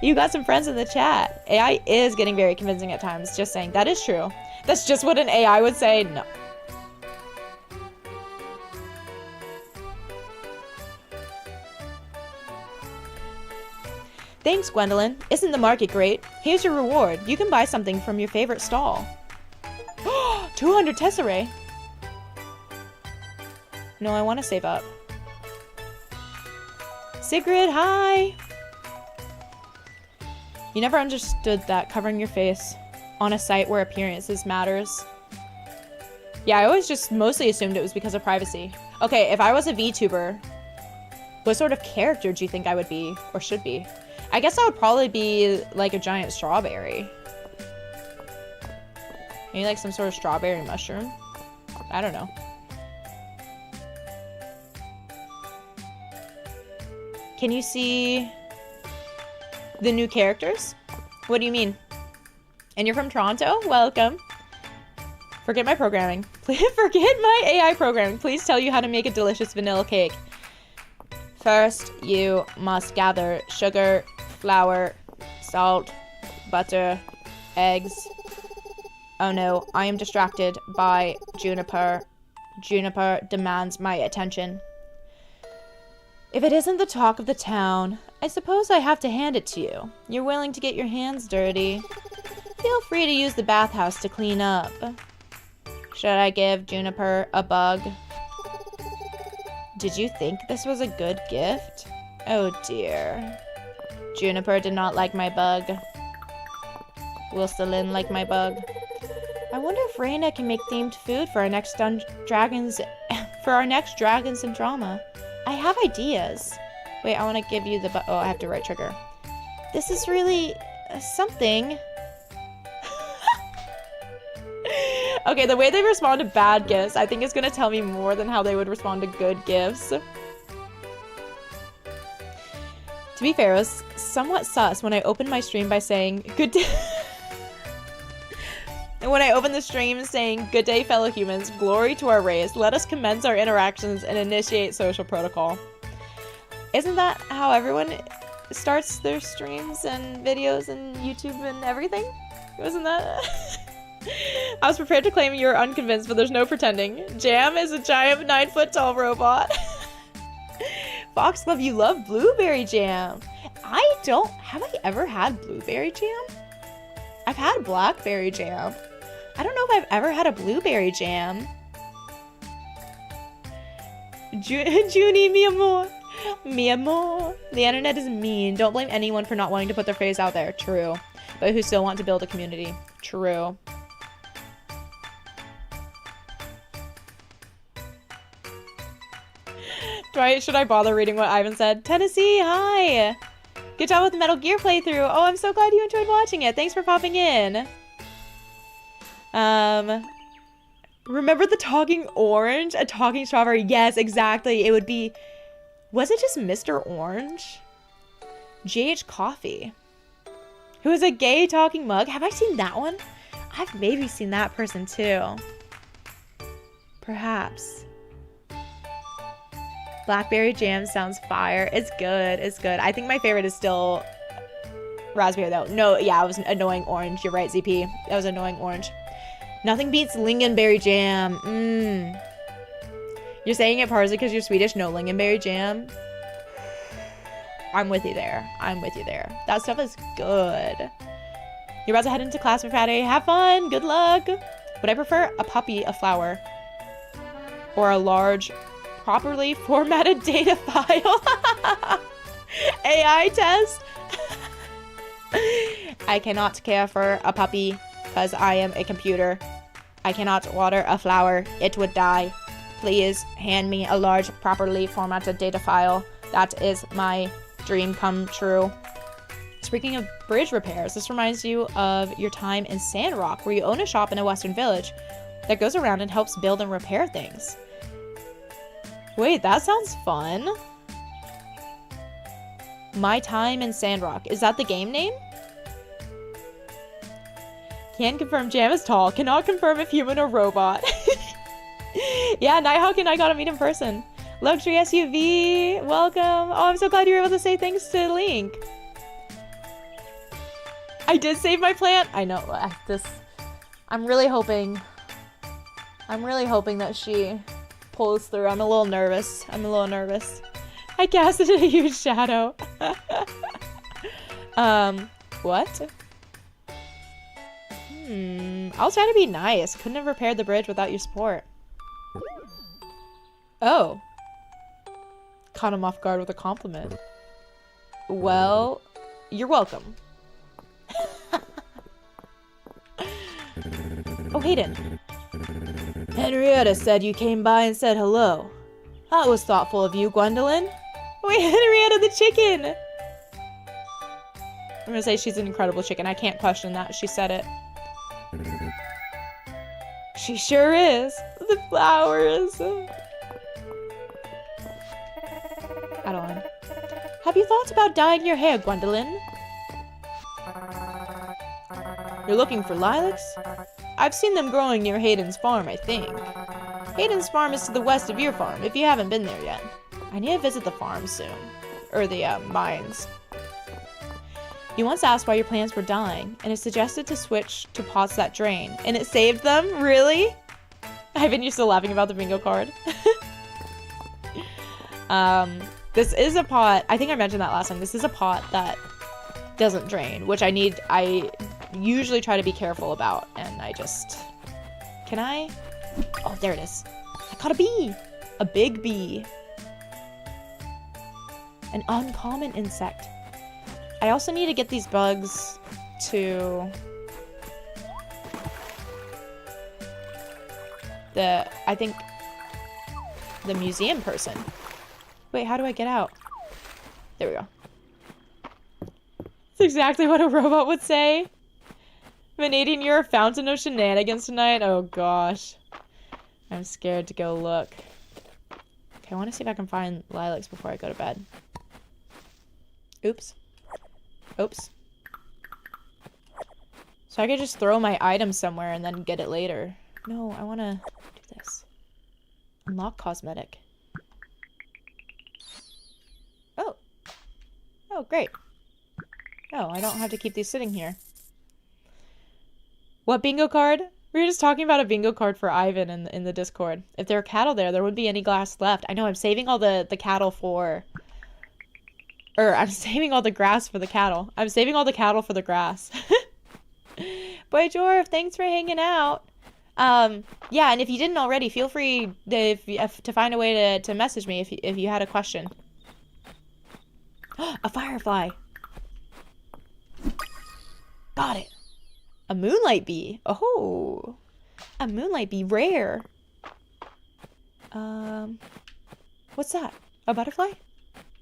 You got some friends in the chat. AI is getting very convincing at times. Just saying. That is true. That's just what an AI would say. No. Thanks, Gwendolyn. Isn't the market great? Here's your reward. You can buy something from your favorite stall. 200 tesserae. No, I want to save up. Sigrid, hi! You never understood that covering your face on a site where appearances matters. Yeah, I always just mostly assumed it was because of privacy. Okay, if I was a VTuber, what sort of character do you think I would be, or should be? I guess I would probably be like a giant strawberry. Maybe like some sort of strawberry mushroom. I don't know. Can you see the new characters? What do you mean? And you're from Toronto? Welcome. Forget my programming. Forget my AI programming. Please tell you how to make a delicious vanilla cake. First, you must gather sugar, flour, salt, butter, eggs. Oh no, I am distracted by Juniper. Juniper demands my attention. If it isn't the talk of the town, I suppose I have to hand it to you. You're willing to get your hands dirty. Feel free to use the bathhouse to clean up. Should I give Juniper a bug? Did you think this was a good gift? Oh dear. Juniper did not like my bug. Will Celine like my bug? I wonder if Reina can make themed food for our next Dragons and Drama. I have ideas. Wait, I want to give you the oh, I have to write trigger. This is really something. Okay, the way they respond to bad gifts, I think is going to tell me more than how they would respond to good gifts. To be fair, it was somewhat sus when I opened my stream by saying, good day. When I opened the stream saying, good day, fellow humans, glory to our race, let us commence our interactions and initiate social protocol. Isn't that how everyone starts their streams and videos and YouTube and everything? Wasn't that? I was prepared to claim you were unconvinced, but there's no pretending. Jam is a giant 9-foot-tall robot. Foxglove, you love blueberry jam. Have I ever had blueberry jam? I've had blackberry jam. I don't know if I've ever had a blueberry jam. Junie, mi amor. Mi amor. The internet is mean. Don't blame anyone for not wanting to put their face out there. True. But who still want to build a community. True. Should I bother reading what Ivan said? Tennessee, hi! Good job with the Metal Gear playthrough. Oh, I'm so glad you enjoyed watching it. Thanks for popping in. Remember the talking orange? A talking strawberry? Yes, exactly. It would be... Was it just Mr. Orange? GH Coffee. Who is a gay talking mug? Have I seen that one? I've maybe seen that person too. Perhaps. Blackberry jam sounds fire. It's good. It's good. I think my favorite is still raspberry though. No, yeah, it was annoying orange. You're right, ZP. That was annoying orange. Nothing beats lingonberry jam. You're saying it partly because you're Swedish? No, lingonberry jam. I'm with you there. I'm with you there. That stuff is good. You're about to head into class for Friday. Have fun. Good luck. Would I prefer a puppy, a flower, or a large, properly formatted data file? AI test? I cannot care for a puppy because I am a computer. I cannot water a flower. It would die. Please hand me a large, properly formatted data file. That is my dream come true. Speaking of bridge repairs, this reminds you of your time in Sandrock, where you own a shop in a western village that goes around and helps build and repair things. Wait, that sounds fun. My time in Sandrock. Is that the game name? Can confirm Jam is tall. Cannot confirm if human or robot. Yeah, Nighthawk and I got to meet in person. Luxury SUV, welcome. Oh, I'm so glad you were able to say thanks to Link. I did save my plant. I know. I'm really hoping that she pulls through. I'm a little nervous. I casted a huge shadow. What? I'll try to be nice. Couldn't have repaired the bridge without your support. Oh. Caught him off guard with a compliment. Well, you're welcome. Oh, Hayden. Henrietta said you came by and said hello. That was thoughtful of you, Gwendolyn. Wait, Henrietta the chicken! I'm gonna say she's an incredible chicken. I can't question that. She said it. She sure is. The flowers. Adeline. Have you thought about dyeing your hair, Gwendolyn? You're looking for lilacs? I've seen them growing near Hayden's farm, I think. Hayden's farm is to the west of your farm, if you haven't been there yet. I need to visit the farm soon. Or the, mines. You once asked why your plants were dying, and it suggested to switch to pots that drain. And it saved them? Really? Ivan, you're still laughing about the bingo card. This is a pot, I think I mentioned that last time, this is a pot that doesn't drain, which I usually try to be careful about, and I just... Can I? Oh, there it is. I caught a bee! A big bee. An uncommon insect. I also need to get these bugs to I think the museum person. Wait, how do I get out? There we go. That's exactly what a robot would say. Vanadian, you're a fountain of shenanigans tonight. Oh gosh. I'm scared to go look. Okay, I want to see if I can find lilacs before I go to bed. Oops. Oops. So I could just throw my item somewhere and then get it later. No, I want to do this. Unlock cosmetic. Oh. Oh, great. Oh, I don't have to keep these sitting here. What bingo card? We were just talking about a bingo card for Ivan in the Discord. If there were cattle there wouldn't be any glass left. I know, I'm saving all the cattle for... Or, I'm saving all the grass for the cattle. I'm saving all the cattle for the grass. Boy, Jorv, thanks for hanging out. Yeah, and if you didn't already, feel free to find a way to message me if you had a question. A firefly. Got it. A moonlight bee. Oh, a moonlight bee, rare. What's that? A butterfly?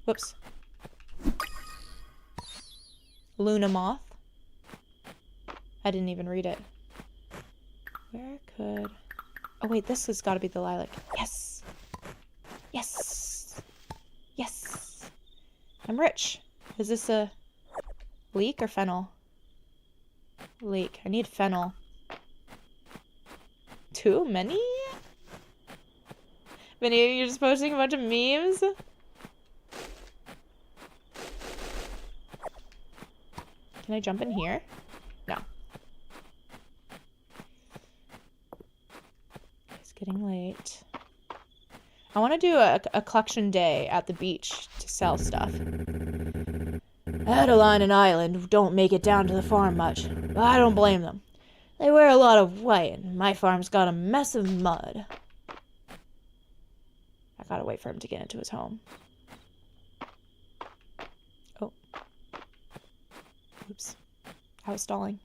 Whoops. Luna moth. I didn't even read it. Where could... Oh wait, this has got to be the lilac. Yes! Yes! Yes! I'm rich. Is this a leek or fennel? Leek. I need fennel. Too many? Vinny, you're just posting a bunch of memes? Can I jump in here? No. It's getting late. I want to do a collection day at the beach to sell stuff. Adeline and Island don't make it down to the farm much, but I don't blame them. They wear a lot of white, and my farm's got a mess of mud. I gotta wait for him to get into his home. Oh. Oops. I was stalling.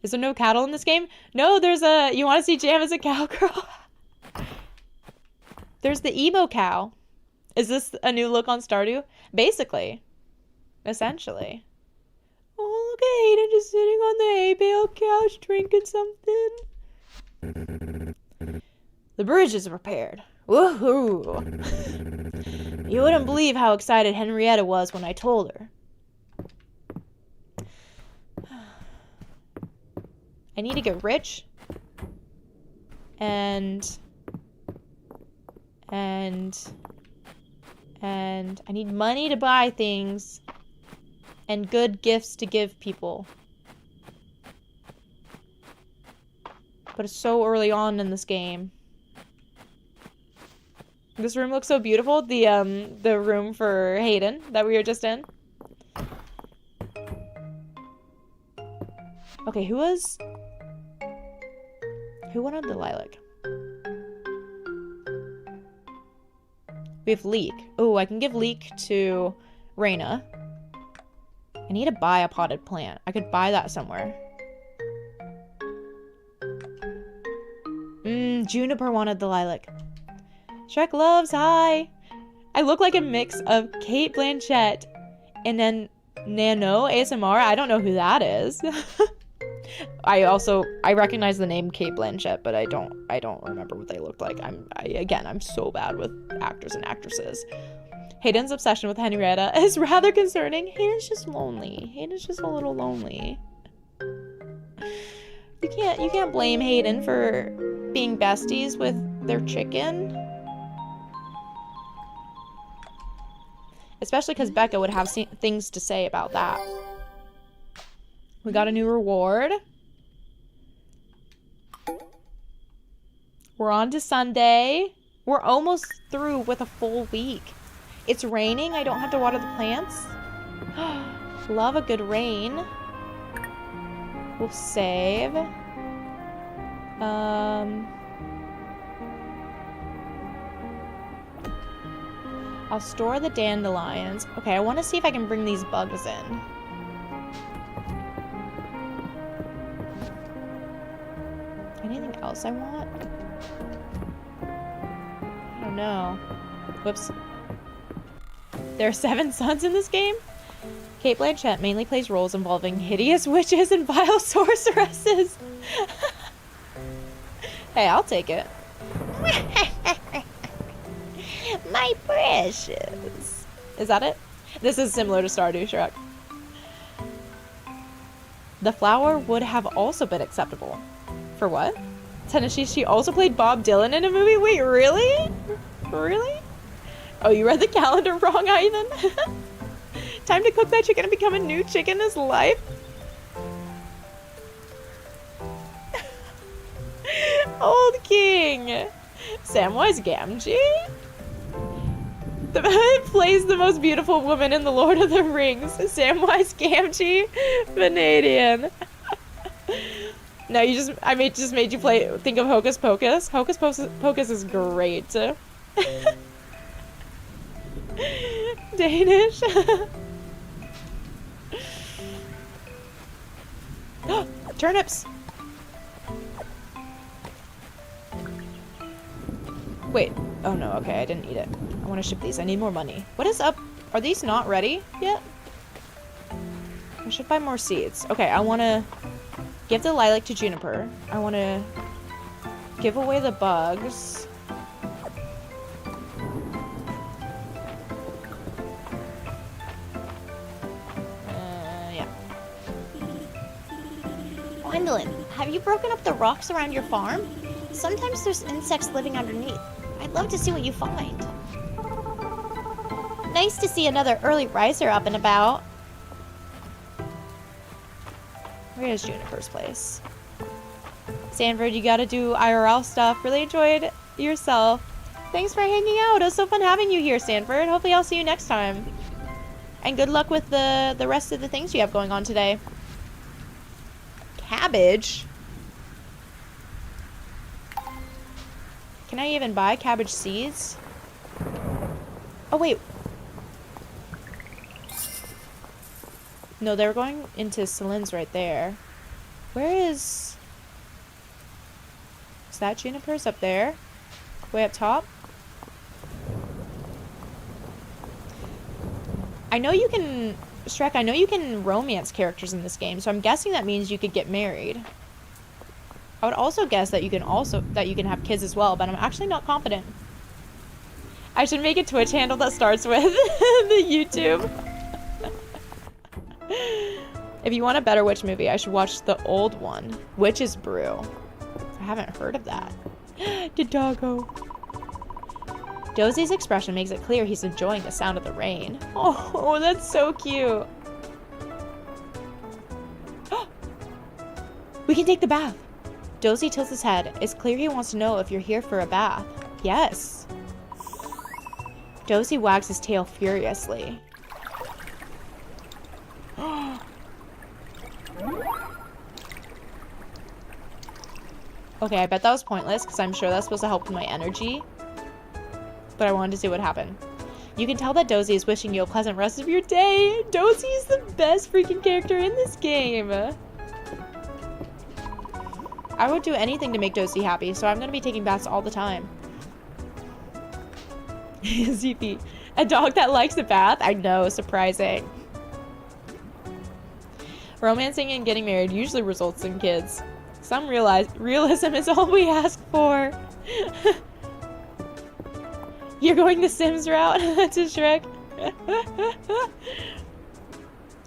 Is there no cattle in this game? No, there's a... You want to see Jam as a cowgirl? There's the emo cow. Is this a new look on Stardew? Basically. Essentially. Oh, look at Hayden just sitting on the hay bale couch drinking something. The bridge is repaired. Woohoo! You wouldn't believe how excited Henrietta was when I told her. I need to get rich. And I need money to buy things and good gifts to give people. But it's so early on in this game. This room looks so beautiful. The room for Hayden that we were just in. Okay, who wanted the lilac? We have Leek. Oh, I can give Leek to Raina. I need to buy a potted plant. I could buy that somewhere. Juniper wanted the lilac. Shrek loves, hi! I look like a mix of Kate Blanchett and then Nano ASMR. I don't know who that is. I recognize the name Kate Blanchett, but I don't remember what they looked like. I'm so bad with actors and actresses. Hayden's obsession with Henrietta is rather concerning. Hayden's just lonely. Hayden's just a little lonely. You can't blame Hayden for being besties with their chicken. Especially because Becca would have things to say about that. We got a new reward. We're on to Sunday. We're almost through with a full week. It's raining. I don't have to water the plants. Love a good rain. We'll save. I'll store the dandelions. Okay, I want to see if I can bring these bugs in. Anything else I want? I don't know. Whoops. There are 7 sons in this game? Kate Blanchett mainly plays roles involving hideous witches and vile sorceresses. Hey, I'll take it. My precious. Is that it? This is similar to Stardew Shrek. The flower would have also been acceptable. For what? Tennessee, she also played Bob Dylan in a movie? Wait, really? Really? Oh, you read the calendar wrong, Ivan? Time to cook that chicken and become a new chick in his life? Old King! Samwise Gamgee? Plays the most beautiful woman in The Lord of the Rings. Samwise Gamgee? Vanadian. No, I just made you think of Hocus Pocus. Hocus Pocus is great. Danish. Turnips. Wait. Oh no, okay, I didn't eat it. I want to ship these. I need more money. What is up? Are these not ready yet? I should buy more seeds. Okay, I want to give the lilac to Juniper. I want to give away the bugs. Yeah. Gwendolyn, have you broken up the rocks around your farm? Sometimes there's insects living underneath. I'd love to see what you find. Nice to see another early riser up and about. Where is Juniper's place? Sanford, you gotta do IRL stuff. Really enjoyed yourself. Thanks for hanging out. It was so fun having you here, Sanford. Hopefully I'll see you next time. And good luck with the rest of the things you have going on today. Cabbage? Can I even buy cabbage seeds? Oh, wait. No, they were going into Celine's right there. Where is... Is that Juniper's up there? Way up top? I know you can... Shrek, I know you can romance characters in this game, so I'm guessing that means you could get married. I would also guess that you can have kids as well, but I'm actually not confident. I should make a Twitch handle that starts with the YouTube. If you want a better witch movie, I should watch the old one, Witch's Brew. I haven't heard of that. Did doggo. Dozie's expression makes it clear he's enjoying the sound of the rain. Oh, that's so cute. We can take the bath. Dozie tilts his head. It's clear he wants to know if you're here for a bath. Yes. Dozie wags his tail furiously. Okay, I bet that was pointless because I'm sure that's supposed to help with my energy. But I wanted to see what happened. You can tell that Dozie is wishing you a pleasant rest of your day. Dozie is the best freaking character in this game. I would do anything to make Dozie happy, so I'm going to be taking baths all the time. ZP. A dog that likes a bath? I know, surprising. Romancing and getting married usually results in kids. Some realism is all we ask for. You're going the Sims route to Shrek?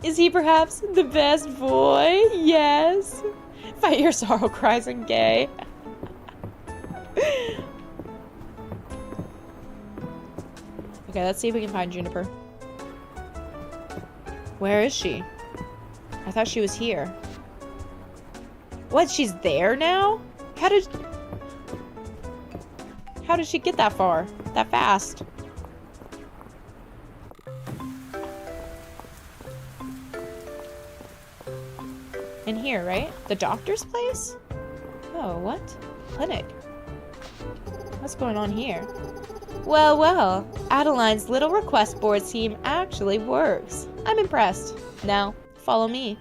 Is he perhaps the best boy? Yes. Fight your sorrow cries and gay. Okay, let's see if we can find Juniper. Where is she? I thought she was here. What? She's there now? How did she get that far? That fast? In here, right? The doctor's place? Oh, what? Clinic. What's going on here? Well, well, Adeline's little request board scheme actually works. I'm impressed. Now, follow me.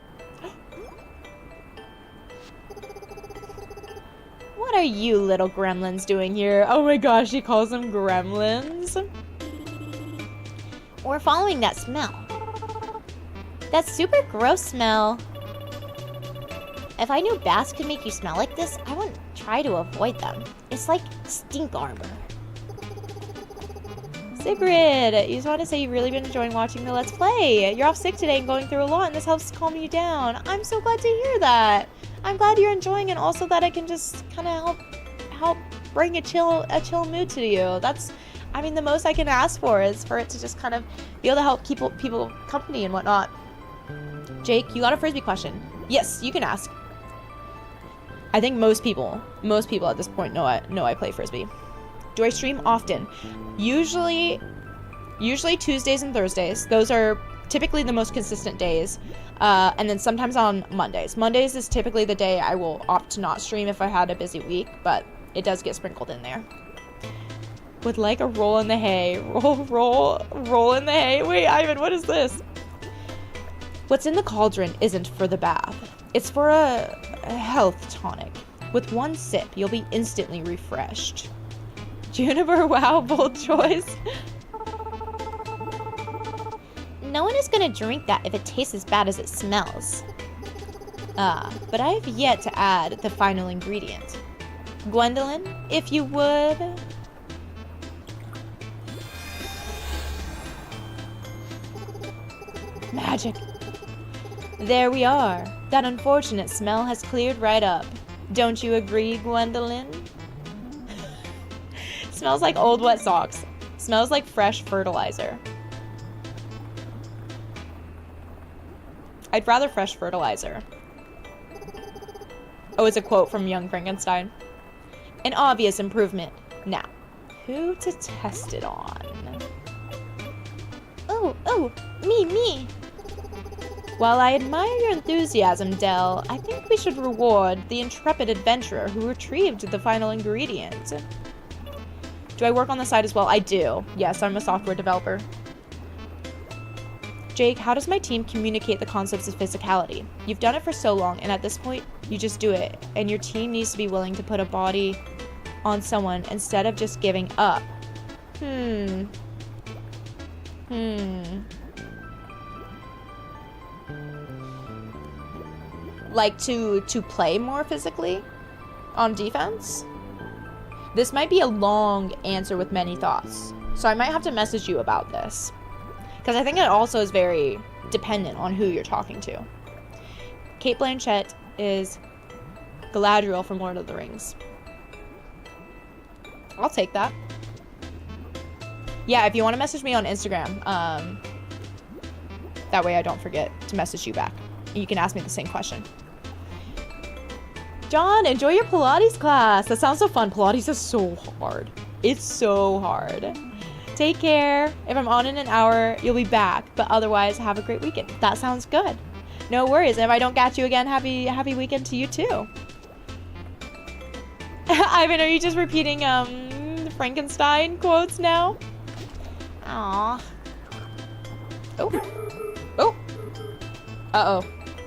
What are you little gremlins doing here? Oh my gosh, she calls them gremlins. We're following that smell. That super gross smell. If I knew baths could make you smell like this, I wouldn't try to avoid them. It's like stink armor. Sigrid, you just want to say you've really been enjoying watching the Let's Play. You're off sick today and going through a lot, and this helps calm you down. I'm so glad to hear that. I'm glad you're enjoying it, and also that I can just kind of help bring a chill mood to you. That's, I mean, the most I can ask for is for it to just kind of be able to help people company and whatnot. Jake, you got a Frisbee question. Yes, you can ask. I think most people at this point know I play Frisbee. Do I stream often? Usually Tuesdays and Thursdays. Those are typically the most consistent days. And then sometimes on Mondays. Mondays is typically the day I will opt to not stream if I had a busy week, but it does get sprinkled in there. Would like a roll in the hay. Roll in the hay. Wait, Ivan, what is this? What's in the cauldron isn't for the bath. It's for a health tonic. With one sip, you'll be instantly refreshed. Juniper, wow, bold choice. No one is gonna drink that if it tastes as bad as it smells. But I have yet to add the final ingredient. Gwendolyn, if you would. Magic. There we are. That unfortunate smell has cleared right up. Don't you agree, Gwendolyn? Smells like old wet socks. Smells like fresh fertilizer. I'd rather fresh fertilizer. Oh, it's a quote from Young Frankenstein. An obvious improvement. Now, who to test it on? Oh, me. While I admire your enthusiasm, Dell, I think we should reward the intrepid adventurer who retrieved the final ingredient. Do I work on the side as well? I do. Yes, I'm a software developer. Jake, how does my team communicate the concepts of physicality? You've done it for so long, and at this point, you just do it. And your team needs to be willing to put a body on someone instead of just giving up. Like to play more physically on defense? This might be a long answer with many thoughts, so I might have to message you about this. Because I think it also is very dependent on who you're talking to. Cate Blanchett is Galadriel from Lord of the Rings. I'll take that. Yeah, if you want to message me on Instagram, that way I don't forget to message you back. You can ask me the same question. John, enjoy your Pilates class. That sounds so fun. Pilates is so hard. It's so hard. Take care. If I'm on in an hour, you'll be back. But otherwise, have a great weekend. That sounds good. No worries. If I don't catch you again, happy weekend to you too. Ivan, are you just repeating Frankenstein quotes now? Aww. Oh. Uh-oh.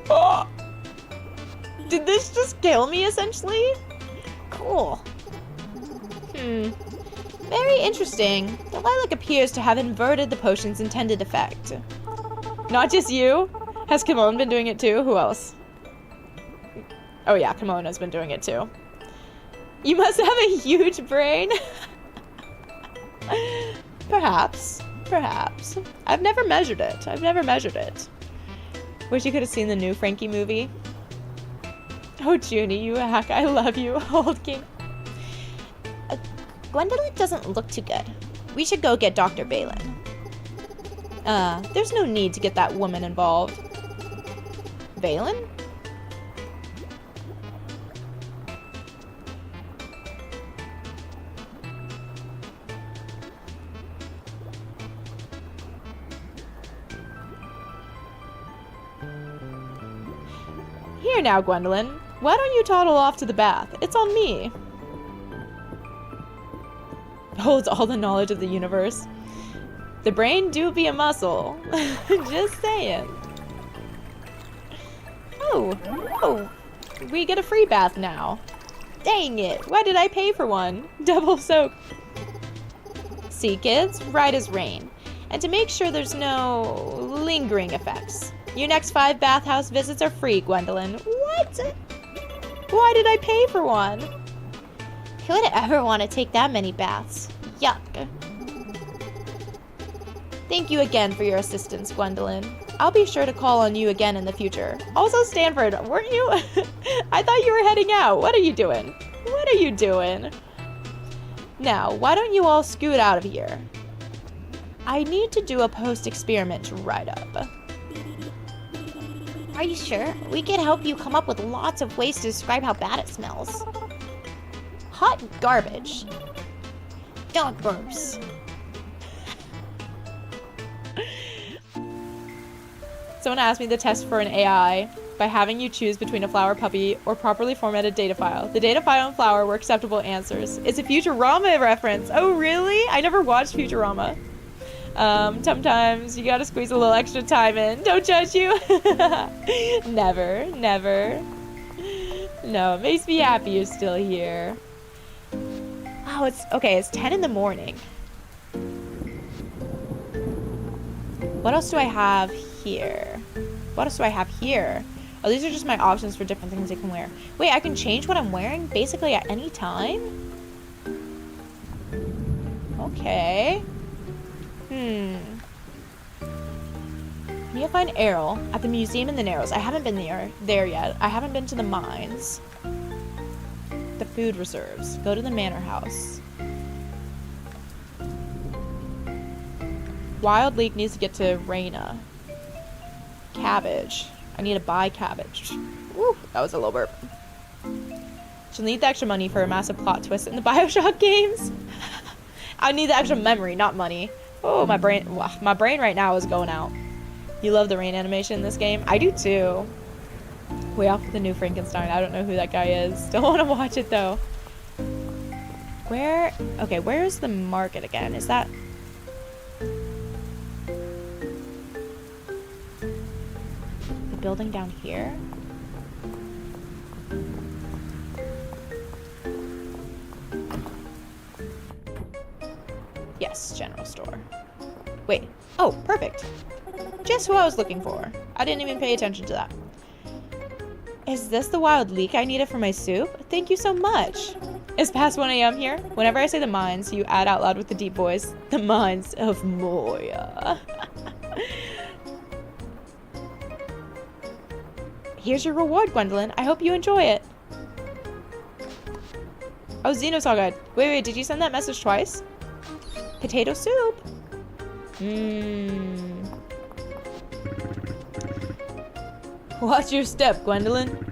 Oh! Did this just kill me, essentially? Cool. Very interesting. The lilac appears to have inverted the potion's intended effect. Not just you. Has Kimon been doing it too? Who else? Oh yeah, Kimon has been doing it too. You must have a huge brain. Perhaps. I've never measured it. Wish you could have seen the new Frankie movie. Oh, Junie, you hack. I love you, old king. Gwendolyn doesn't look too good. We should go get Dr. Balin. There's no need to get that woman involved. Balin? Here now, Gwendolyn. Why don't you toddle off to the bath? It's on me. Holds all the knowledge of the universe. The brain do be a muscle. Just saying. Oh, we get a free bath now. Dang it, why did I pay for one? Double soak. See, kids, right as rain. And to make sure there's no lingering effects. Your next 5 bathhouse visits are free, Gwendolyn. What? Why did I pay for one? Who would ever want to take that many baths? Yuck. Thank you again for your assistance, Gwendolyn. I'll be sure to call on you again in the future. Also, Stanford, weren't you? I thought you were heading out. What are you doing? What are you doing? Now, why don't you all scoot out of here? I need to do a post-experiment write-up. Are you sure? We could help you come up with lots of ways to describe how bad it smells. Hot garbage. Dog burps. Someone asked me to test for an AI by having you choose between a flower puppy or properly formatted data file. The data file and flower were acceptable answers. It's a Futurama reference. Oh, really? I never watched Futurama. Sometimes you gotta squeeze a little extra time in. Don't judge you. Never, never. No, it makes me happy you're still here. Oh, it's 10 in the morning. What else do I have here? What else do I have here? Oh, these are just my options for different things I can wear. Wait, I can change what I'm wearing basically at any time? Okay. Need to find Errol at the museum in the Narrows. I haven't been there yet. I haven't been to the mines. The food reserves. Go to the manor house. Wild Leek needs to get to Raina. Cabbage. I need to buy cabbage. Woo, that was a little burp. She'll need the extra money for a massive plot twist in the Bioshock games. I need the extra memory, not money. Oh, my brain right now is going out. You love the rain animation in this game? I do too. Way off with the new Frankenstein. I don't know who that guy is. Still want to watch it though. Where is the market again? Is that... the building down here? Yes, general store. Wait. Oh, perfect. Just who I was looking for. I didn't even pay attention to that. Is this the wild leek I needed for my soup? Thank you so much. It's past 1 a.m. here. Whenever I say the mines, you add out loud with the deep voice. The mines of Moya. Here's your reward, Gwendolyn. I hope you enjoy it. Oh, Xenosaga. Wait, did you send that message twice? Potato soup. Watch your step, Gwendolyn.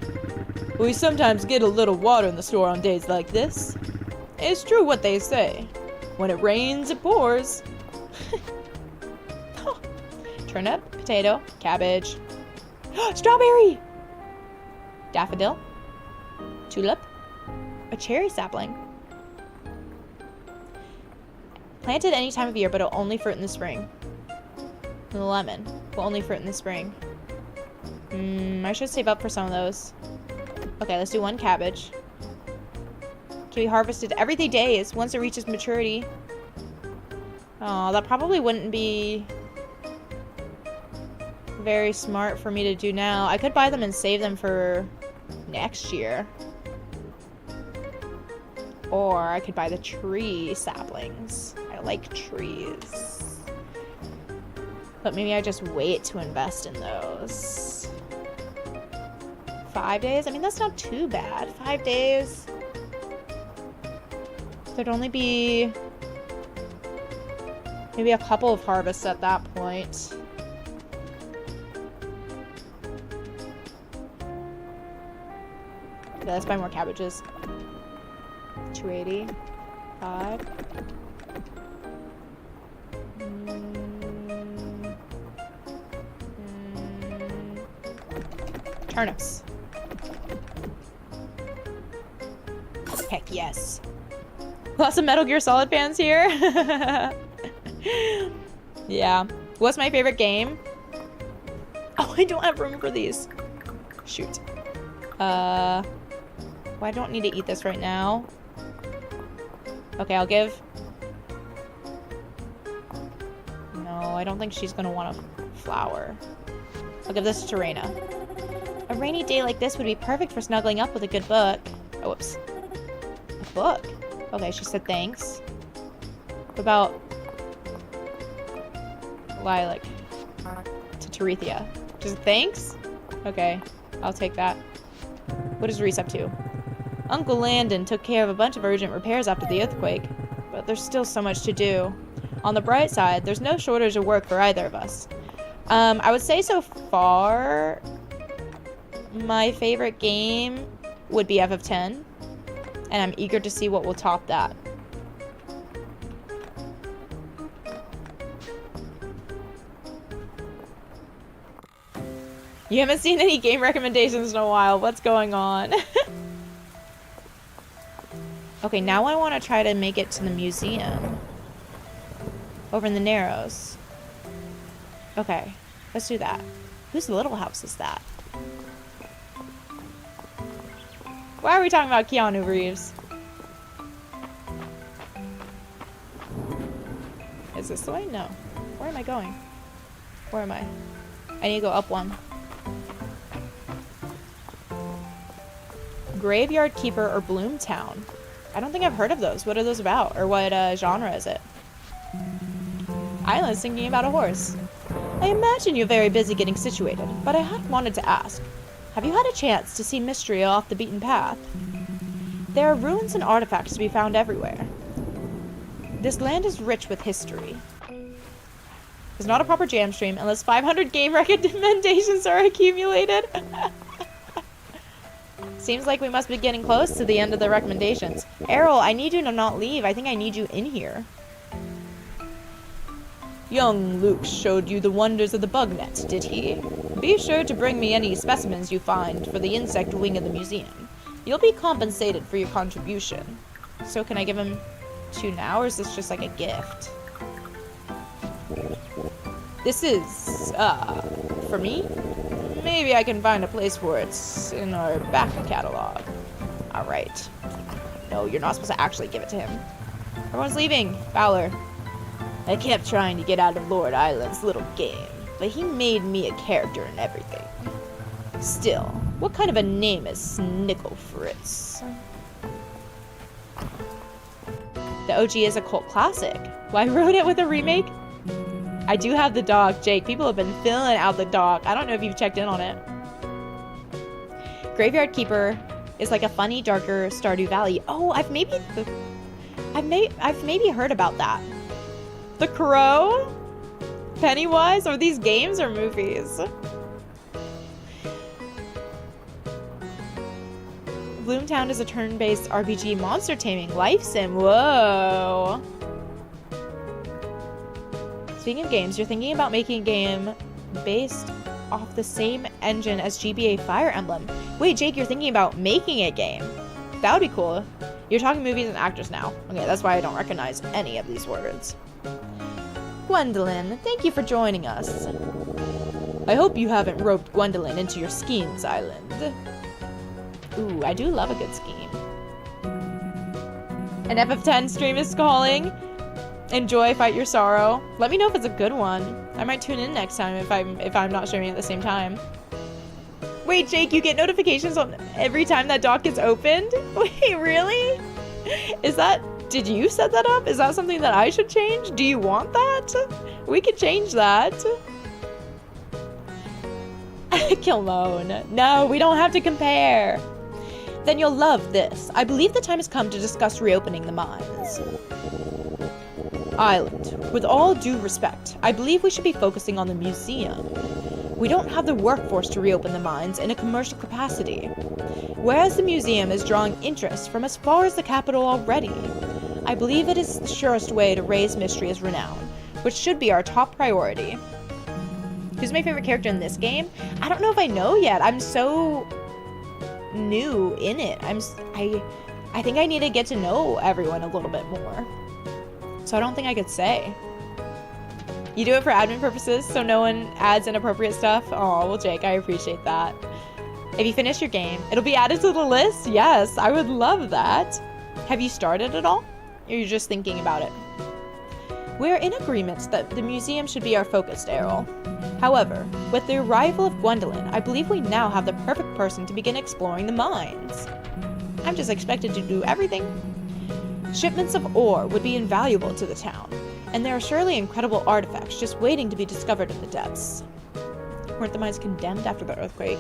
We sometimes get a little water in the store on days like this. It's true what they say. When it rains, it pours. Turnip, potato, cabbage. Strawberry! Daffodil. Tulip. A cherry sapling. Planted any time of year, but it'll only fruit in the spring. And the lemon will only fruit in the spring. I should save up for some of those. Okay, let's do 1 cabbage. Can be harvested every 3 days once it reaches maturity. Oh, that probably wouldn't be very smart for me to do now. I could buy them and save them for next year. Or I could buy the tree saplings. I like trees. But maybe I just wait to invest in those. 5 days? I mean, that's not too bad. 5 days. There'd only be maybe a couple of harvests at that point. Okay, let's buy more cabbages. 280. 5. Turnips. Heck yes. Lots of Metal Gear Solid fans here. Yeah. What's my favorite game? Oh, I don't have room for these. Shoot. Well, I don't need to eat this right now. Okay, I'll give... No, I don't think she's gonna want a flower. I'll give this to Reina. A rainy day like this would be perfect for snuggling up with a good book. Oh, whoops. A book? Okay, she said thanks. What about... Lilac? To Terethia. Just thanks? Okay, I'll take that. What is Reese up to? Uncle Landon took care of a bunch of urgent repairs after the earthquake, but there's still so much to do. On the bright side, there's no shortage of work for either of us. I would say so far, my favorite game would be FF10, and I'm eager to see what will top that. You haven't seen any game recommendations in a while. What's going on? Okay, now I want to try to make it to the museum. Over in the Narrows. Okay, let's do that. Whose little house is that? Why are we talking about Keanu Reeves? Is this the way? No. Where am I going? Where am I? I need to go up one. Graveyard Keeper or Bloomtown? I don't think I've heard of those. What are those about? Or what genre is it? Island's thinking about a horse. I imagine you're very busy getting situated, but I had wanted to ask. Have you had a chance to see Mistria off the beaten path? There are ruins and artifacts to be found everywhere. This land is rich with history. It's not a proper jam stream unless 500 game recommendations are accumulated. Seems like we must be getting close to the end of the recommendations. Errol, I need you to not leave. I think I need you in here. Young Luke showed you the wonders of the bug net, did he? Be sure to bring me any specimens you find for the insect wing of the museum. You'll be compensated for your contribution. So can I give him 2 now, or is this just like a gift? This is, for me? Maybe I can find a place for it in our back catalog. Alright. No, you're not supposed to actually give it to him. Everyone's leaving. Fowler. I kept trying to get out of Lord Island's little game, but he made me a character and everything. Still, what kind of a name is Snickle Fritz? The OG is a cult classic. Why wrote it with a remake? I do have the dog, Jake. People have been filling out the dog. I don't know if you've checked in on it. Graveyard Keeper is like a funny, darker Stardew Valley. Oh, I've maybe heard about that. The Crow? Pennywise? Are these games or movies? Bloomtown is a turn-based RPG monster taming life sim. Whoa. Speaking of games, you're thinking about making a game based off the same engine as GBA Fire Emblem. Wait, Jake, you're thinking about making a game? That would be cool. You're talking movies and actors now. Okay, that's why I don't recognize any of these words. Gwendolyn, thank you for joining us. I hope you haven't roped Gwendolyn into your schemes, Island. Ooh, I do love a good scheme. An FF10 stream is calling. Enjoy, fight your sorrow. Let me know if it's a good one. I might tune in next time if I'm not streaming at the same time. Wait, Jake, you get notifications on every time that dock gets opened? Wait, really? Did you set that up? Is that something that I should change? Do you want that? We could change that. Kilmone. No, we don't have to compare. Then you'll love this. I believe the time has come to discuss reopening the mines. Island, with all due respect, I believe we should be focusing on the museum. We don't have the workforce to reopen the mines in a commercial capacity, whereas the museum is drawing interest from as far as the capital already. I believe it is the surest way to raise Mistria's renown, which should be our top priority. Who's my favorite character in this game? I don't know if I know yet. I'm so new in it. I I think I need to get to know everyone a little bit more. So I don't think I could say. You do it for admin purposes, so no one adds inappropriate stuff? Oh, well, Jake, I appreciate that. If you finish your game, it'll be added to the list? Yes, I would love that. Have you started at all? Or are you just thinking about it? We're in agreement that the museum should be our focus, Errol. However, with the arrival of Gwendolyn, I believe we now have the perfect person to begin exploring the mines. I'm just expected to do everything. Shipments of ore would be invaluable to the town, and there are surely incredible artifacts just waiting to be discovered in the depths. Weren't the mines condemned after the earthquake?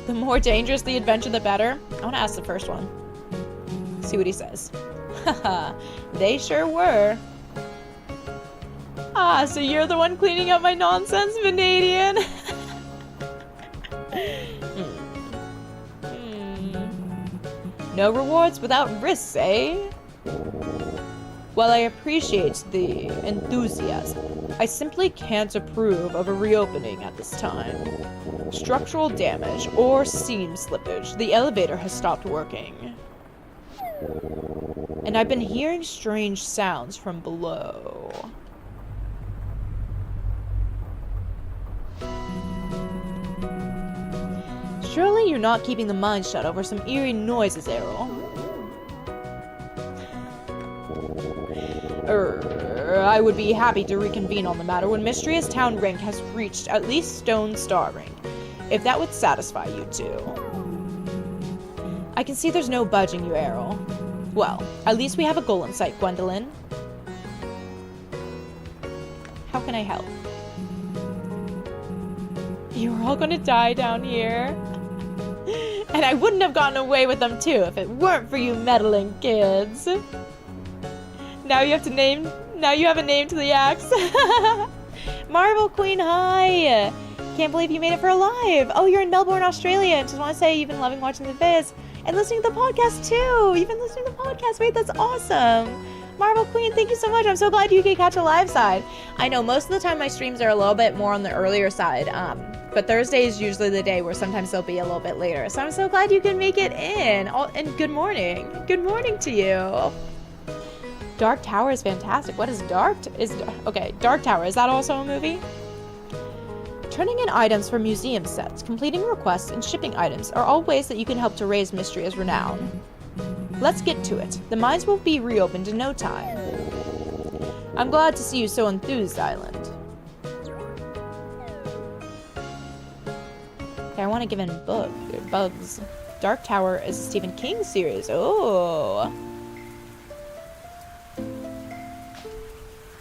The more dangerous the adventure, the better. I want to ask the first one. See what he says. Haha, they sure were. Ah, so you're the one cleaning up my nonsense, Vanadian? No rewards without risks, eh? While I appreciate the enthusiasm, I simply can't approve of a reopening at this time. Structural damage or seam slippage. The elevator has stopped working. And I've been hearing strange sounds from below. Surely you're not keeping the mines shut over some eerie noises, Errol. I would be happy to reconvene on the matter when Mistria's town rank has reached at least Stone Star rank, if that would satisfy you two. I can see there's no budging you, Errol. Well, at least we have a goal in sight, Gwendolyn. How can I help? You were all gonna die down here. And I wouldn't have gotten away with them too if it weren't for you meddling kids. Now you have a name to the axe. Marvel Queen, hi! Can't believe you made it for alive. Oh, you're in Melbourne, Australia. Just want to say you've been loving watching the vids and listening to the podcast too. You've been listening to the podcast. Wait, that's awesome. Marvel Queen, thank you so much. I'm so glad you could catch a live side. I know most of the time my streams are a little bit more on the earlier side, but Thursday is usually the day where sometimes they'll be a little bit later. So I'm so glad you can make it in. And good morning. Good morning to you. Dark Tower is fantastic. What is Dark? Okay, Dark Tower. Is that also a movie? Turning in items for museum sets, completing requests, and shipping items are all ways that you can help to raise Mistria's renown. Let's get to it. The mines will be reopened in no time. I'm glad to see you so enthused, Island. Okay, I want to give in bugs. Dark Tower is a Stephen King series. Oh.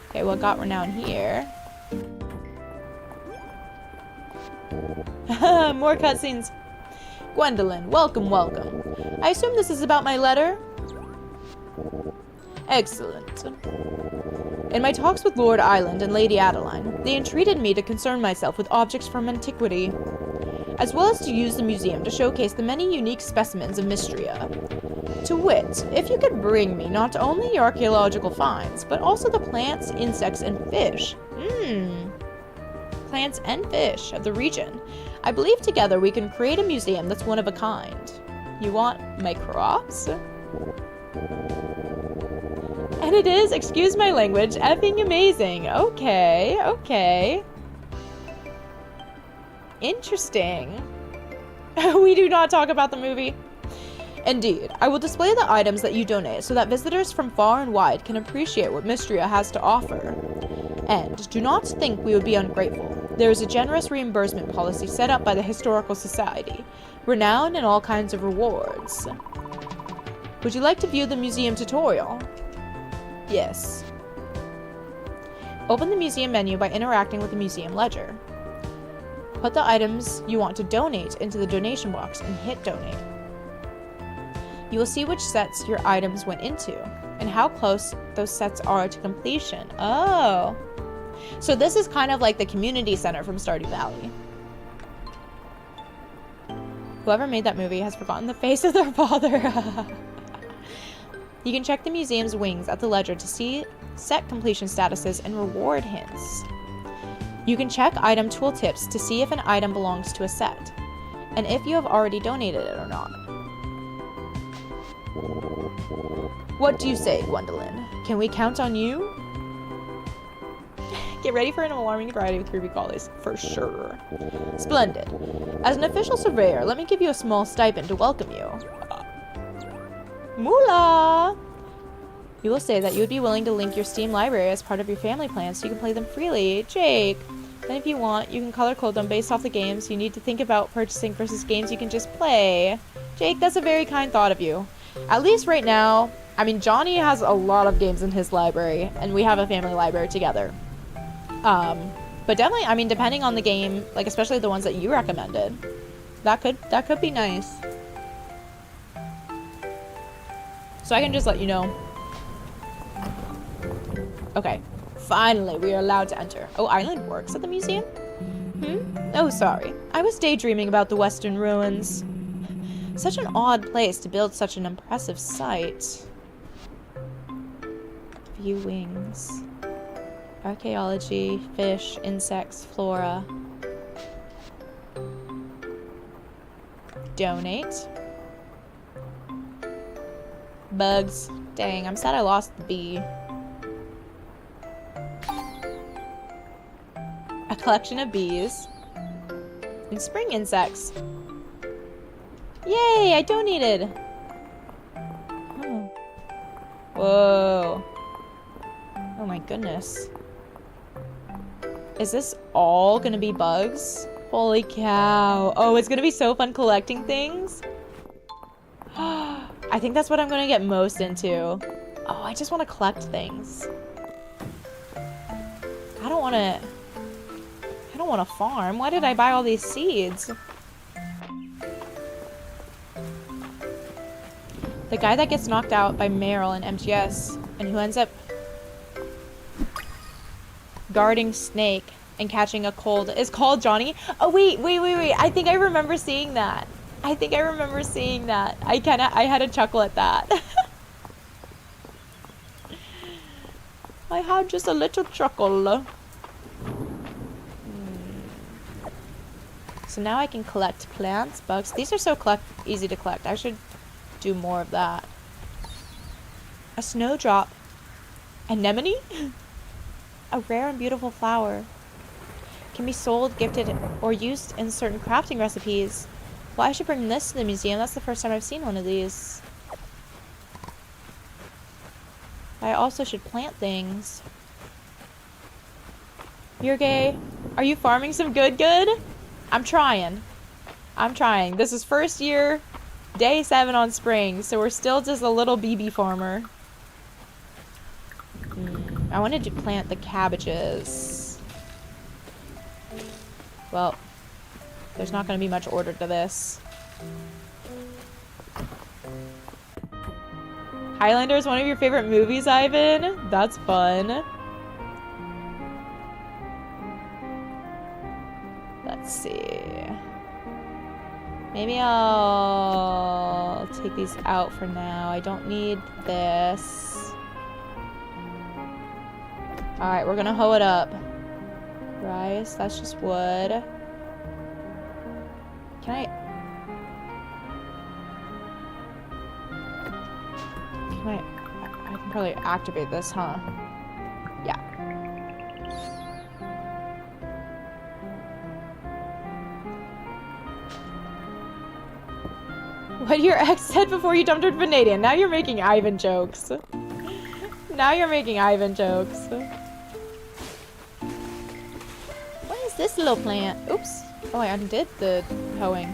Okay, what got renown here? More cutscenes. Gwendolyn, welcome, welcome. I assume this is about my letter? Excellent. In my talks with Lord Island and Lady Adeline, they entreated me to concern myself with objects from antiquity, as well as to use the museum to showcase the many unique specimens of Mistria. To wit, if you could bring me not only your archaeological finds, but also the plants, insects, and fish. Plants and fish of the region. I believe together we can create a museum that's one of a kind. You want my crops? And it is, excuse my language, effing amazing. Okay, okay. Interesting. We do not talk about the movie. Indeed, I will display the items that you donate so that visitors from far and wide can appreciate what Mistria has to offer. And do not think we would be ungrateful. There is a generous reimbursement policy set up by the Historical Society, renown and all kinds of rewards. Would you like to view the museum tutorial? Yes. Open the museum menu by interacting with the museum ledger. Put the items you want to donate into the donation box and hit donate. You will see which sets your items went into and how close those sets are to completion. Oh. So this is kind of like the community center from Stardew Valley. Whoever made that movie has forgotten the face of their father. You can check the museum's wings at the ledger to see set completion statuses and reward hints. You can check item tooltips to see if an item belongs to a set. and if you have already donated it or not. What do you say, Gwendolyn? Can we count on you? Get ready for an alarming variety of creepy crawlies, for sure. Splendid. As an official surveyor, let me give you a small stipend to welcome you. Moolah! You will say that you would be willing to link your Steam library as part of your family plan so you can play them freely. Jake! Then if you want, you can color code them based off the games you need to think about purchasing versus games you can just play. Jake, that's a very kind thought of you. At least right now, I mean, Johnny has a lot of games in his library, and we have a family library together. But definitely, I mean, depending on the game, like especially the ones that you recommended, that could be nice. So I can just let you know. Okay, finally, we are allowed to enter. Oh, Island works at the museum? Oh, sorry. I was daydreaming about the Western ruins. Such an odd place to build such an impressive site. View wings. Archaeology, fish, insects, flora. Donate. Bugs. Dang, I'm sad I lost the bee. A collection of bees. And spring insects. Yay, I donated. Oh. Whoa. Oh my goodness. Is this all gonna be bugs? Holy cow. Oh, it's gonna be so fun collecting things. I think that's what I'm gonna get most into. Oh, I just want to collect things. I don't want to farm. Why did I buy all these seeds? The guy that gets knocked out by Meryl in MTS and who ends up guarding Snake and catching a cold is called Johnny. Oh, wait. I think I remember seeing that. I had a chuckle at that. I had just a little chuckle. So now I can collect plants, bugs. These are so easy to collect. I should do more of that. A snowdrop. Anemone? A rare and beautiful flower. Can be sold, gifted, or used in certain crafting recipes. Well, I should bring this to the museum. That's the first time I've seen one of these. I also should plant things. You're gay. Are you farming some good? I'm trying. This is first year, day 7 on spring, so we're still just a little BB farmer. I wanted to plant the cabbages. Well, there's not going to be much order to this. Highlander is one of your favorite movies, Ivan? That's fun. Let's see. Maybe I'll take these out for now. I don't need this. Alright, we're gonna hoe it up. Rice, that's just wood. I can probably activate this, huh? Yeah. What your ex said before you dumped her to Vanadian. Now you're making Ivan jokes. What is this little plant? Oops. Oh, I undid the hoeing.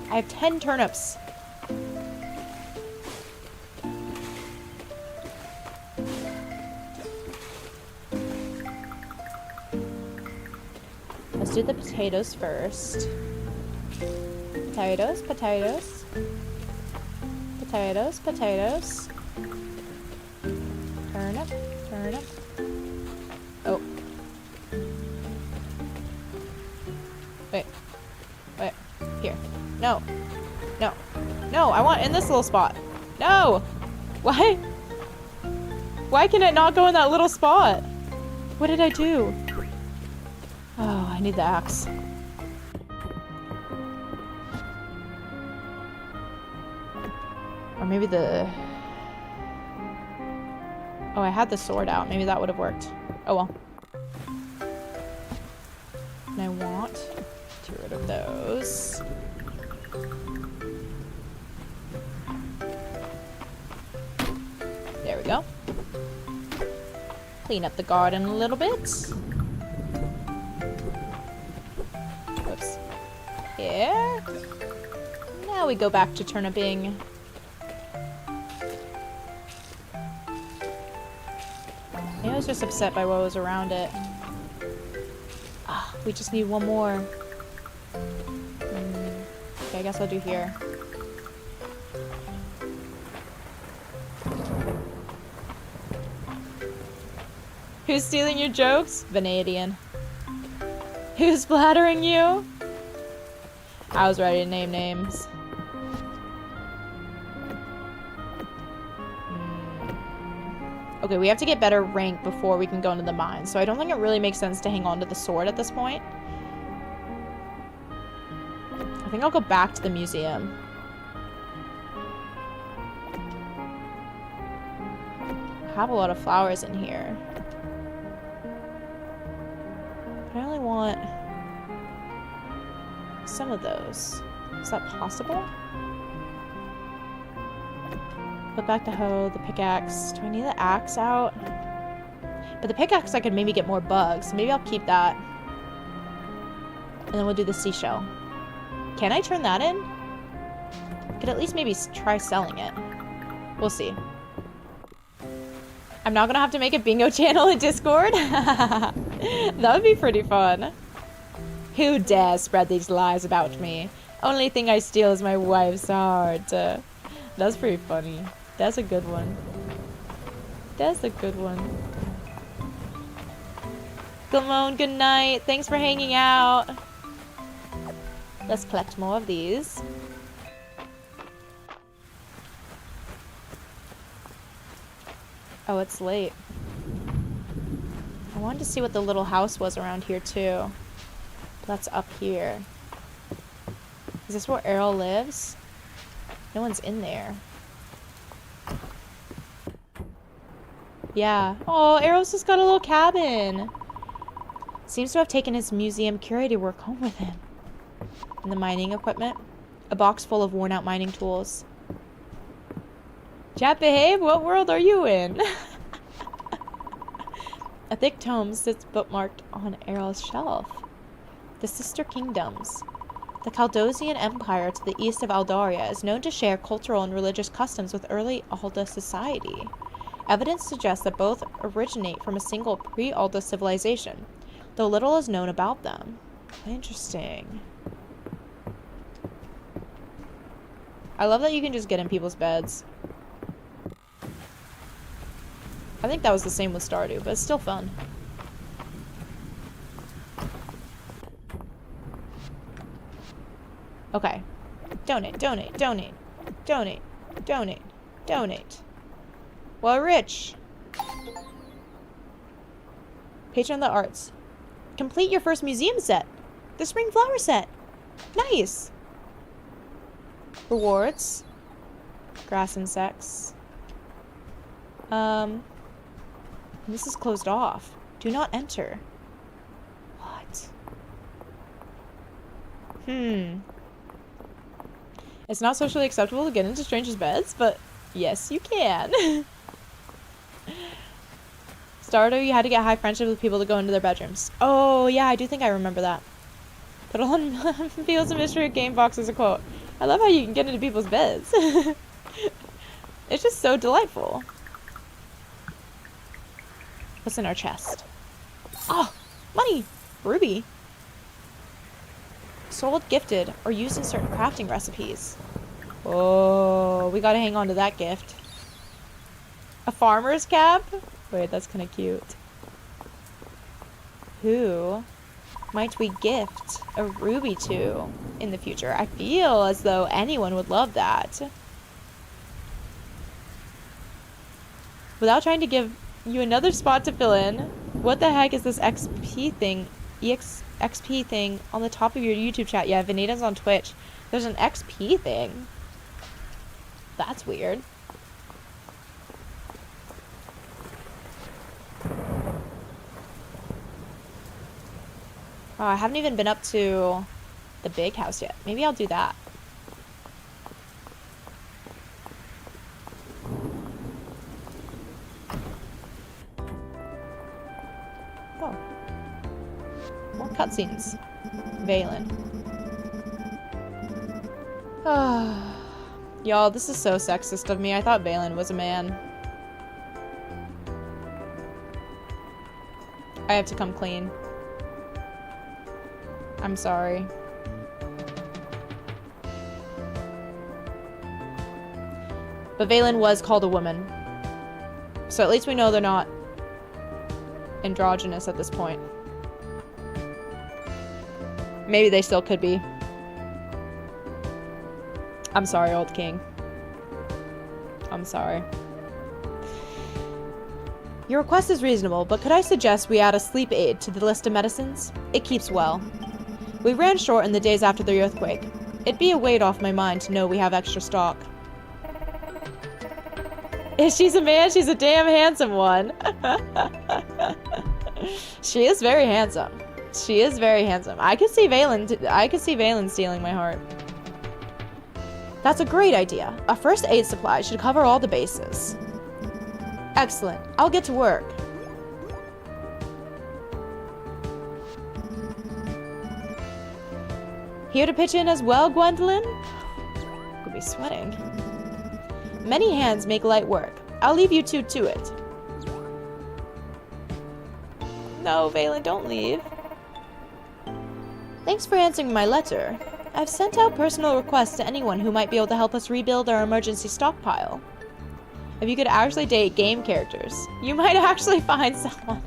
I have 10 turnips. Let's do the potatoes first. Potatoes. Turnip. Oh. Wait. Here. No, I want in this little spot. No! Why can it not go in that little spot? What did I do? Oh, I need the axe. Or maybe the... Oh, I had the sword out. Maybe that would have worked. Oh well. And I want to get rid of those. There we go. Clean up the garden a little bit. Whoops. Here. Now we go back to turniping. I was just upset by what was around it. Ah, we just need one more. Okay, I guess I'll do here. Who's stealing your jokes? Vanadian. Who's flattering you? I was ready to name names. Okay, we have to get better rank before we can go into the mine, so I don't think it really makes sense to hang on to the sword at this point. I think I'll go back to the museum. I have a lot of flowers in here. But I only want some of those. Is that possible? Put back the hoe, the pickaxe. Do I need the axe out? But the pickaxe I could maybe get more bugs. Maybe I'll keep that. And then we'll do the seashell. Can I turn that in? Could at least maybe try selling it. We'll see. I'm not gonna have to make a bingo channel in Discord. That would be pretty fun. Who dares spread these lies about me? Only thing I steal is my wife's heart. That's pretty funny. That's a good one. That's a good one. Come on, good night. Thanks for hanging out. Let's collect more of these. Oh, it's late. I wanted to see what the little house was around here, too. That's up here. Is this where Errol lives? No one's in there. Yeah. Oh, Errol's just got a little cabin. Seems to have taken his museum curator work home with him. And the mining equipment. A box full of worn-out mining tools. Chat behave? What world are you in? A thick tome sits bookmarked on Errol's shelf. The Sister Kingdoms. The Caldosian Empire to the east of Aldaria is known to share cultural and religious customs with early Alda society. Evidence suggests that both originate from a single pre-Alda civilization, though little is known about them. Interesting. I love that you can just get in people's beds. I think that was the same with Stardew, but it's still fun. Okay. Donate, donate, donate, donate, donate, donate. Well, rich. Patron of the Arts. Complete your first museum set. The spring flower set. Nice. Rewards. Grass insects. This is closed off. Do not enter. What? It's not socially acceptable to get into strangers' beds, but yes, you can. Stardew, you had to get high friendship with people to go into their bedrooms. Oh, yeah, I do think I remember that. Put on Fields of Mystery Game Box as a quote. I love how you can get into people's beds. It's just so delightful. What's in our chest? Oh, money! Ruby. Sold, gifted, or used in certain crafting recipes. Oh, we gotta hang on to that gift. A farmer's cap? Wait, that's kind of cute. Who might we gift a ruby to in the future? I feel as though anyone would love that. Without trying to give you another spot to fill in, What the heck is this XP thing? XP thing on the top of your YouTube chat. Yeah, Veneta's on Twitch. There's an XP thing. That's weird. Oh, I haven't even been up to the big house yet. Maybe I'll do that. Oh. More cutscenes. Valen. Y'all, this is so sexist of me. I thought Valen was a man. I have to come clean. I'm sorry. But Valen was called a woman. So at least we know they're not androgynous at this point. Maybe they still could be. I'm sorry, old king. I'm sorry. Your request is reasonable, but could I suggest we add a sleep aid to the list of medicines? It keeps well. We ran short in the days after the earthquake. It'd be a weight off my mind to know we have extra stock. If she's a man, she's a damn handsome one. She is very handsome. She is very handsome. I could see Valen stealing my heart. That's a great idea. A first aid supply should cover all the bases. Excellent. I'll get to work. Here to pitch in as well, Gwendolyn? Could be sweating. Many hands make light work. I'll leave you two to it. No, Valen, don't leave. Thanks for answering my letter. I've sent out personal requests to anyone who might be able to help us rebuild our emergency stockpile. If you could actually date game characters, you might actually find someone.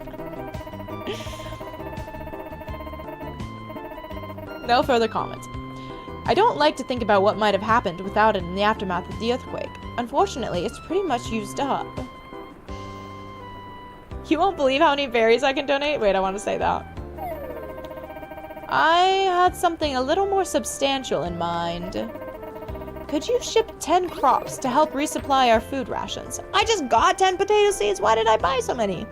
No further comment. I don't like to think about what might have happened without it in the aftermath of the earthquake. Unfortunately, it's pretty much used up. You won't believe how many berries I can donate? Wait, I want to say that. I had something a little more substantial in mind. Could you ship 10 crops to help resupply our food rations? I just got 10 potato seeds. Why did I buy so many?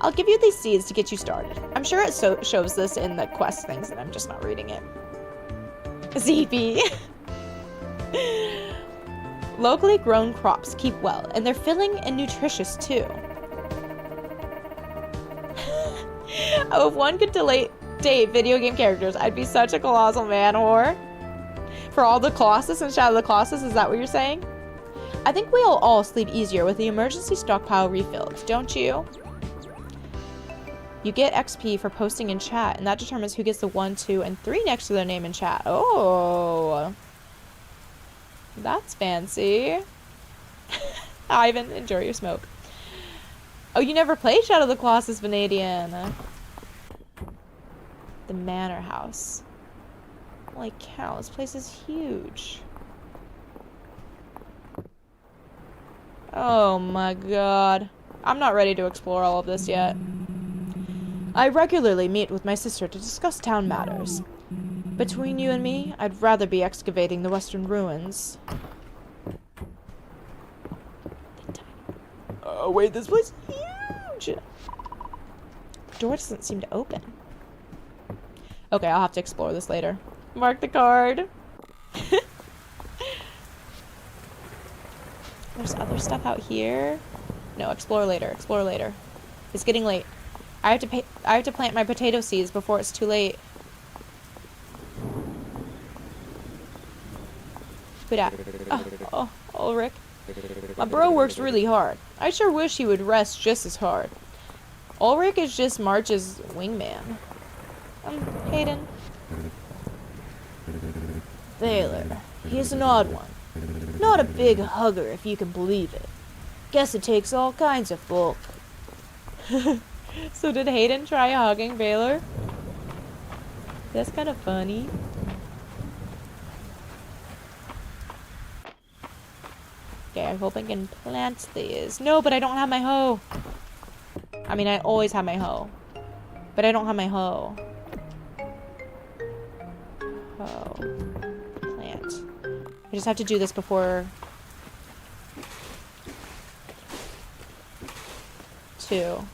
I'll give you these seeds to get you started. I'm sure it shows this in the quest things and I'm just not reading it. ZP. Locally grown crops keep well, and they're filling and nutritious too. Oh, if one could date video game characters, I'd be such a colossal man whore. For all the Colossus and Shadow of the Colossus, is that what you're saying? I think we'll all sleep easier with the emergency stockpile refilled, don't you? You get XP for posting in chat, and that determines who gets the 1, 2, and 3 next to their name in chat. Oh. That's fancy. Ivan, enjoy your smoke. Oh, you never played Shadow of the Colossus, Vanadian. The Manor House. Holy cow, this place is huge. Oh my god. I'm not ready to explore all of this yet. I regularly meet with my sister to discuss town matters. Between you and me, I'd rather be excavating the western ruins. Oh wait, this place is huge! The door doesn't seem to open. Okay, I'll have to explore this later. Mark the card. There's other stuff out here. No, explore later. Explore later. It's getting late. I have to plant my potato seeds before it's too late. Who dat? Oh, Ulrich. My bro works really hard. I sure wish he would rest just as hard. Ulrich is just March's wingman. Hayden. Thaler. He's an odd one. Not a big hugger, if you can believe it. Guess it takes all kinds of bulk. So did Hayden try hugging Baylor? That's kind of funny. Okay, I hope I can plant these. No, but I don't have my hoe. I mean, I always have my hoe. But I don't have my hoe. Hoe. Plant. I just have to do this before... 2.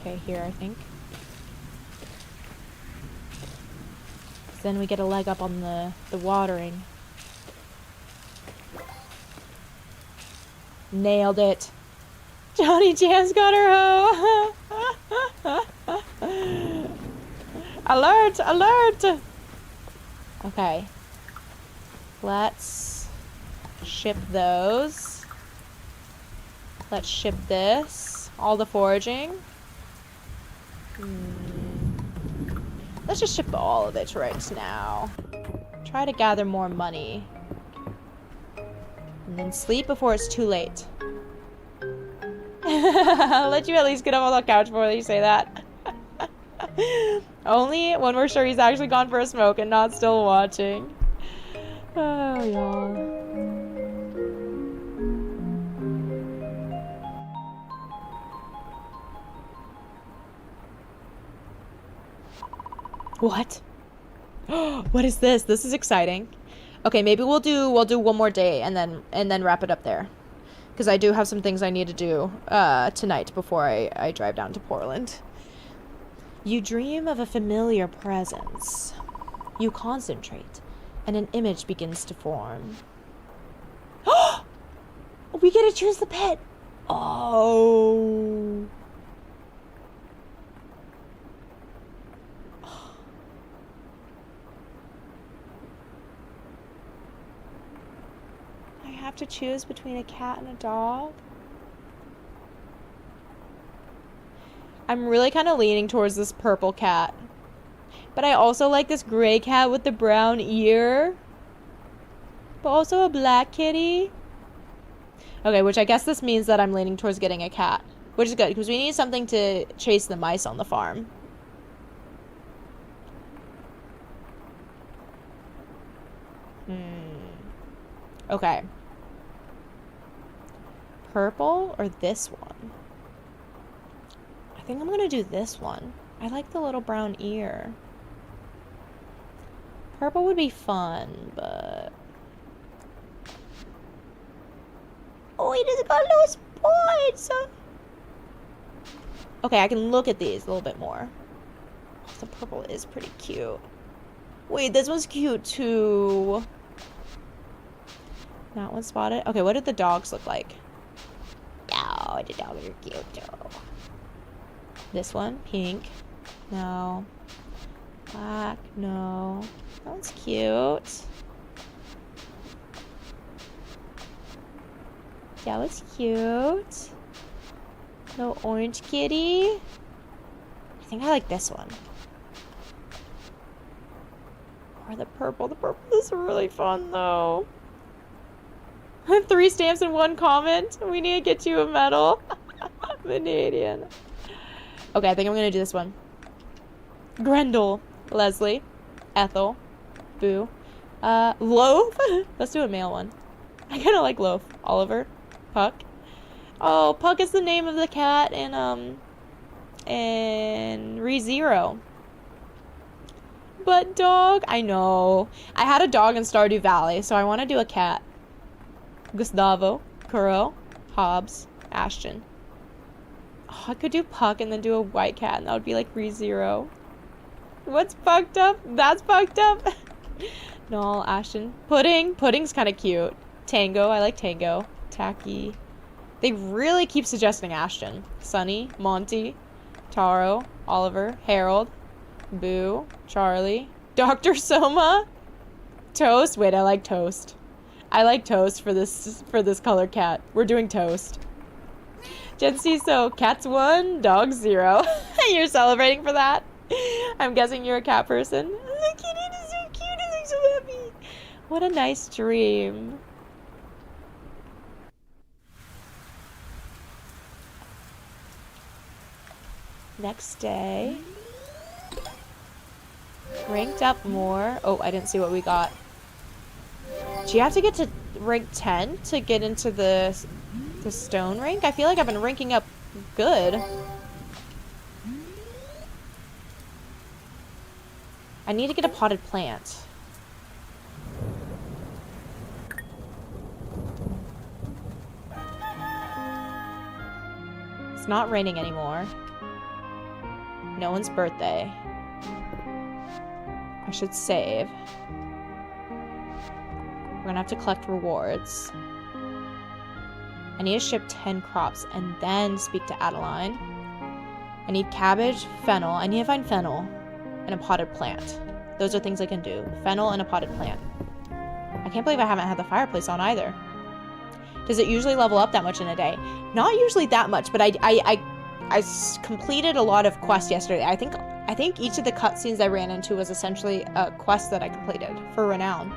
Okay, here, I think. Then we get a leg up on the watering. Nailed it. Johnny Jam's got her hoe. Alert! Alert! Okay. Let's ship those. Let's ship this. All the foraging. Let's just ship all of it right now. Try to gather more money. And then sleep before it's too late. I'll let you at least get up on the couch before you say that. Only when we're sure he's actually gone for a smoke and not still watching. Oh, y'all. What? What is this? This is exciting. Okay, maybe we'll do one more day and then wrap it up there. Because I do have some things I need to do tonight before I drive down to Portland. You dream of a familiar presence. You concentrate, and an image begins to form. We get to choose the pet. Oh. I have to choose between a cat and a dog. I'm really kind of leaning towards this purple cat. But I also like this gray cat with the brown ear. But also a black kitty. Okay, which I guess this means that I'm leaning towards getting a cat. Which is good, because we need something to chase the mice on the farm. Okay. Purple or this one? I think I'm gonna do this one. I like the little brown ear. Purple would be fun, but... Oh, he doesn't got no spots! Okay, I can look at these a little bit more. Oh, the purple is pretty cute. Wait, this one's cute too. That one spotted. Okay, what did the dogs look like? Oh, the dogs are cute too. This one, pink. No. Black, no. That one's cute. That was cute. No orange kitty. I think I like this one. Or the purple. The purple is really fun though. I have 3 stamps and 1 comment. We need to get you a medal. Vanadian. Okay, I think I'm gonna do this one. Grendel. Leslie. Ethel. Boo. Loaf? Let's do a male one. I kinda like Loaf. Oliver. Puck. Oh, Puck is the name of the cat in ReZero. But dog? I know. I had a dog in Stardew Valley, so I want to do a cat. Gustavo. Kuro. Hobbs. Ashton. Oh, I could do Puck and then do a white cat, and that would be like ReZero. What's fucked up? That's fucked up. No, Ashton. Pudding. Pudding's kind of cute. Tango. I like Tango. Tacky. They really keep suggesting Ashton. Sunny. Monty. Taro. Oliver. Harold. Boo. Charlie. Dr. Soma. Toast. Wait, I like Toast. I like Toast for this color cat. We're doing Toast. Gen C, so cats 1, dogs 0. You're celebrating for that? I'm guessing you're a cat person. Look at it, it's so cute, it looks so happy. What a nice dream. Next day. Ranked up more. Oh, I didn't see what we got. Do you have to get to... rank 10 to get into the stone rank. I feel like I've been ranking up good. I need to get a potted plant. It's not raining anymore. No one's birthday. I should save. We're gonna have to collect rewards. I need to ship 10 crops and then speak to Adeline. I need cabbage, fennel. I need to find fennel and a potted plant. Those are things I can do. Fennel and a potted plant. I can't believe I haven't had the fireplace on either. Does it usually level up that much in a day? Not usually that much, but I completed a lot of quests yesterday. I think each of the cutscenes I ran into was essentially a quest that I completed for renown.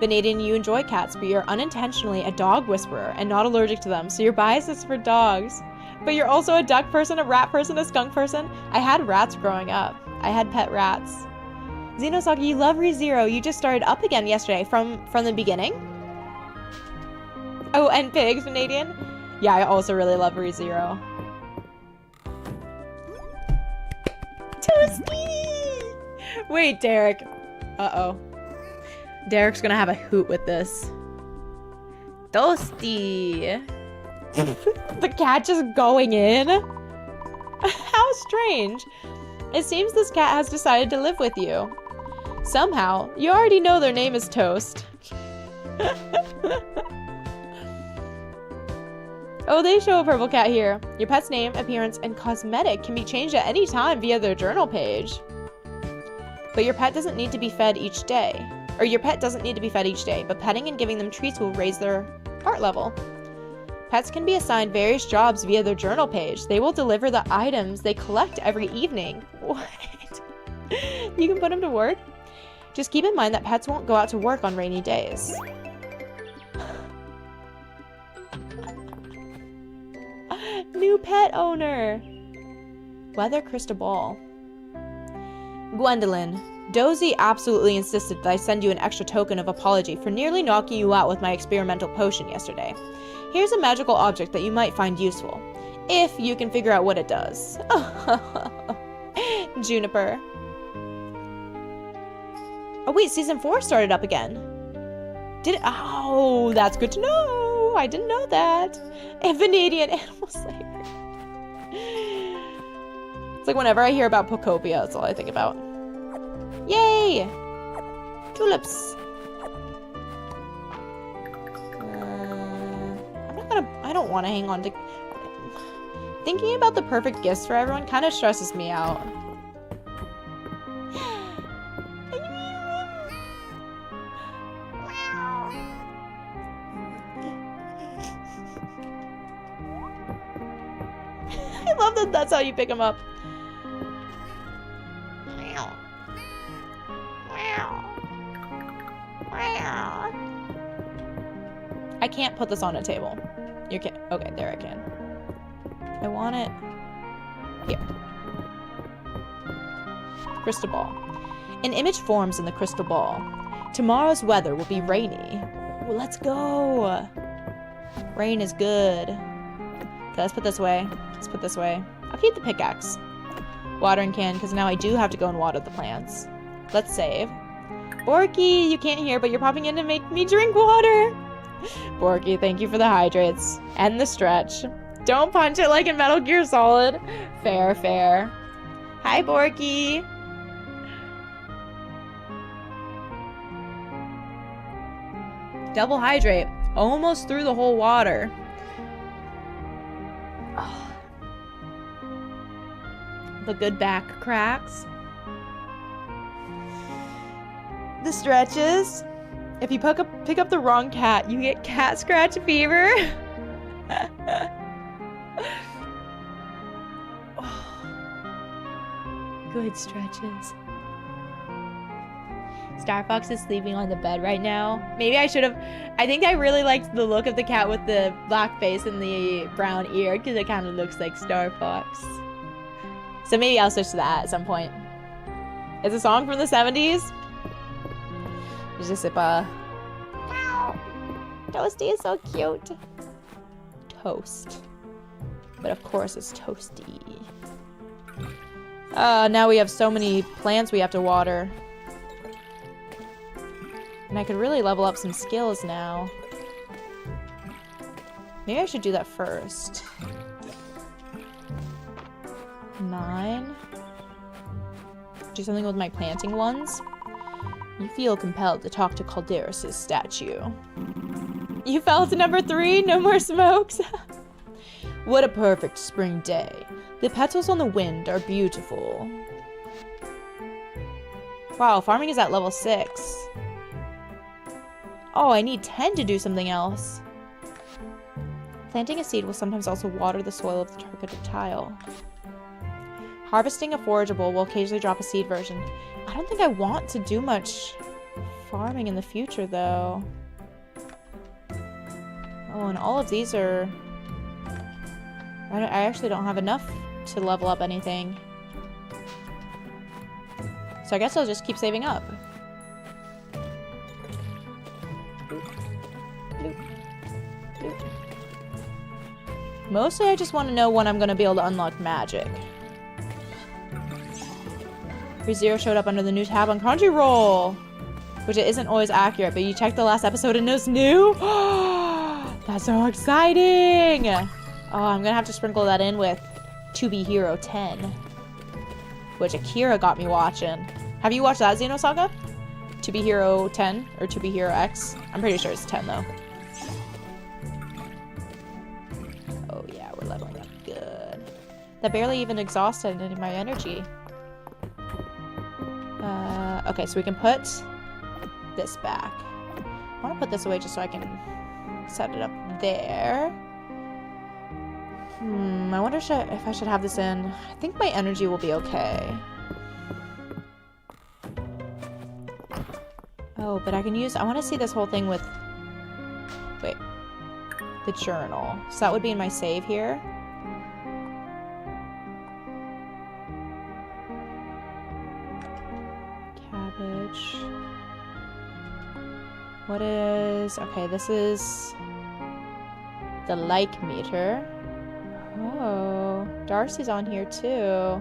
Vanadian, you enjoy cats, but you're unintentionally a dog whisperer and not allergic to them, so your bias is for dogs. But you're also a duck person, a rat person, a skunk person. I had rats growing up. I had pet rats. Xenosaki, you love ReZero. You just started up again yesterday from the beginning. Oh, and pigs, Vanadian. Yeah, I also really love ReZero. Toasty! Wait, Derek. Uh-oh. Derek's gonna have a hoot with this. Toasty! The cat just going in? How strange. It seems this cat has decided to live with you. Somehow, you already know their name is Toast. Oh, they show a purple cat here. Your pet's name, appearance, and cosmetic can be changed at any time via their journal page. But your pet doesn't need to be fed each day. Or your pet doesn't need to be fed each day, but petting and giving them treats will raise their heart level. Pets can be assigned various jobs via their journal page. They will deliver the items they collect every evening. What? You can put them to work? Just keep in mind that pets won't go out to work on rainy days. New pet owner. Weather crystal ball. Gwendolyn, Dozy absolutely insisted that I send you an extra token of apology for nearly knocking you out with my experimental potion yesterday. Here's a magical object that you might find useful, if you can figure out what it does. Juniper. Oh wait, season 4 started up again. Did it? Oh, that's good to know. I didn't know that. And Vanadian animal slavery. It's like whenever I hear about Pocopia, that's all I think about. Yay! Tulips. I don't want to hang on to... Thinking about the perfect gifts for everyone kind of stresses me out. I love that that's how you pick them up. I can't put this on a table. You can. Okay, there I can. I want it here. Crystal ball. An image forms in the crystal ball. Tomorrow's weather will be rainy. Well, let's go. Rain is good. Okay, let's put this away. Let's put this away. I'll keep the pickaxe. Watering can, because now I do have to go and water the plants. Let's save. Borky, you can't hear, but you're popping in to make me drink water. Borky, thank you for the hydrates. And the stretch. Don't punch it like in Metal Gear Solid. Fair, fair. Hi, Borky. Double hydrate. Almost through the whole water. Oh. The good back cracks. The stretches. If you pick up the wrong cat, you get cat scratch fever. Oh. Good stretches. Star Fox is sleeping on the bed right now. Maybe I should have... I think I really liked the look of the cat with the black face and the brown ear, because it kind of looks like Star Fox. So maybe I'll switch to that at some point. It's a song from the 70s. Je sais pas. Toasty is so cute. Toast. But of course it's toasty. Now we have so many plants we have to water. And I could really level up some skills now. Maybe I should do that first. 9. Do something with my planting ones. You feel compelled to talk to Calderas' statue. You fell to number 3? No more smokes? What a perfect spring day. The petals on the wind are beautiful. Wow, farming is at level 6. Oh, I need 10 to do something else. Planting a seed will sometimes also water the soil of the targeted tile. Harvesting a forageable will occasionally drop a seed version. I don't think I want to do much farming in the future, though. Oh, and all of these are... I actually don't have enough to level up anything. So I guess I'll just keep saving up. Mostly I just want to know when I'm going to be able to unlock magic. ReZero showed up under the new tab on Crunchyroll, which it isn't always accurate, but you checked the last episode and it's new? That's so exciting! Oh, I'm going to have to sprinkle that in with To Be Hero 10, which Akira got me watching. Have you watched that Xenosaga? To Be Hero 10 or To Be Hero X? I'm pretty sure it's 10 though. Oh yeah, we're leveling up good. That barely even exhausted any of my energy. Okay, so we can put this back. I want to put this away just so I can set it up there. I wonder if I should have this in. I think my energy will be okay. Oh, but I can use... I want to see this whole thing with... Wait. The journal. So that would be in my save here. Cabbage. What is... Okay, this is... the like meter. Oh, Darcy's on here too.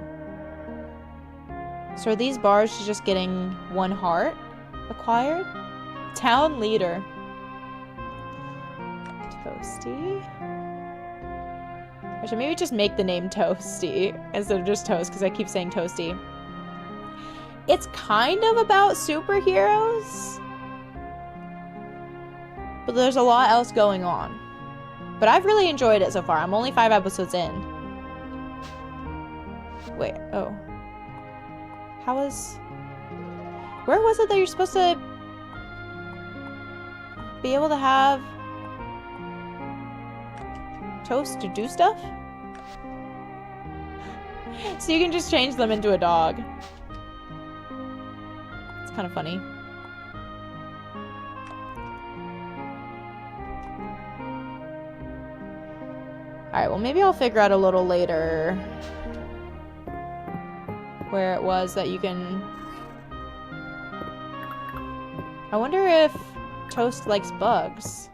So are these bars just getting 1 heart acquired? Town leader. Toasty. I should maybe just make the name Toasty instead of just Toast because I keep saying Toasty. It's kind of about superheroes, but there's a lot else going on. But I've really enjoyed it so far. I'm only 5 episodes in. Wait, oh. How was... Where was it that you're supposed to be able to have Toast to do stuff? So you can just change them into a dog. It's kind of funny. Alright, well maybe I'll figure out a little later where it was that you can... I wonder if Toast likes bugs.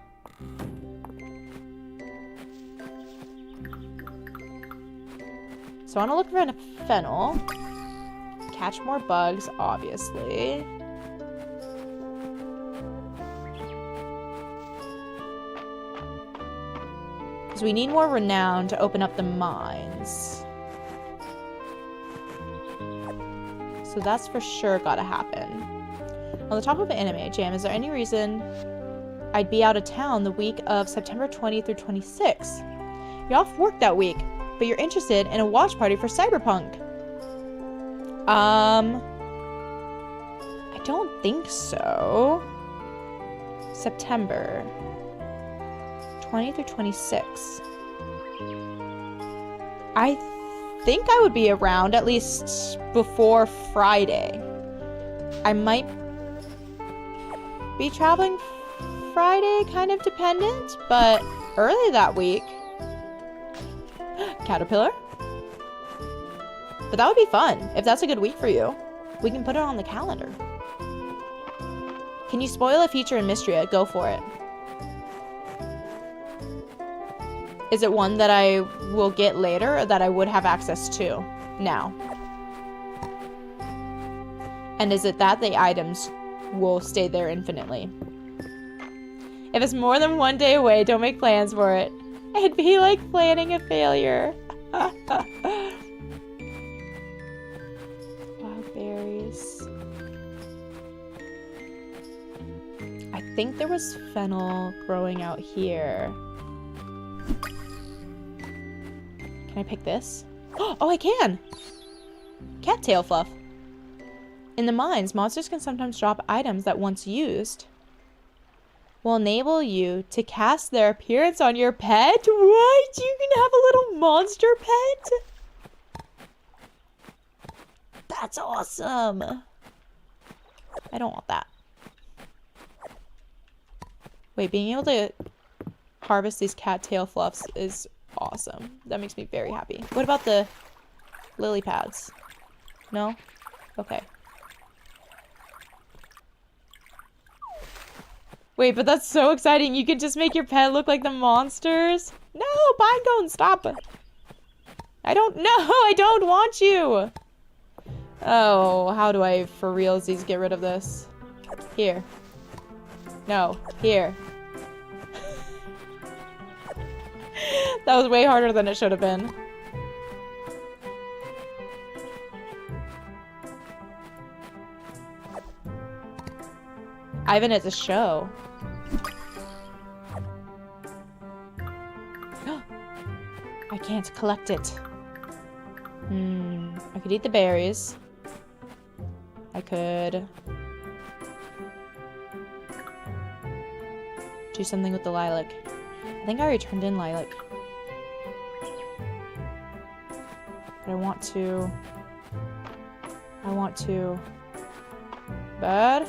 So I want to look for a fennel. Catch more bugs, obviously. Because we need more renown to open up the mines. So that's for sure gotta happen. On the top of Anime Jam, is there any reason I'd be out of town the week of September 20th through 26th? You're off work that week, but you're interested in a watch party for Cyberpunk. I don't think so. September 20 through 26. I think I would be around at least before Friday. I might be traveling Friday, kind of dependent, but early that week. Caterpillar? But that would be fun. If that's a good week for you, we can put it on the calendar. Can you spoil a feature in Mistria? Go for it. Is it one that I will get later or that I would have access to now? And is it that the items will stay there infinitely? If it's more than 1 day away, don't make plans for it. It'd be like planning a failure. Wild berries. I think there was fennel growing out here. Can I pick this? Oh, I can! Cattail fluff. In the mines, monsters can sometimes drop items that once used will enable you to cast their appearance on your pet. What? You can have a little monster pet? That's awesome. I don't want that. Wait, being able to harvest these cattail fluffs is awesome. That makes me very happy. What about the lily pads? No? Okay. Wait, but that's so exciting. You can just make your pet look like the monsters. No, Pinecone, stop. I don't want you. Oh, how do I for realsies get rid of this? Here. No, here. That was way harder than it should have been. Ivan, it's a show. I can't collect it. I could eat the berries. I could do something with the lilac. I think I already turned in lilac. But I want to. Bud?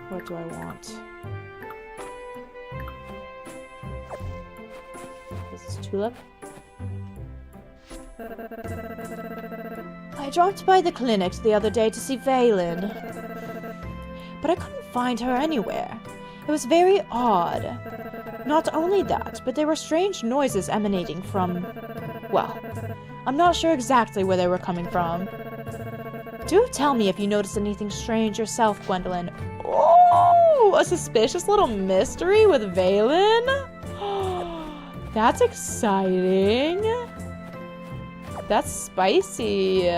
What do I want? This is tulip. I dropped by the clinic the other day to see Valen, but I couldn't find her anywhere. It was very odd. Not only that, but there were strange noises emanating from... well, I'm not sure exactly where they were coming from. Do tell me if you noticed anything strange yourself, Gwendolyn. Oh, a suspicious little mystery with Valen? That's exciting. That's spicy.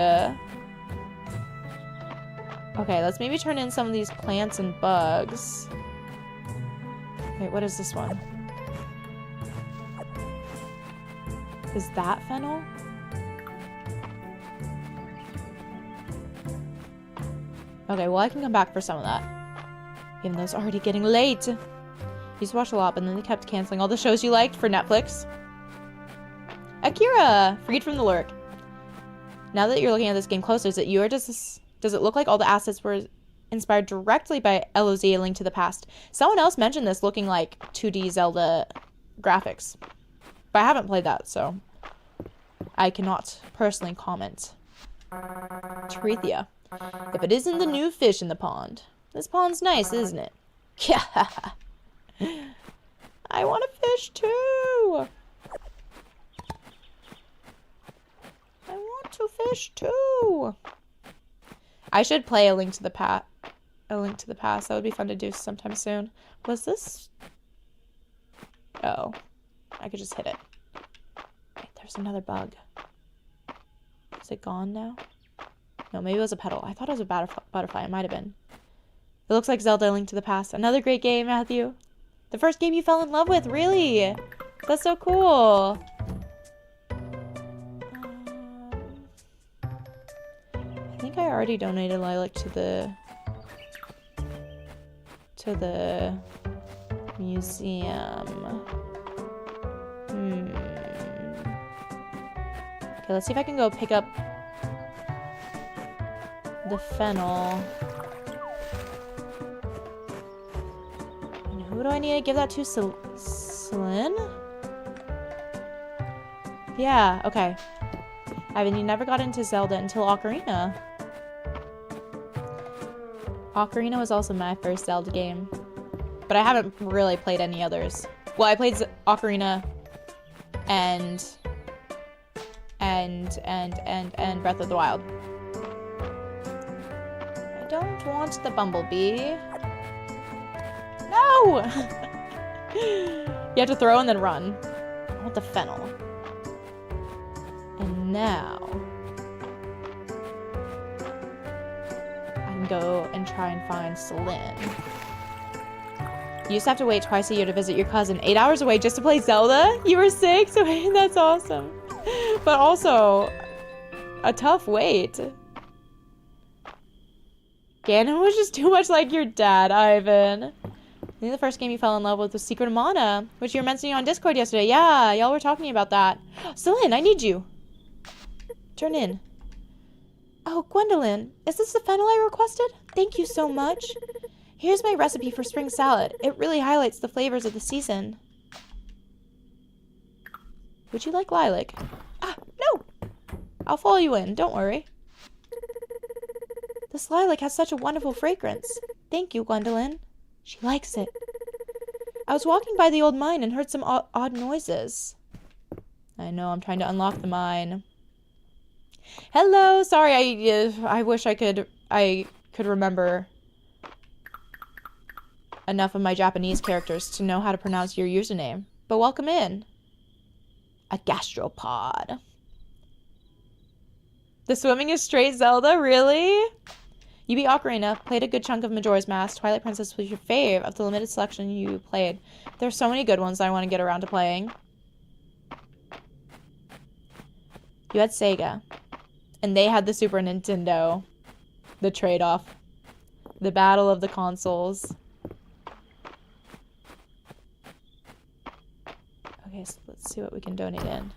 Okay, let's maybe turn in some of these plants and bugs. Wait, what is this one? Is that fennel? Okay, well I can come back for some of that. Even though it's already getting late. I used to watch a lot, but then they kept canceling all the shows you liked for Netflix. Akira! Freed from the lurk. Now that you're looking at this game closer, is it you or does it look like all the assets were inspired directly by LOZ: A Link to the Past? Someone else mentioned this looking like 2D Zelda graphics. But I haven't played that, so I cannot personally comment. Terethia. If it isn't the new fish in the pond. This pond's nice, isn't it? Yeah. I want to fish too. I want to fish too. I should play A Link to the Past. A Link to the Past. That would be fun to do sometime soon. Was this? Oh, I could just hit it. Wait, there's another bug. Is it gone now? No, maybe it was a petal. I thought it was a butterfly. It might have been. It looks like Zelda: A Link to the Past. Another great game, Matthew. The first game you fell in love with, really? That's so cool. I think I already donated lilac to the museum. Okay, let's see if I can go pick up the fennel. And who do I need to give that to? Celine? Yeah, okay. Ivan, you never got into Zelda until Ocarina. Ocarina was also my first Zelda game. But I haven't really played any others. Well, I played Ocarina and Breath of the Wild. I don't want the bumblebee. No! You have to throw and then run. I want the fennel. And now I can go and try and find Celine. You used to have to wait twice a year to visit your cousin, 8 hours away just to play Zelda? You were 6? That's awesome. But also, a tough wait. Ganon was just too much like your dad, Ivan. I think the first game you fell in love with was Secret of Mana, which you were mentioning on Discord yesterday. Yeah, y'all were talking about that. Celine, I need you. Turn in. Oh, Gwendolyn, is this the fennel I requested? Thank you so much. Here's my recipe for spring salad. It really highlights the flavors of the season. Would you like lilac? Ah, no! I'll follow you in, don't worry. This lilac has such a wonderful fragrance. Thank you, Gwendolyn. She likes it. I was walking by the old mine and heard some odd noises. I know, I'm trying to unlock the mine. Hello! Sorry, I wish I could remember enough of my Japanese characters to know how to pronounce your username. But welcome in. A gastropod. The swimming is straight Zelda? Really? You beat Ocarina, played a good chunk of Majora's Mask. Twilight Princess was your fave of the limited selection you played. There's so many good ones that I want to get around to playing. You had Sega. And they had the Super Nintendo. The trade-off. The battle of the consoles. Okay, so let's see what we can donate in.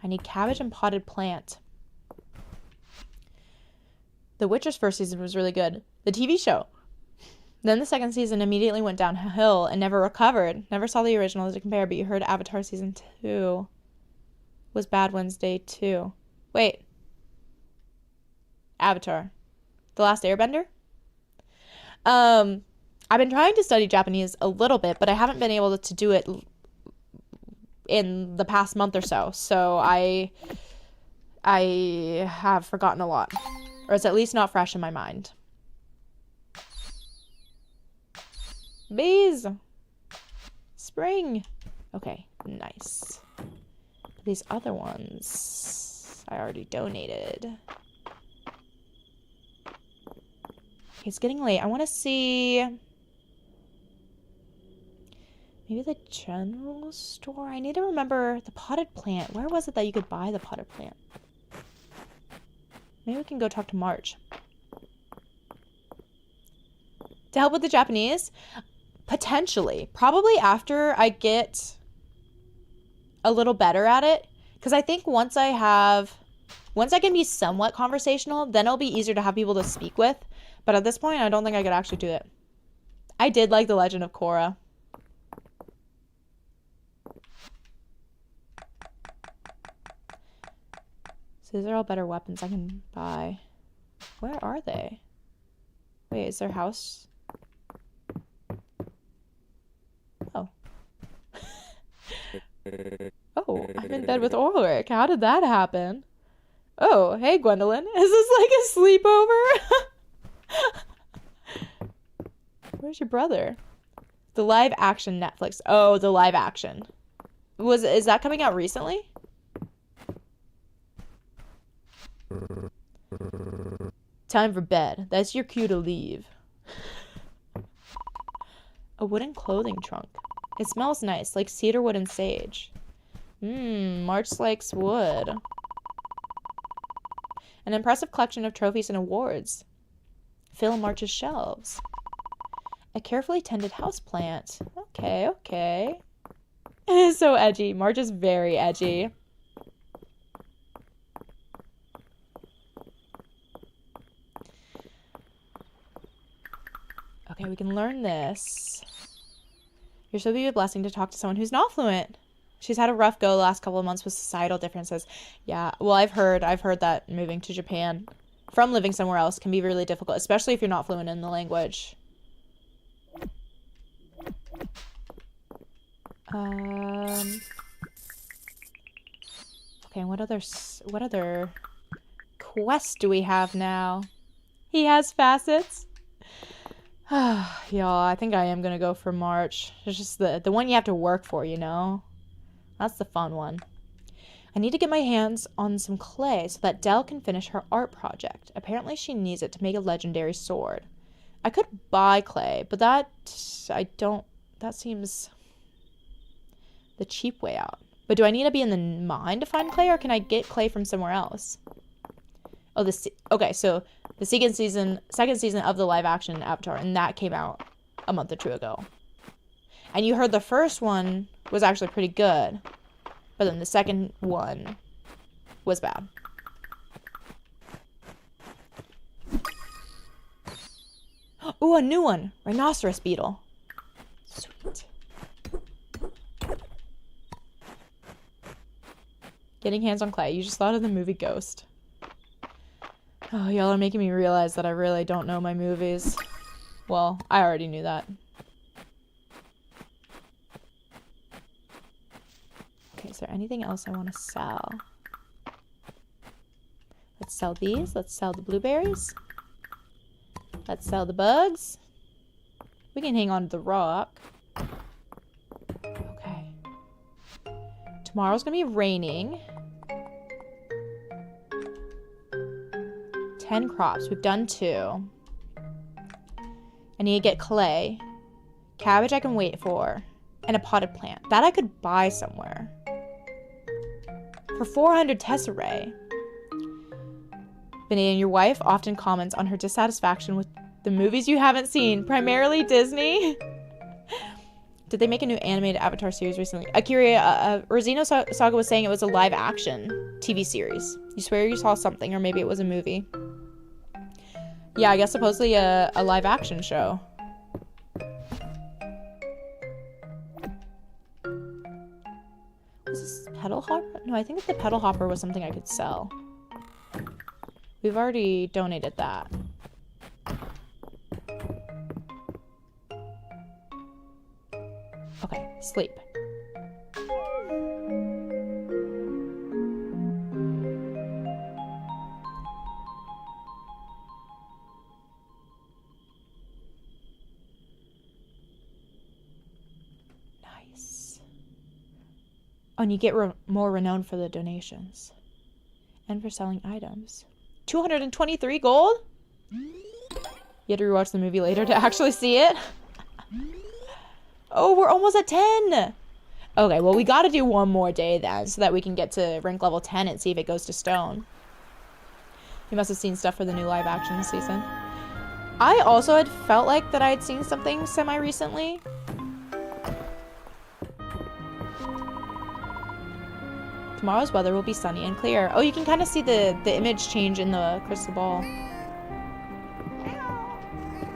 I need cabbage and potted plant. The Witcher's first season was really good. The TV show. Then the second season immediately went downhill and never recovered. Never saw the original to compare, but you heard Avatar season 2 was Bad Wednesday 2. Wait. Avatar. The Last Airbender? I've been trying to study Japanese a little bit, but I haven't been able to do it in the past month or so. So I have forgotten a lot. Or it's at least not fresh in my mind. Bees! Spring! Okay, nice. These other ones I already donated. Okay, it's getting late. I want to see... maybe the general store? I need to remember the potted plant. Where was it that you could buy the potted plant? Maybe we can go talk to Marge. To help with the Japanese? Potentially. Probably after I get a little better at it. Because I think once I can be somewhat conversational, then it'll be easier to have people to speak with. But at this point, I don't think I could actually do it. I did like The Legend of Korra. So these are all better weapons I can buy. Where are they? Wait, is their house? Oh. Oh, I'm in bed with Ulrich. How did that happen? Oh, hey, Gwendolyn. Is this like a sleepover? Where's your brother? The live action Netflix. Oh, the live action. Is that coming out recently? Time for bed. That's your cue to leave. A wooden clothing trunk. It smells nice, like cedarwood and sage. March likes wood. An impressive collection of trophies and awards. Fill March's shelves. A carefully tended houseplant. Okay, okay. It is so edgy. March is very edgy. Okay, we can learn this. You're so be a blessing to talk to someone who's not fluent. She's had a rough go the last couple of months with societal differences. Yeah, well, I've heard that moving to Japan from living somewhere else can be really difficult, especially if you're not fluent in the language. Okay, what other quests do we have now? He has facets. Y'all, I think I am gonna go for March. It's just the one you have to work for, you know? That's the fun one. I need to get my hands on some clay so that Dell can finish her art project. Apparently she needs it to make a legendary sword. I could buy clay, but that seems the cheap way out. But do I need to be in the mine to find clay, or can I get clay from somewhere else? Oh, okay, so the second season of the live action Avatar, and that came out a month or two ago. And you heard the first one was actually pretty good, but then the second one was bad. Ooh, a new one. Rhinoceros beetle. Sweet. Getting hands on clay. You just thought of the movie Ghost. Oh, y'all are making me realize that I really don't know my movies. Well, I already knew that. Okay, is there anything else I want to sell? Let's sell these. Let's sell the blueberries. Let's sell the bugs. We can hang on to the rock. Okay. Tomorrow's gonna be raining. 10 crops. We've done 2. I need to get clay. Cabbage I can wait for. And a potted plant. That I could buy somewhere. For 400 tesserae. Benny, and your wife often comments on her dissatisfaction with the movies you haven't seen, primarily Disney. Did they make a new animated Avatar series recently? Akira, Rosino Saga was saying it was a live action TV series. You swear you saw something, or maybe it was a movie. Yeah, I guess supposedly a live action show. Was this pedal hopper? No, I think the pedal hopper was something I could sell. We've already donated that. Okay, sleep. Nice. Oh, and you get more renowned for the donations. And for selling items. 223 gold? You had to rewatch the movie later to actually see it? Oh, we're almost at 10! Okay, well, we gotta do one more day then, so that we can get to rank level 10 and see if it goes to stone. You must have seen stuff for the new live action season. I also had felt like that I had seen something semi-recently. Tomorrow's weather will be sunny and clear. Oh, you can kind of see the image change in the crystal ball.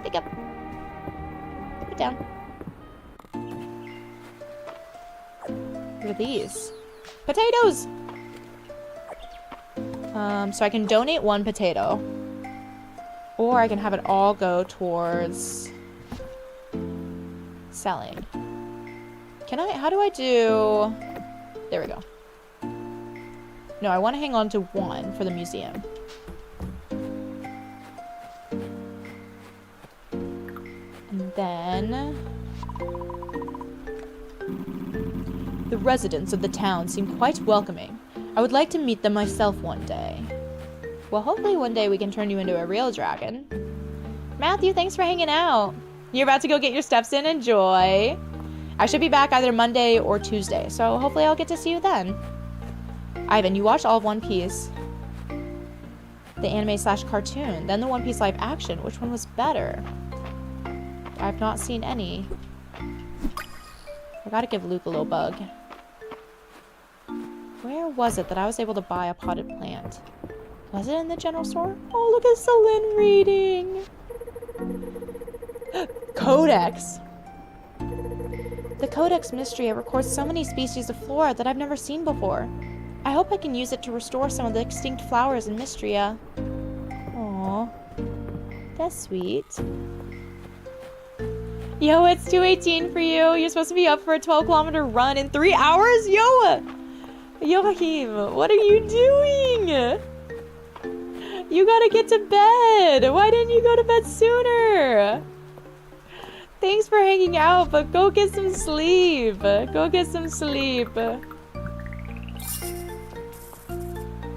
Pick up. Put down. What are these? Potatoes! So I can donate 1 potato. Or I can have it all go towards selling. Can I? How do I do? There we go. No, I want to hang on to 1 for the museum. And then the residents of the town seem quite welcoming. I would like to meet them myself one day. Well, hopefully one day we can turn you into a real dragon. Matthew, thanks for hanging out. You're about to go get your steps in. Enjoy. I should be back either Monday or Tuesday, so hopefully I'll get to see you then. Ivan, you watched all of One Piece. The anime/cartoon, then the One Piece live action. Which one was better? I've not seen any. I gotta give Luke a little bug. Where was it that I was able to buy a potted plant? Was it in the general store? Oh, look at Celine reading. Codex. The Codex Mistria records so many species of flora that I've never seen before. I hope I can use it to restore some of the extinct flowers in Mistria. Aww. That's sweet. Yo, it's 2:18 for you. You're supposed to be up for a 12-kilometer run in 3 hours? Yo! Joachim, what are you doing? You gotta get to bed. Why didn't you go to bed sooner? Thanks for hanging out, but go get some sleep. Go get some sleep.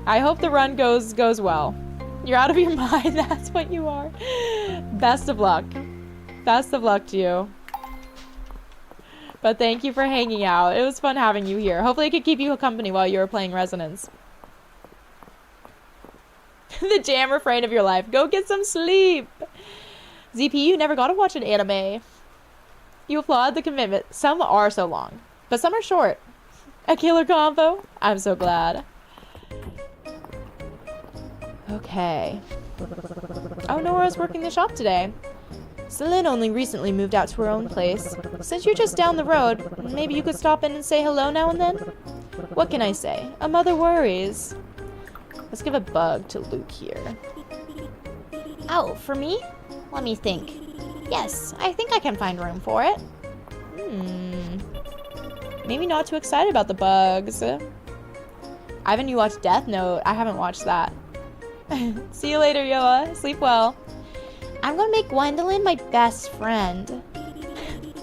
I hope the run goes well. You're out of your mind. That's what you are. Best of luck. Best of luck to you. But thank you for hanging out. It was fun having you here. Hopefully I could keep you company while you were playing Resonance. The jam refrain of your life. Go get some sleep. ZP, you never got to watch an anime. You applaud the commitment. Some are so long, but some are short. A killer combo. I'm so glad. Okay. Oh, Nora's working the shop today. Celine only recently moved out to her own place. Since you're just down the road, maybe you could stop in and say hello now and then? What can I say? A mother worries. Let's give a bug to Luke here. Oh, for me? Let me think. Yes, I think I can find room for it. Maybe not too excited about the bugs. Ivan, you watched Death Note? I haven't watched that. See you later, Yoa. Sleep well. I'm gonna make Gwendolyn my best friend.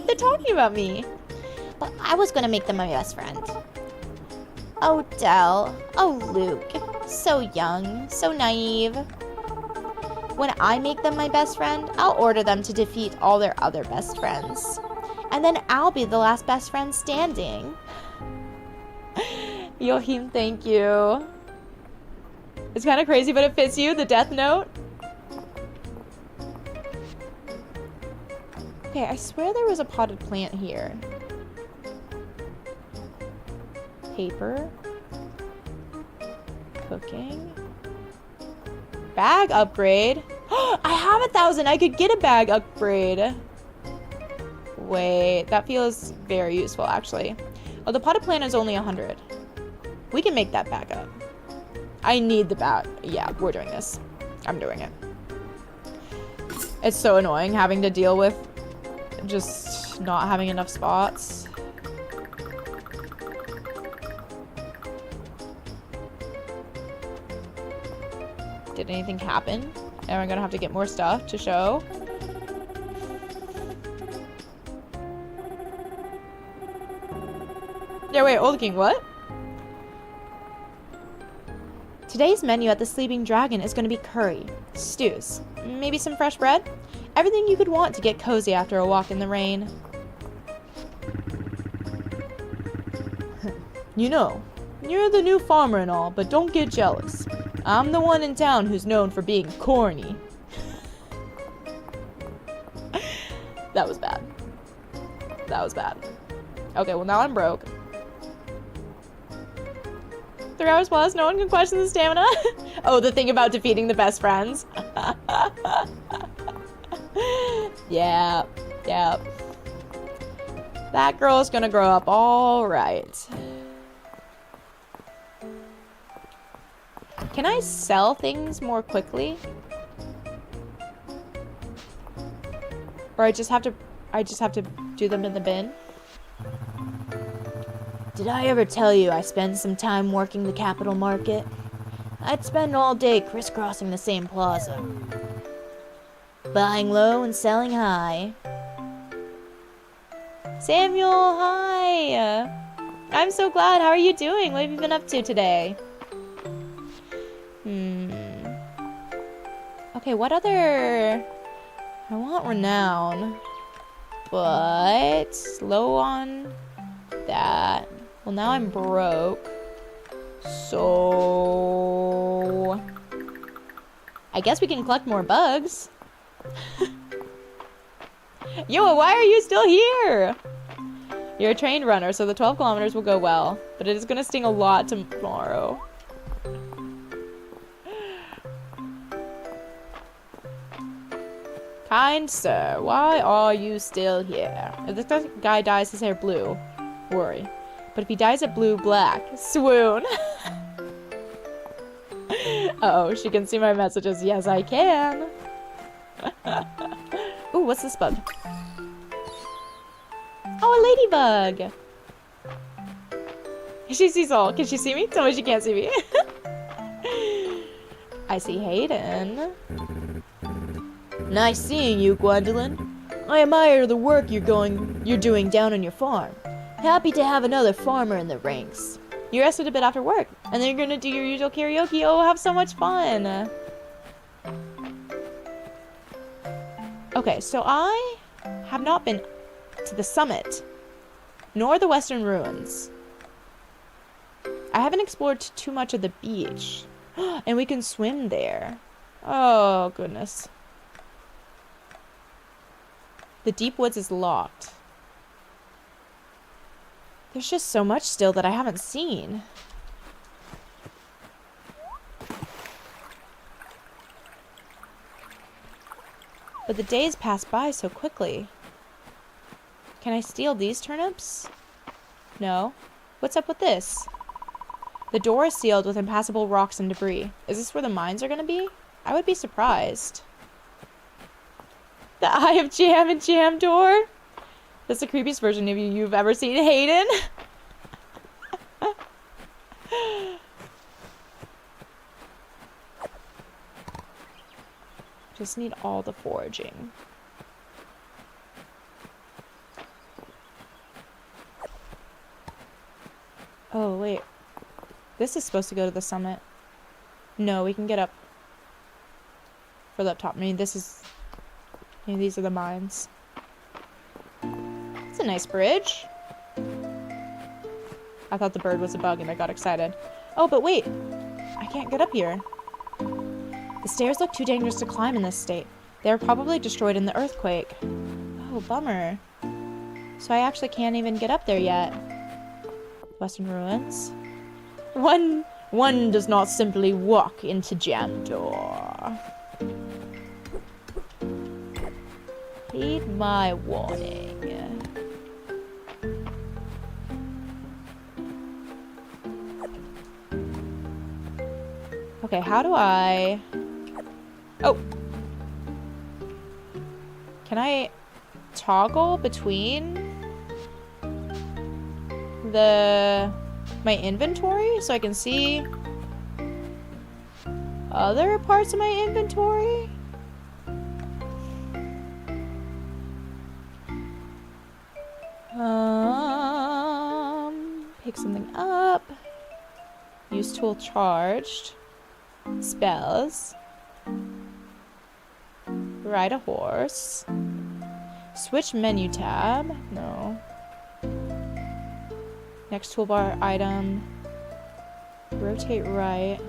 They're talking about me. But I was gonna make them my best friend. Oh, Del. Oh, Luke. So young. So naive. When I make them my best friend, I'll order them to defeat all their other best friends. And then I'll be the last best friend standing. Joachim, thank you. It's kind of crazy, but it fits you, the Death Note. Okay, I swear there was a potted plant here. Paper. Cooking. Bag upgrade. I have 1,000. I could get a bag upgrade. Wait, that feels very useful, actually. Oh, the potted plant is only 100. We can make that back up. I need the bag. Yeah, we're doing this. I'm doing it. It's so annoying having to deal with just not having enough spots. Did anything happen? Am I gonna have to get more stuff to show? Yeah, wait, Old King, what? Today's menu at the Sleeping Dragon is gonna be curry, stews, maybe some fresh bread. Everything you could want to get cozy after a walk in the rain. You know, you're the new farmer and all, but don't get jealous. I'm the one in town who's known for being corny. That was bad. That was bad. Okay, well now I'm broke. 3 hours plus, no one can question the stamina. Oh, the thing about defeating the best friends. Yeah, yeah. That girl's gonna grow up all right. Can I sell things more quickly? Or I just have to do them in the bin? Did I ever tell you I spend some time working the capital market? I'd spend all day crisscrossing the same plaza. Buying low and selling high. Samuel, hi! I'm so glad. How are you doing? What have you been up to today? Okay, what other... I want renown. But... low on that. Well, now I'm broke. So... I guess we can collect more bugs. Yo, why are you still here? You're a trained runner, so the 12 kilometers will go well. But it is going to sting a lot tomorrow. Kind sir, why are you still here? If this guy dyes his hair blue, worry. But if he dyes it blue, black, swoon. Uh-oh, she can see my messages. Yes, I can. Ooh, what's this bug? Oh, a ladybug. She sees all. Can she see me? Tell me she can't see me. I see Hayden. Nice seeing you, Gwendolyn. I admire the work you're doing down on your farm. Happy to have another farmer in the ranks. You rested a bit after work, and then you're gonna do your usual karaoke. Oh, have so much fun. Okay, so I have not been to the summit, nor the western ruins. I haven't explored too much of the beach. And we can swim there. Oh, goodness. The deep woods is locked. There's just so much still that I haven't seen. But the days pass by so quickly. Can I steal these turnips? No. What's up with this? The door is sealed with impassable rocks and debris. Is this where the mines are going to be? I would be surprised. The Eye of Jam and Jam door? That's the creepiest version of you've ever seen, Hayden. Just need all the foraging. Oh, wait. This is supposed to go to the summit. No, we can get up further up top. I mean, this is... I mean, these are the mines. It's a nice bridge. I thought the bird was a bug and I got excited. Oh, but wait. I can't get up here. The stairs look too dangerous to climb in this state. They were probably destroyed in the earthquake. Oh, bummer. So I actually can't even get up there yet. Western ruins. One does not simply walk into Jam door. Heed my warning. Okay, how do I... Oh! Can I toggle between my inventory so I can see other parts of my inventory? Pick something up. Use tool charged. Spells. Ride a horse. Switch menu tab. No. Next toolbar item. Rotate right.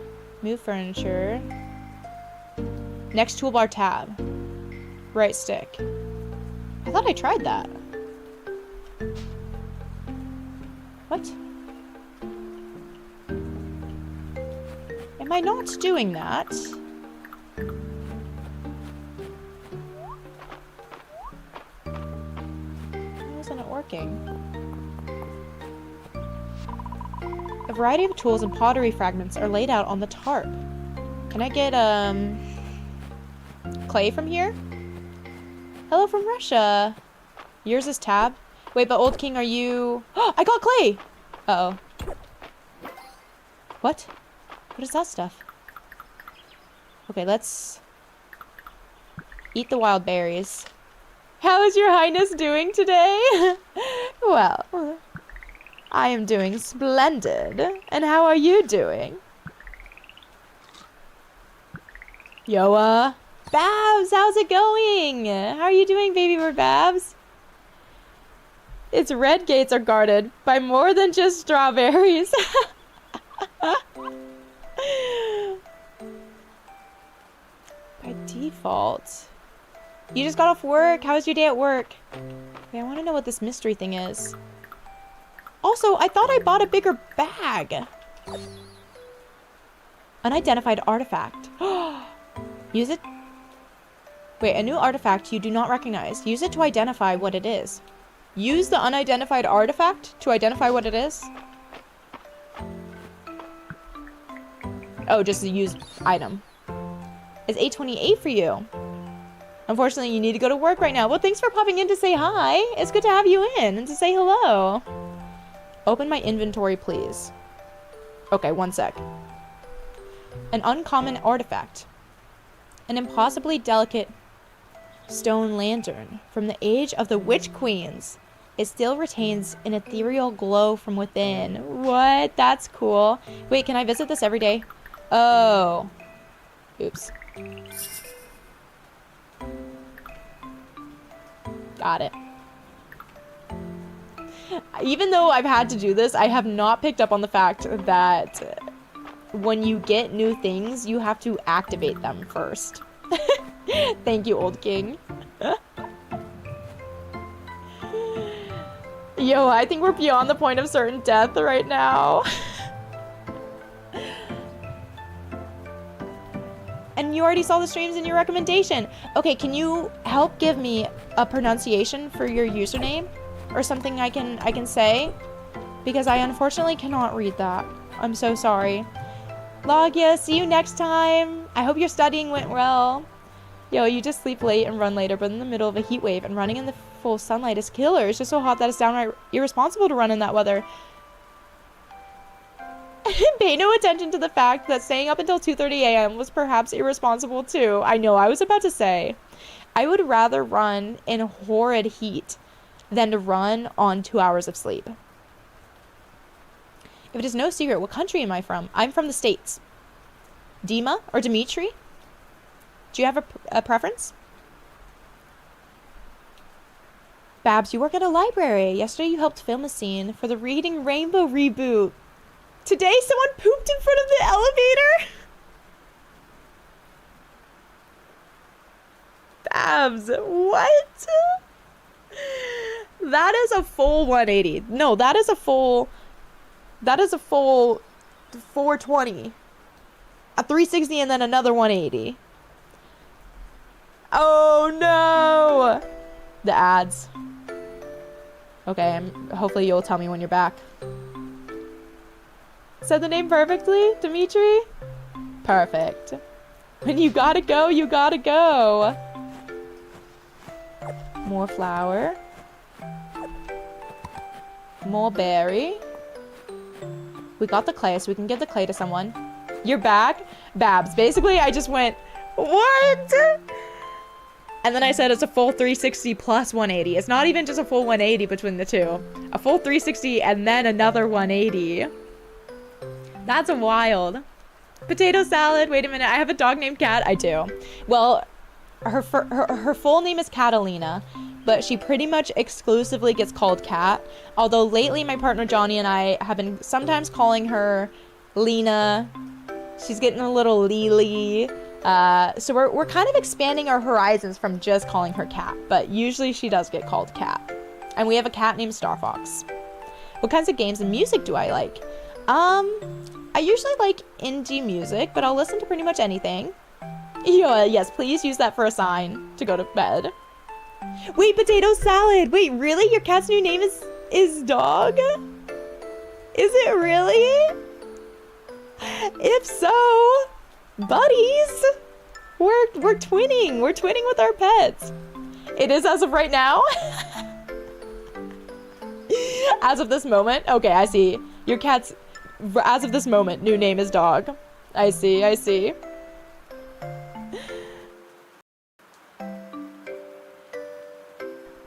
Move furniture. Next toolbar tab. Right stick. I thought I tried that. What? Am I not doing that? Why isn't it working? A variety of tools and pottery fragments are laid out on the tarp. Can I get, clay from here? Hello from Russia. Yours is tab. Wait, but Old King, are you... Oh, I got clay! Uh-oh. What? What is that stuff? Okay, let's eat the wild berries. How is your highness doing today? Well, I am doing splendid. And how are you doing? Yoa. Babs, how's it going? How are you doing, baby bird Babs? Its red gates are guarded by more than just strawberries. By default. You just got off work. How was your day at work? Okay, I want to know what this mystery thing is. Also, I thought I bought a bigger bag. Unidentified artifact. Use it. Wait, a new artifact you do not recognize. Use it to identify what it is. Use the unidentified artifact to identify what it is? Oh, just the use item. It's 828 for you. Unfortunately, you need to go to work right now. Well, thanks for popping in to say hi. It's good to have you in and to say hello. Open my inventory, please. Okay, one sec. An uncommon artifact. An impossibly delicate stone lantern from the age of the Witch Queens. It still retains an ethereal glow from within. What? That's cool. Wait, can I visit this every day? Oh. Oops. Got it. Even though I've had to do this, I have not picked up on the fact that when you get new things, you have to activate them first. Thank you, old king. Yo, I think we're beyond the point of certain death right now. And you already saw the streams in your recommendation. Okay, can you help give me a pronunciation for your username? Or something I can say? Because I unfortunately cannot read that. I'm so sorry. Logia, see you next time. I hope your studying went well. Yo, you just sleep late and run later, but in the middle of a heat wave and running in the full sunlight is killer. It's just so hot that it's downright irresponsible to run in that weather. Pay no attention to the fact that staying up until 2:30 a.m. was perhaps irresponsible too. I know, I was about to say. I would rather run in horrid heat than to run on 2 hours of sleep. If it is no secret, what country am I from? I'm from the States. Dima or Dimitri? Do you have a preference? Babs, you work at a library. Yesterday you helped film a scene for the Reading Rainbow reboot. Today someone pooped in front of the elevator? Babs, what? That is a full 180. No, that is a full 420. A 360 and then another 180. Oh no! The ads. Okay, hopefully you'll tell me when you're back. Said the name perfectly, Dimitri? Perfect. When you gotta go, you gotta go. More flour. More berry. We got the clay, so we can give the clay to someone. You're back? Babs. Basically, I just went, what? And then I said it's a full 360 plus 180. It's not even just a full 180 between the two. A full 360 and then another 180. That's wild. Potato salad. Wait a minute. I have a dog named Cat. I do. Well, her full name is Catalina, but she pretty much exclusively gets called Cat. Although lately my partner Johnny and I have been sometimes calling her Lena. She's getting a little Lily. So we're kind of expanding our horizons from just calling her Cat, but usually she does get called Cat. And we have a cat named Star Fox. What kinds of games and music do I like? I usually like indie music, but I'll listen to pretty much anything. Yes, please use that for a sign to go to bed. Wait, potato salad. Wait, really? Your cat's new name is Dog? Is it really? If so, buddies, we're twinning. We're twinning with our pets. It is as of right now. As of this moment. Okay, I see. Your cat's, as of this moment, new name is Dog. I see.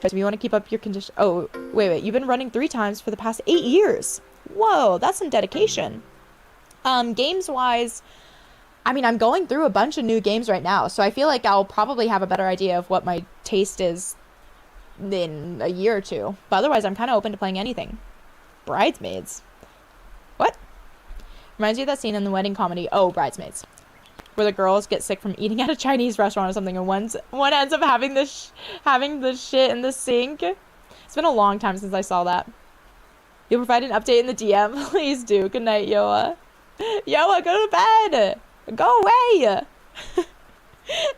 If you want to keep up your condition. Oh, wait. You've been running 3 times for the past 8 years. Whoa, that's some dedication. Games-wise, I mean, I'm going through a bunch of new games right now, so I feel like I'll probably have a better idea of what my taste is in a year or two. But otherwise, I'm kind of open to playing anything. Bridesmaids. What? Reminds you of that scene in the wedding comedy, Oh, Bridesmaids, where the girls get sick from eating at a Chinese restaurant or something, and one ends up having the shit in the sink. It's been a long time since I saw that. You'll provide an update in the DM. Please do. Good night, Yoa. Yoa, go to bed. Go away.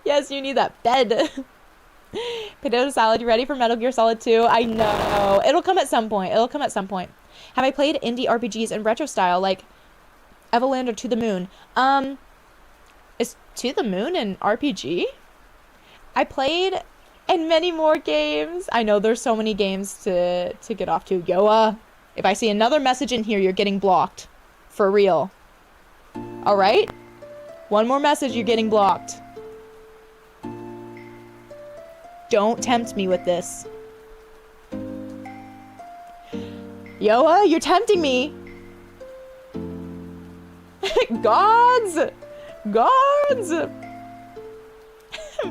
Yes, you need that bed. Potato salad, you ready for Metal Gear Solid 2? I know. It'll come at some point. Have I played indie RPGs in retro style, like Evoland or To the Moon? Is To the Moon an RPG? I played in many more games. I know there's so many games to get off to. Yoa, if I see another message in here, you're getting blocked. For real. All right? One more message, you're getting blocked. Don't tempt me with this. Yoa, you're tempting me. Gods! Gods!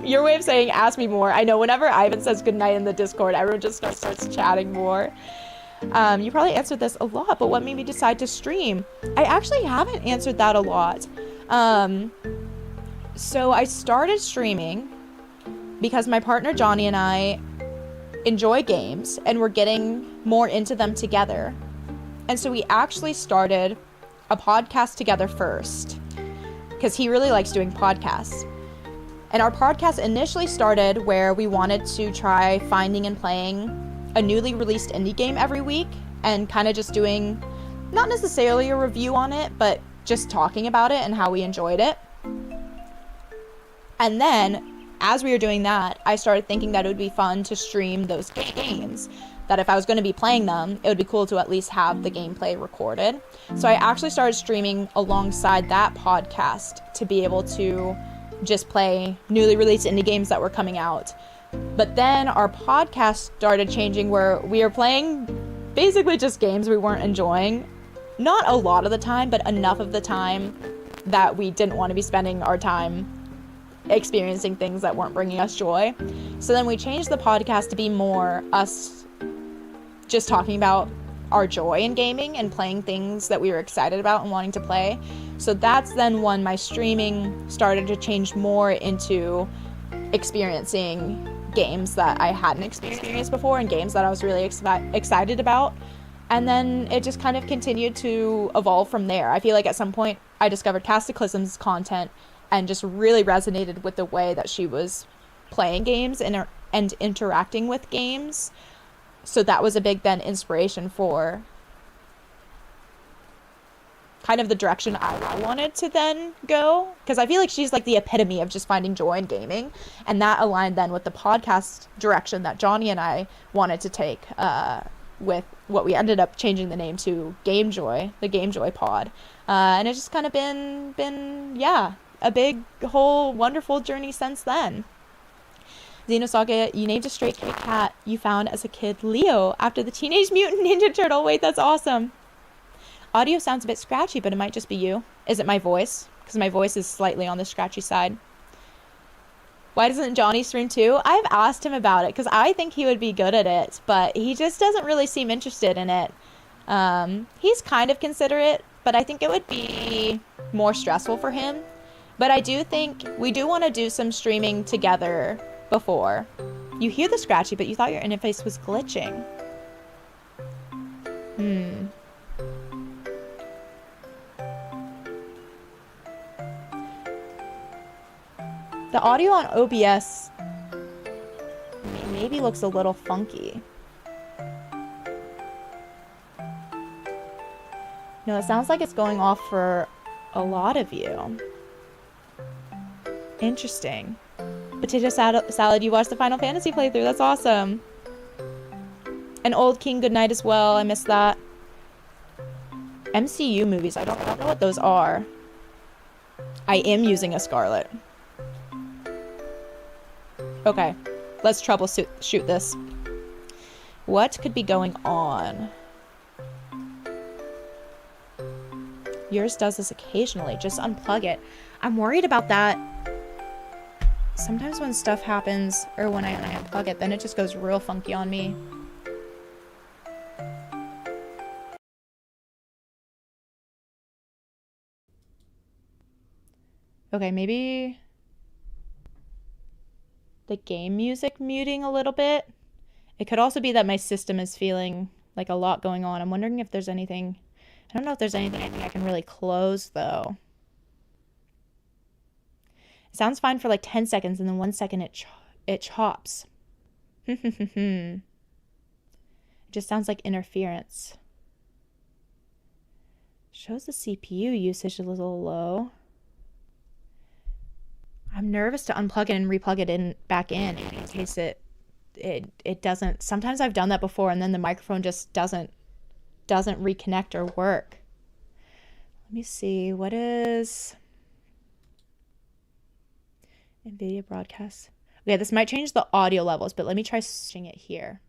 Your way of saying ask me more. I know whenever Ivan says goodnight in the Discord, everyone just starts chatting more. You probably answered this a lot, but what made me decide to stream? I actually haven't answered that a lot. So I started streaming because my partner Johnny and I enjoy games and we're getting more into them together. And so we actually started a podcast together first because he really likes doing podcasts. And our podcast initially started where we wanted to try finding and playing a newly released indie game every week and kind of just doing not necessarily a review on it, but just talking about it and how we enjoyed it. And then as we were doing that, I started thinking that it would be fun to stream those games, that if I was going to be playing them, it would be cool to at least have the gameplay recorded. So I actually started streaming alongside that podcast to be able to just play newly released indie games that were coming out. But then our podcast started changing where we were playing basically just games we weren't enjoying. Not a lot of the time, but enough of the time that we didn't want to be spending our time experiencing things that weren't bringing us joy. So then we changed the podcast to be more us just talking about our joy in gaming and playing things that we were excited about and wanting to play. So that's then when my streaming started to change more into experiencing games that I hadn't experienced before and games that I was really excited about. And then it just kind of continued to evolve from there. I feel like at some point I discovered Cataclysm's content and just really resonated with the way that she was playing games and interacting with games. So that was a big then inspiration for kind of the direction I wanted to then go, because I feel like she's like the epitome of just finding joy in gaming, and that aligned then with the podcast direction that Johnny and I wanted to take with what we ended up changing the name to Game Joy, the Game Joy Pod, and it's just kind of been a big whole wonderful journey since then. Xenosaga, you named a stray cat you found as a kid Leo after the Teenage Mutant Ninja Turtle. Wait, that's awesome. Audio sounds a bit scratchy, but it might just be you. Is it my voice? Because my voice is slightly on the scratchy side. Why doesn't Johnny stream too? I've asked him about it because I think he would be good at it, but he just doesn't really seem interested in it. He's kind of considerate, but I think it would be more stressful for him. But I do think we do want to do some streaming together before. You hear the scratchy, but you thought your interface was glitching. The audio on OBS maybe looks a little funky. No, it sounds like it's going off for a lot of you. Interesting. Potato salad, you watched the Final Fantasy playthrough. That's awesome. And Old King Goodnight as well. I missed that. MCU movies. I don't know what those are. I am using a Scarlet. Okay. Let's troubleshoot this. What could be going on? Yours does this occasionally. Just unplug it. I'm worried about that. Sometimes when stuff happens, or when I unplug it, then it just goes real funky on me. Okay, maybe the game music muting a little bit. It could also be that my system is feeling like a lot going on. I'm wondering if there's anything... I don't know if there's anything I can really close, though. It sounds fine for like 10 seconds, and then 1 second it chops. It just sounds like interference. Shows the CPU usage a little low. I'm nervous to unplug it and replug it in back in case it doesn't. Sometimes I've done that before and then the microphone just doesn't reconnect or work. Let me see. What is NVIDIA broadcast? Okay, this might change the audio levels, but let me try switching it here.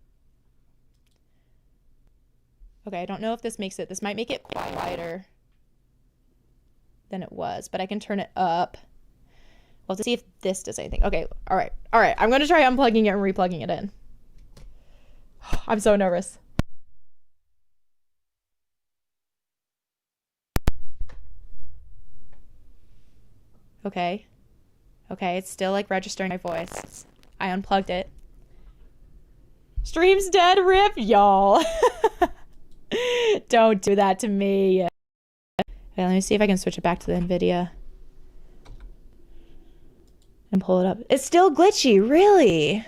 Okay, I don't know if this makes it. This might make it quieter than it was, but I can turn it up. We'll have to see if this does anything. Okay, all right. I'm going to try unplugging it and replugging it in. I'm so nervous. Okay, it's still like registering my voice. I unplugged it. Stream's dead, rip, y'all. Don't do that to me. Okay, let me see if I can switch it back to the NVIDIA. And pull it up. It's still glitchy, really?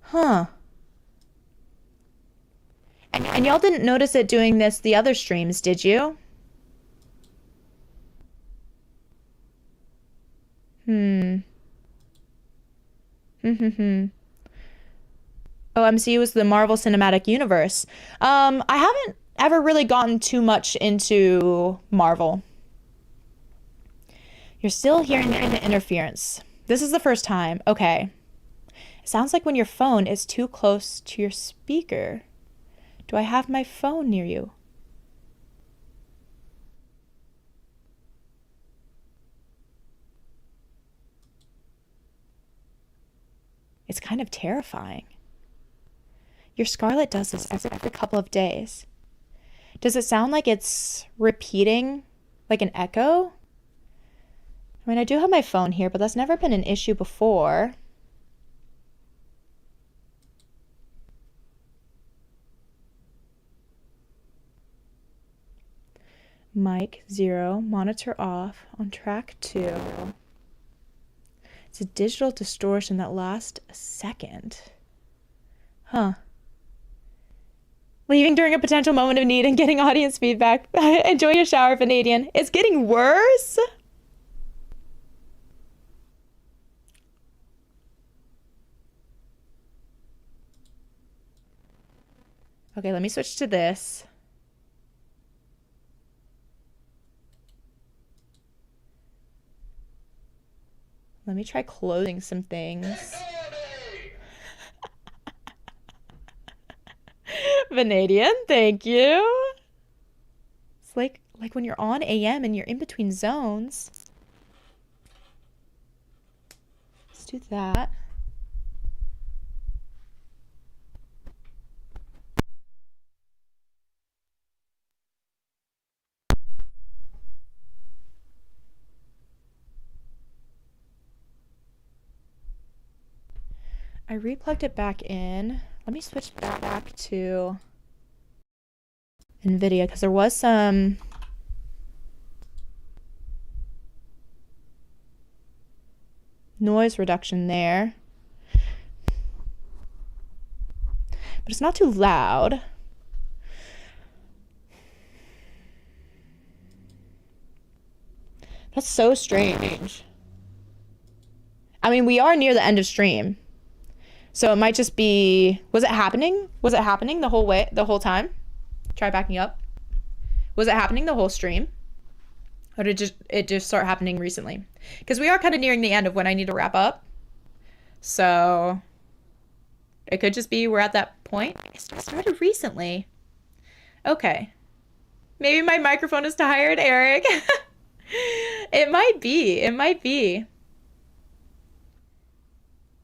Huh. And y'all didn't notice it doing this the other streams, did you? Oh, MCU is the Marvel Cinematic Universe. I haven't ever really gotten too much into Marvel. You're still hearing the interference. This is the first time. Okay. It sounds like when your phone is too close to your speaker. Do I have my phone near you? It's kind of terrifying. Your Scarlett does this every couple of days. Does it sound like it's repeating like an echo? I mean, I do have my phone here, but that's never been an issue before. Mic 0, monitor off, on track 2. It's a digital distortion that lasts a second. Huh. Leaving during a potential moment of need and getting audience feedback. Enjoy your shower, Vanadian. It's getting worse? Okay, let me switch to this. Let me try closing some things. Vanadian, thank you. It's like when you're on AM and you're in between zones. Let's do that. I replugged it back in. Let me switch back to NVIDIA because there was some noise reduction there. But it's not too loud. That's so strange. I mean, we are near the end of stream. So it might just be, was it happening? Was it happening the whole time? Try backing up. Was it happening the whole stream? Or did it just start happening recently? Because we are kind of nearing the end of when I need to wrap up. So it could just be we're at that point. It started recently. Okay. Maybe my microphone is tired, Eric. It might be.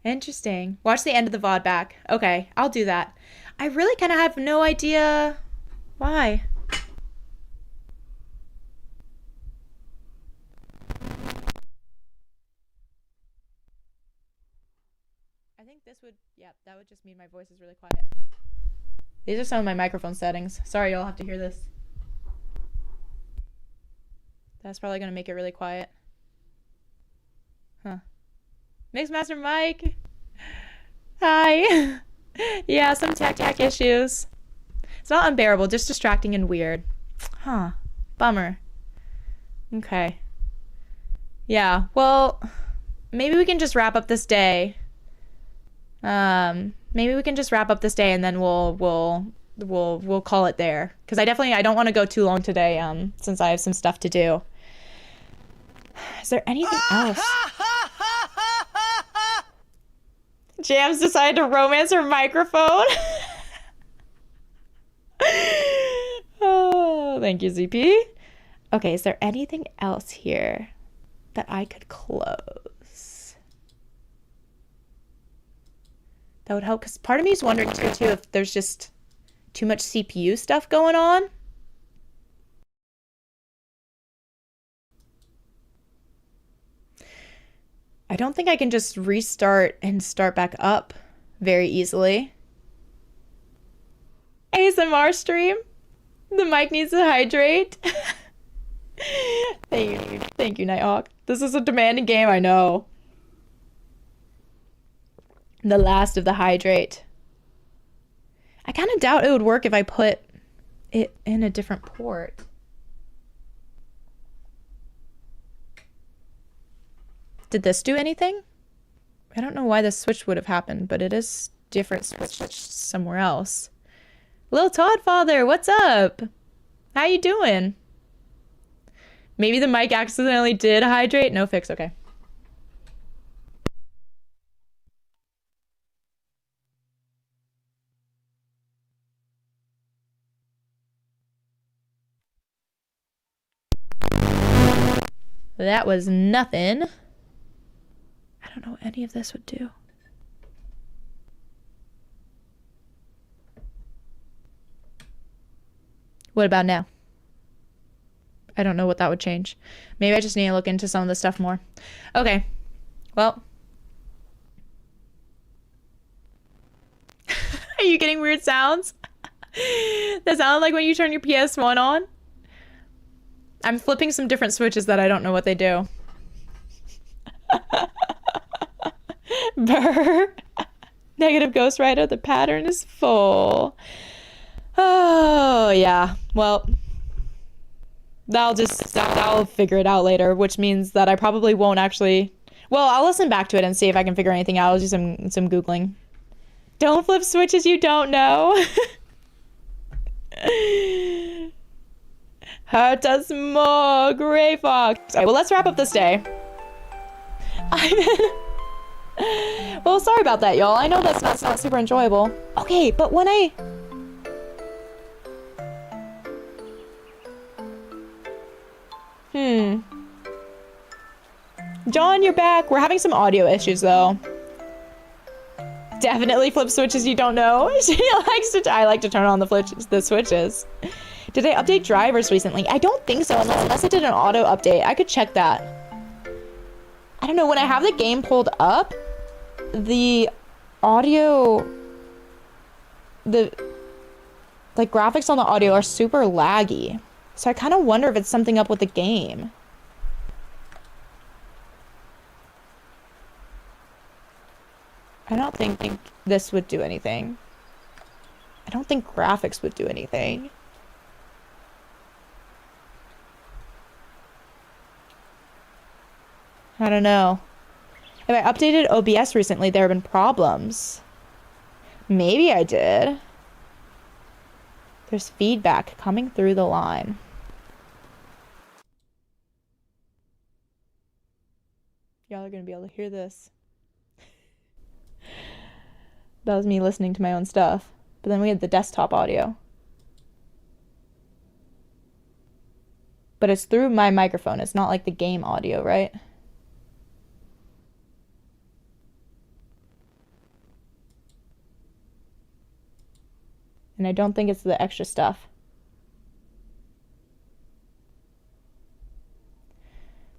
Interesting. Watch the end of the VOD back. Okay, I'll do that. I really kind of have no idea why. I think this would, that would just mean my voice is really quiet. These are some of my microphone settings. Sorry, you'll have to hear this. That's probably going to make it really quiet. Huh. Mixmaster Mike. Hi. Yeah, some tech issues. It's not unbearable, just distracting and weird. Huh. Bummer. Okay. Yeah, well, maybe we can just wrap up this day. Maybe we can just wrap up this day and then we'll call it there. Because I don't want to go too long today, since I have some stuff to do. Is there anything else? Jams decided to romance her microphone. Oh, thank you, ZP. Okay, is there anything else here that I could close? That would help, because part of me is wondering too if there's just too much CPU stuff going on. I don't think I can just restart and start back up very easily. ASMR stream. The mic needs to hydrate. Thank you, Nighthawk. This is a demanding game, I know. The last of the hydrate. I kind of doubt it would work if I put it in a different port. Did this do anything? I don't know why this switch would have happened, but it is different switch somewhere else. Little Todd Father, what's up? How you doing? Maybe the mic accidentally did hydrate. No fix, okay. That was nothing. I don't know what any of this would do. What about now? I don't know what that would change. Maybe I just need to look into some of this stuff more. Okay. Well. Are you getting weird sounds? That sound like when you turn your PS1 on? I'm flipping some different switches that I don't know what they do. Brr. Negative Ghost Rider, the pattern is full. Oh, yeah. Well, I'll figure it out later, which means that I probably won't actually... Well, I'll listen back to it and see if I can figure anything out. I'll do some Googling. Don't flip switches you don't know. Hurt us more, Gray Fox. Okay, well, let's wrap up this day. Well, sorry about that, y'all. I know that's not super enjoyable. Okay, but when I... John, you're back. We're having some audio issues, though. Definitely flip switches you don't know. She likes to... I like to turn on the switches. Did they update drivers recently? I don't think so, unless it did an auto update. I could check that. I don't know. When I have the game pulled up, the audio... like, graphics on the audio are super laggy. So I kind of wonder if it's something up with the game. I don't think this would do anything. I don't think graphics would do anything. I don't know. If I updated OBS recently, there have been problems. Maybe I did. There's feedback coming through the line. Y'all are gonna be able to hear this. That was me listening to my own stuff. But then we had the desktop audio. But it's through my microphone. It's not like the game audio, right? And I don't think it's the extra stuff.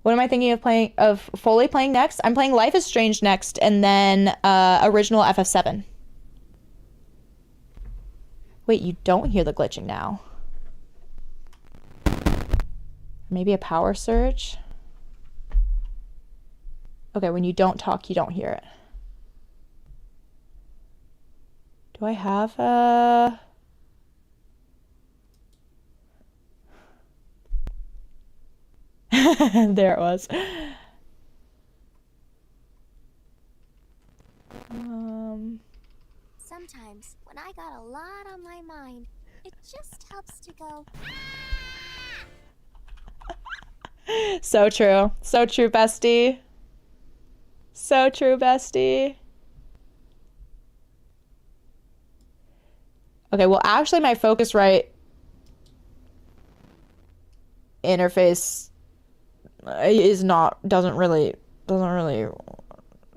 What am I thinking of fully playing next? I'm playing Life is Strange next, and then original FF7. Wait, you don't hear the glitching now. Maybe a power surge? Okay, when you don't talk, you don't hear it. Do I have a... There it was. sometimes, when I got a lot on my mind, it just helps to go. So true. So true, bestie. So true, bestie. Okay, well, actually, my Focusrite interface doesn't really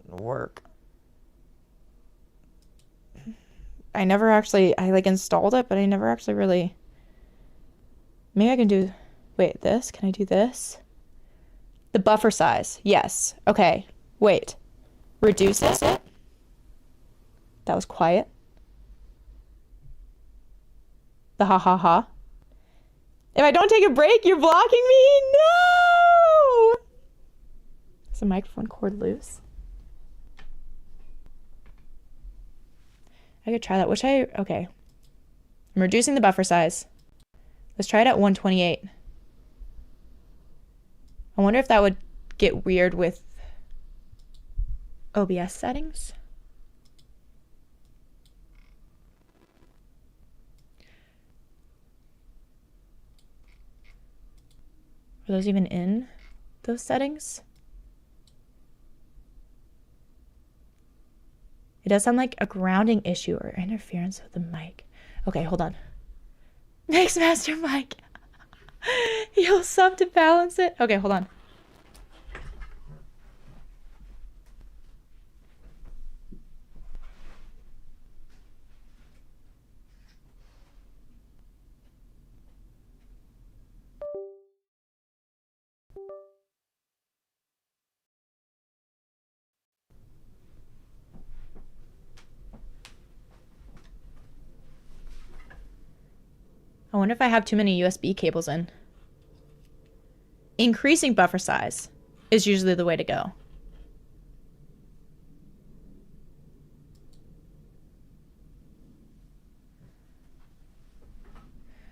work. I like installed it, but I never actually really. Maybe I can do. Wait, this? Can I do this? The buffer size. Yes. Okay. Wait. Reduce it. That was quiet. The ha ha ha. If I don't take a break, you're blocking me? No! Is the microphone cord loose? I could try that. Okay. I'm reducing the buffer size. Let's try it at 128. I wonder if that would get weird with OBS settings. Are those even in those settings? It does sound like a grounding issue or interference with the mic. Okay, hold on. Mixmaster Mike. You'll sub to balance it. Okay, hold on. I wonder if I have too many USB cables in. Increasing buffer size is usually the way to go.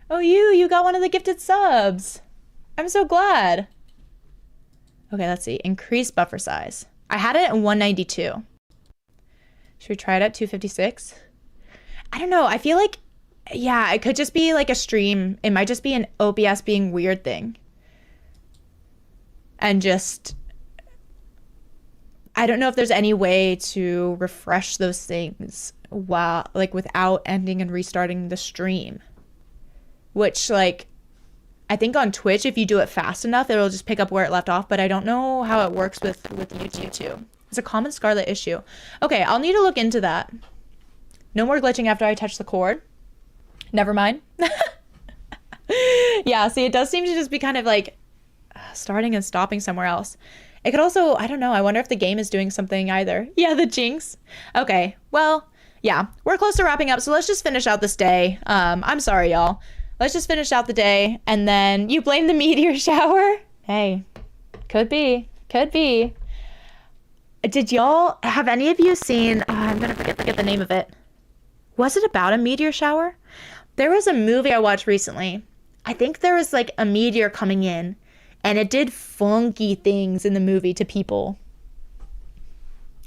Oh, you got one of the gifted subs. I'm so glad. Okay, let's see. Increase buffer size. I had it at 192. Should we try it at 256? I don't know. I feel like, yeah, it could just be like a stream. It might just be an OBS being weird thing. And just, I don't know if there's any way to refresh those things while, like, without ending and restarting the stream. Which, like, I think on Twitch, if you do it fast enough, it'll just pick up where it left off. But I don't know how it works with YouTube too. It's a common Scarlet issue. Okay, I'll need to look into that. No more glitching after I touch the cord. Never mind. Yeah, see, it does seem to just be kind of like starting and stopping somewhere else. It could also, I don't know, I wonder if the game is doing something either. Yeah, the jinx. Okay, well, yeah, we're close to wrapping up, so let's just finish out this day. I'm sorry, y'all. Let's just finish out the day, and then you blame the meteor shower? Hey, could be. Could be. Did y'all, have any of you seen, I'm gonna forget the name of it. Was it about a meteor shower? There was a movie I watched recently. I think there was like a meteor coming in, and it did funky things in the movie to people.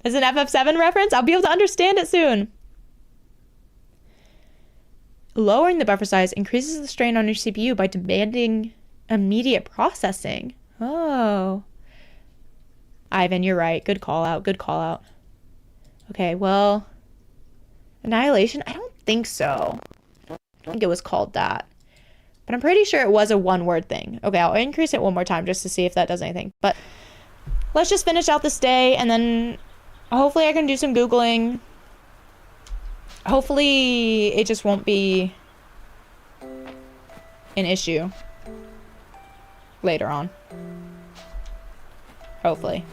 Is it an FF7 reference? I'll be able to understand it soon. Lowering the buffer size increases the strain on your CPU by demanding immediate processing. Oh. Ivan, you're right. Good call out. Good call out. Okay, well, Annihilation? I don't think so. I don't think it was called that. But I'm pretty sure it was a one-word thing. Okay, I'll increase it one more time just to see if that does anything. But let's just finish out this day, and then hopefully I can do some Googling. Hopefully it just won't be an issue later on. Hopefully.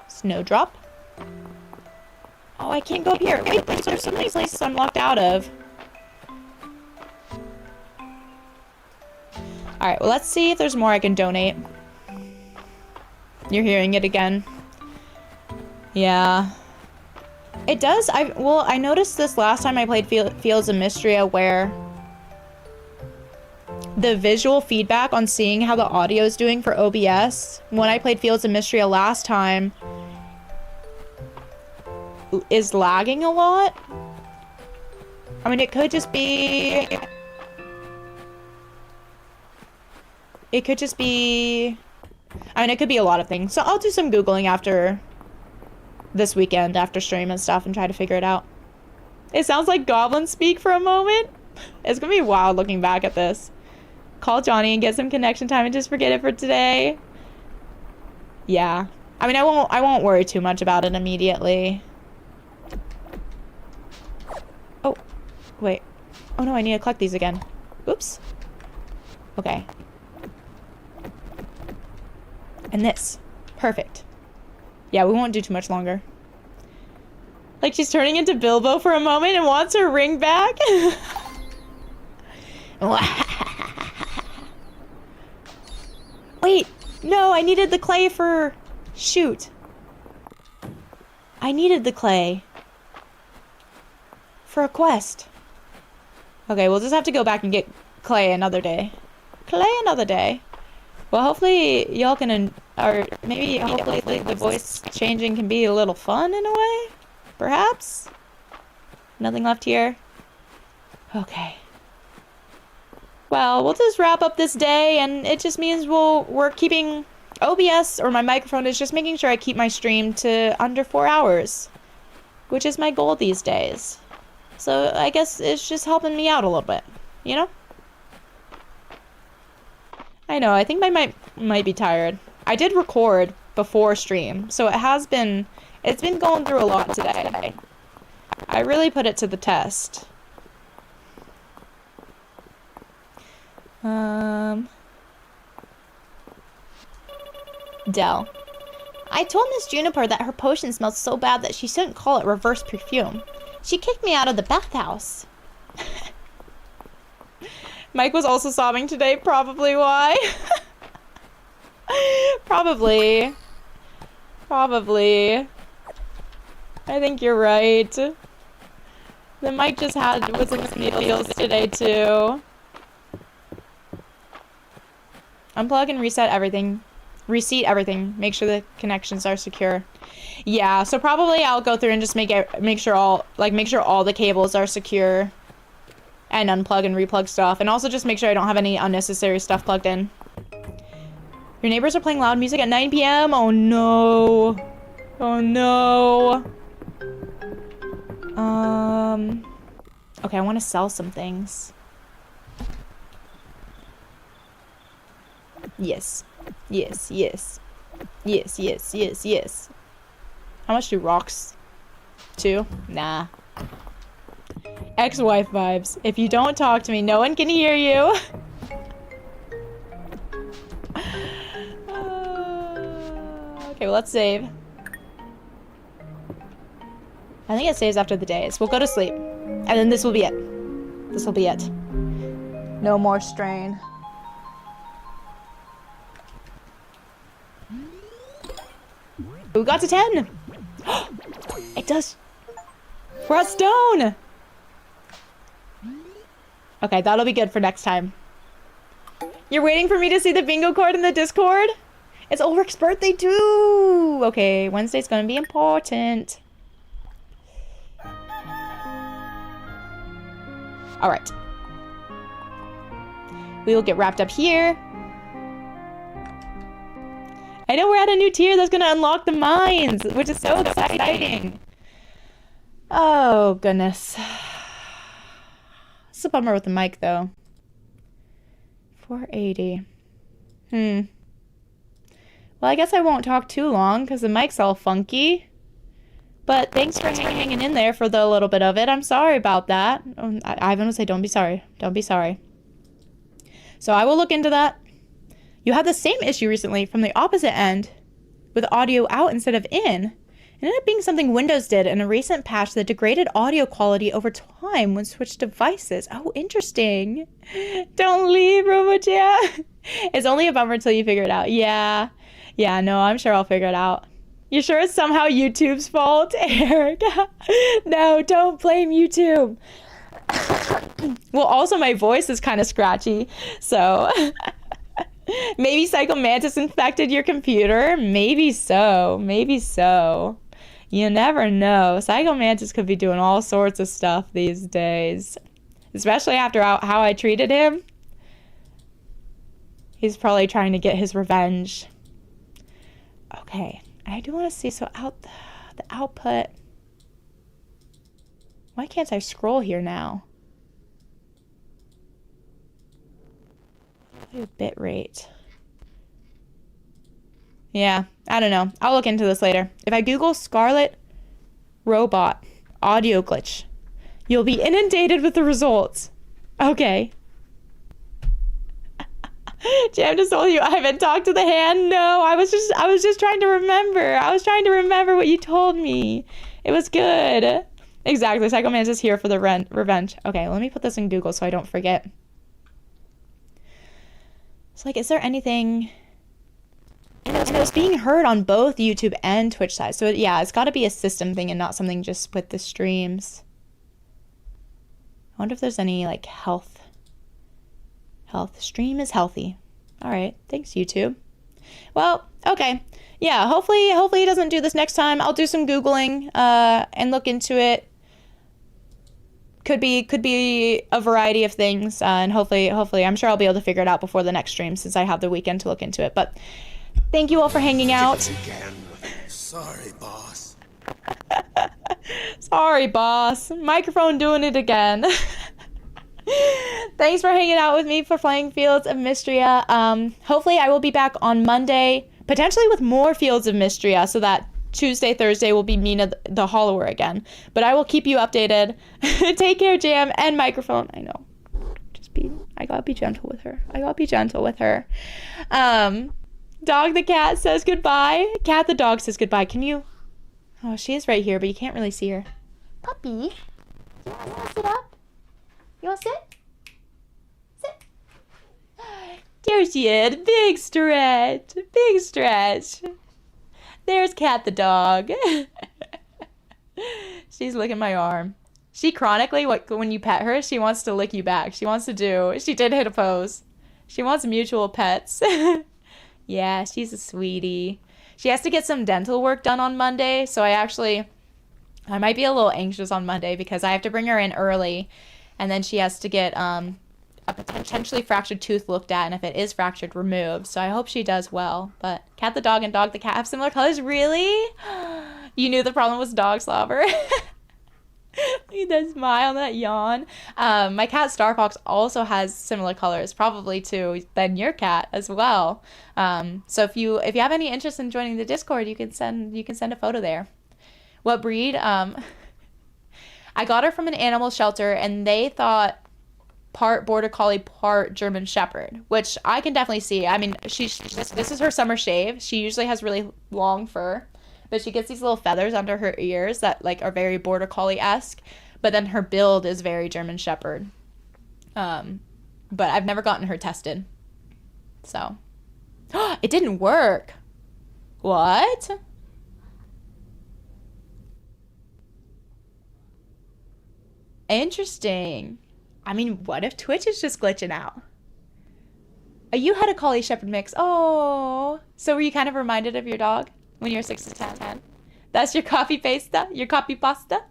Snowdrop. Oh, I can't go up here. Wait, there's so many places I'm locked out of. Alright, well, let's see if there's more I can donate. You're hearing it again. Yeah. It does. I noticed this last time I played Fields of Mistria, where the visual feedback on seeing how the audio is doing for OBS, when I played Fields of Mistria last time, is lagging a lot. I mean, it could just be... It could just be... I mean, it could be a lot of things. So I'll do some Googling after this weekend, after stream and stuff, and try to figure it out. It sounds like goblin speak for a moment. It's gonna be wild looking back at this. Call Johnny and get some connection time and just forget it for today. Yeah. I mean, I won't worry too much about it immediately. Oh, wait. Oh no, I need to collect these again. Oops. Okay. And this. Perfect. Yeah, we won't do too much longer. Like, she's turning into Bilbo for a moment and wants her ring back. Wait, no, I needed the clay for... Shoot. I needed the clay for a quest. Okay, we'll just have to go back and get clay another day. Clay another day. Well, hopefully y'all can... Or maybe hopefully the voice changing can be a little fun in a way? Perhaps? Nothing left here? Okay. Well, we'll just wrap up this day, and it just means we're keeping OBS, or my microphone is just making sure I keep my stream to under 4 hours, which is my goal these days. So I guess it's just helping me out a little bit, you know? I know, I think I might be tired. I did record before stream, so it's been going through a lot today. I really put it to the test. Dell. I told Miss Juniper that her potion smelled so bad that she shouldn't call it reverse perfume. She kicked me out of the bathhouse. Mike was also sobbing today, probably why. Probably. I think you're right. The Mike just was in some feels today too. Unplug and reset everything. Reseat everything. Make sure the connections are secure. Yeah, so probably I'll go through and just make sure all the cables are secure. And unplug and replug stuff. And also just make sure I don't have any unnecessary stuff plugged in. Your neighbors are playing loud music at 9 p.m. Oh no. Oh no. Okay, I want to sell some things. Yes. How much do rocks? 2? Nah. Ex-wife vibes. If you don't talk to me, no one can hear you. Okay, well, let's save. I think it saves after the days. We'll go to sleep. And then this will be it. This will be it. No more strain. We got to 10! It does. We're at stone! Okay, that'll be good for next time. You're waiting for me to see the bingo card in the Discord? It's Ulrich's birthday too! Okay, Wednesday's gonna be important. Alright. We will get wrapped up here. I know we're at a new tier that's gonna unlock the mines, which is so exciting. Oh, goodness. It's a bummer with the mic, though. 480. Well, I guess I won't talk too long, because the mic's all funky. But thanks for hanging in there for the little bit of it. I'm sorry about that. Ivan would say, don't be sorry. Don't be sorry. So I will look into that. You had the same issue recently from the opposite end, with audio out instead of in. It ended up being something Windows did in a recent patch that degraded audio quality over time when switched devices. Oh, interesting. Don't leave, RoboChat. It's only a bummer until you figure it out. Yeah, no, I'm sure I'll figure it out. You sure it's somehow YouTube's fault, Eric? No, don't blame YouTube. Well, also my voice is kind of scratchy, so... Maybe Psychomantis infected your computer? Maybe so. You never know. Psycho Mantis could be doing all sorts of stuff these days. Especially after how I treated him. He's probably trying to get his revenge. Okay, I do want to see, so the output. Why can't I scroll here now? Bit rate. Yeah, I don't know. I'll look into this later. If I Google Scarlet Robot audio glitch, you'll be inundated with the results. Okay. Jam just told you I haven't talked to the hand. No, I was just trying to remember. I was trying to remember what you told me. It was good. Exactly. Psycho Mantis is here for the revenge. Okay, let me put this in Google so I don't forget. It's like, is there anything? And it's being heard on both YouTube and Twitch sides. So yeah, it's got to be a system thing and not something just with the streams. I wonder if there's any like health. Stream is healthy. All right. Thanks, YouTube. Well, okay. Yeah, hopefully he doesn't do this next time. I'll do some Googling and look into it. Could be a variety of things, and hopefully I'm sure I'll be able to figure it out before the next stream since I have the weekend to look into it. But thank you all for hanging out. Again. Sorry, boss. Sorry, boss. Microphone doing it again. Thanks for hanging out with me for playing Fields of Mistria. Hopefully I will be back on Monday, potentially with more Fields of Mistria, so that Tuesday, Thursday will be Mina the Hollower again. But I will keep you updated. Take care, Jam and Microphone. I know. I gotta be gentle with her. Dog the cat says goodbye. Cat the dog says goodbye. Can you? Oh, she is right here, but you can't really see her. Puppy, you wanna sit up? You wanna sit? Sit. There she is. Big stretch. There's Cat the dog. She's licking my arm. She chronically, when you pet her, she wants to lick you back. She did hit a pose. She wants mutual pets. Yeah, she's a sweetie. She has to get some dental work done on Monday, so I might be a little anxious on Monday because I have to bring her in early, and then she has to get a potentially fractured tooth looked at, and if it is fractured, removed. So I hope she does well. But Cat the dog and Dog the cat have similar colors. Really? You knew the problem was dog slobber. Look at that smile, that yawn. My cat Star Fox also has similar colors, probably than your cat as well. So if you have any interest in joining the Discord, you can send a photo there. What breed? I got her from an animal shelter, and they thought part Border Collie, part German Shepherd, which I can definitely see. I mean, this is her summer shave. She usually has really long fur, but she gets these little feathers under her ears that like are very Border Collie-esque, but then her build is very German Shepherd. But I've never gotten her tested. So, it didn't work. What? Interesting. I mean, what if Twitch is just glitching out? You had a Collie Shepherd mix. Oh. So were you kind of reminded of your dog when you were 6 to 10? That's your copy pasta? Your copy pasta?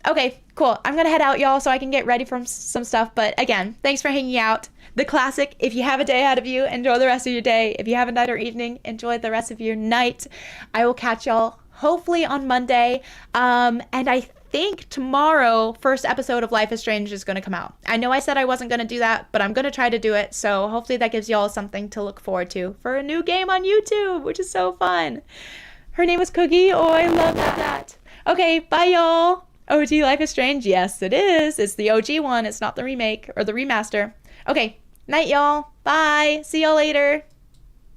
Okay, cool. I'm going to head out, y'all, so I can get ready for some stuff. But again, thanks for hanging out. The classic, if you have a day ahead of you, enjoy the rest of your day. If you have a night or evening, enjoy the rest of your night. I will catch y'all hopefully on Monday. And I think tomorrow, first episode of Life is Strange is going to come out. I know I said I wasn't going to do that, but I'm going to try to do it. So hopefully that gives y'all something to look forward to for a new game on YouTube, which is so fun. Her name was Cookie. Oh, I love that. Okay, bye y'all. OG Life is Strange. Yes, it is. It's the OG one. It's not the remake or the remaster. Okay, night y'all. Bye. See y'all later.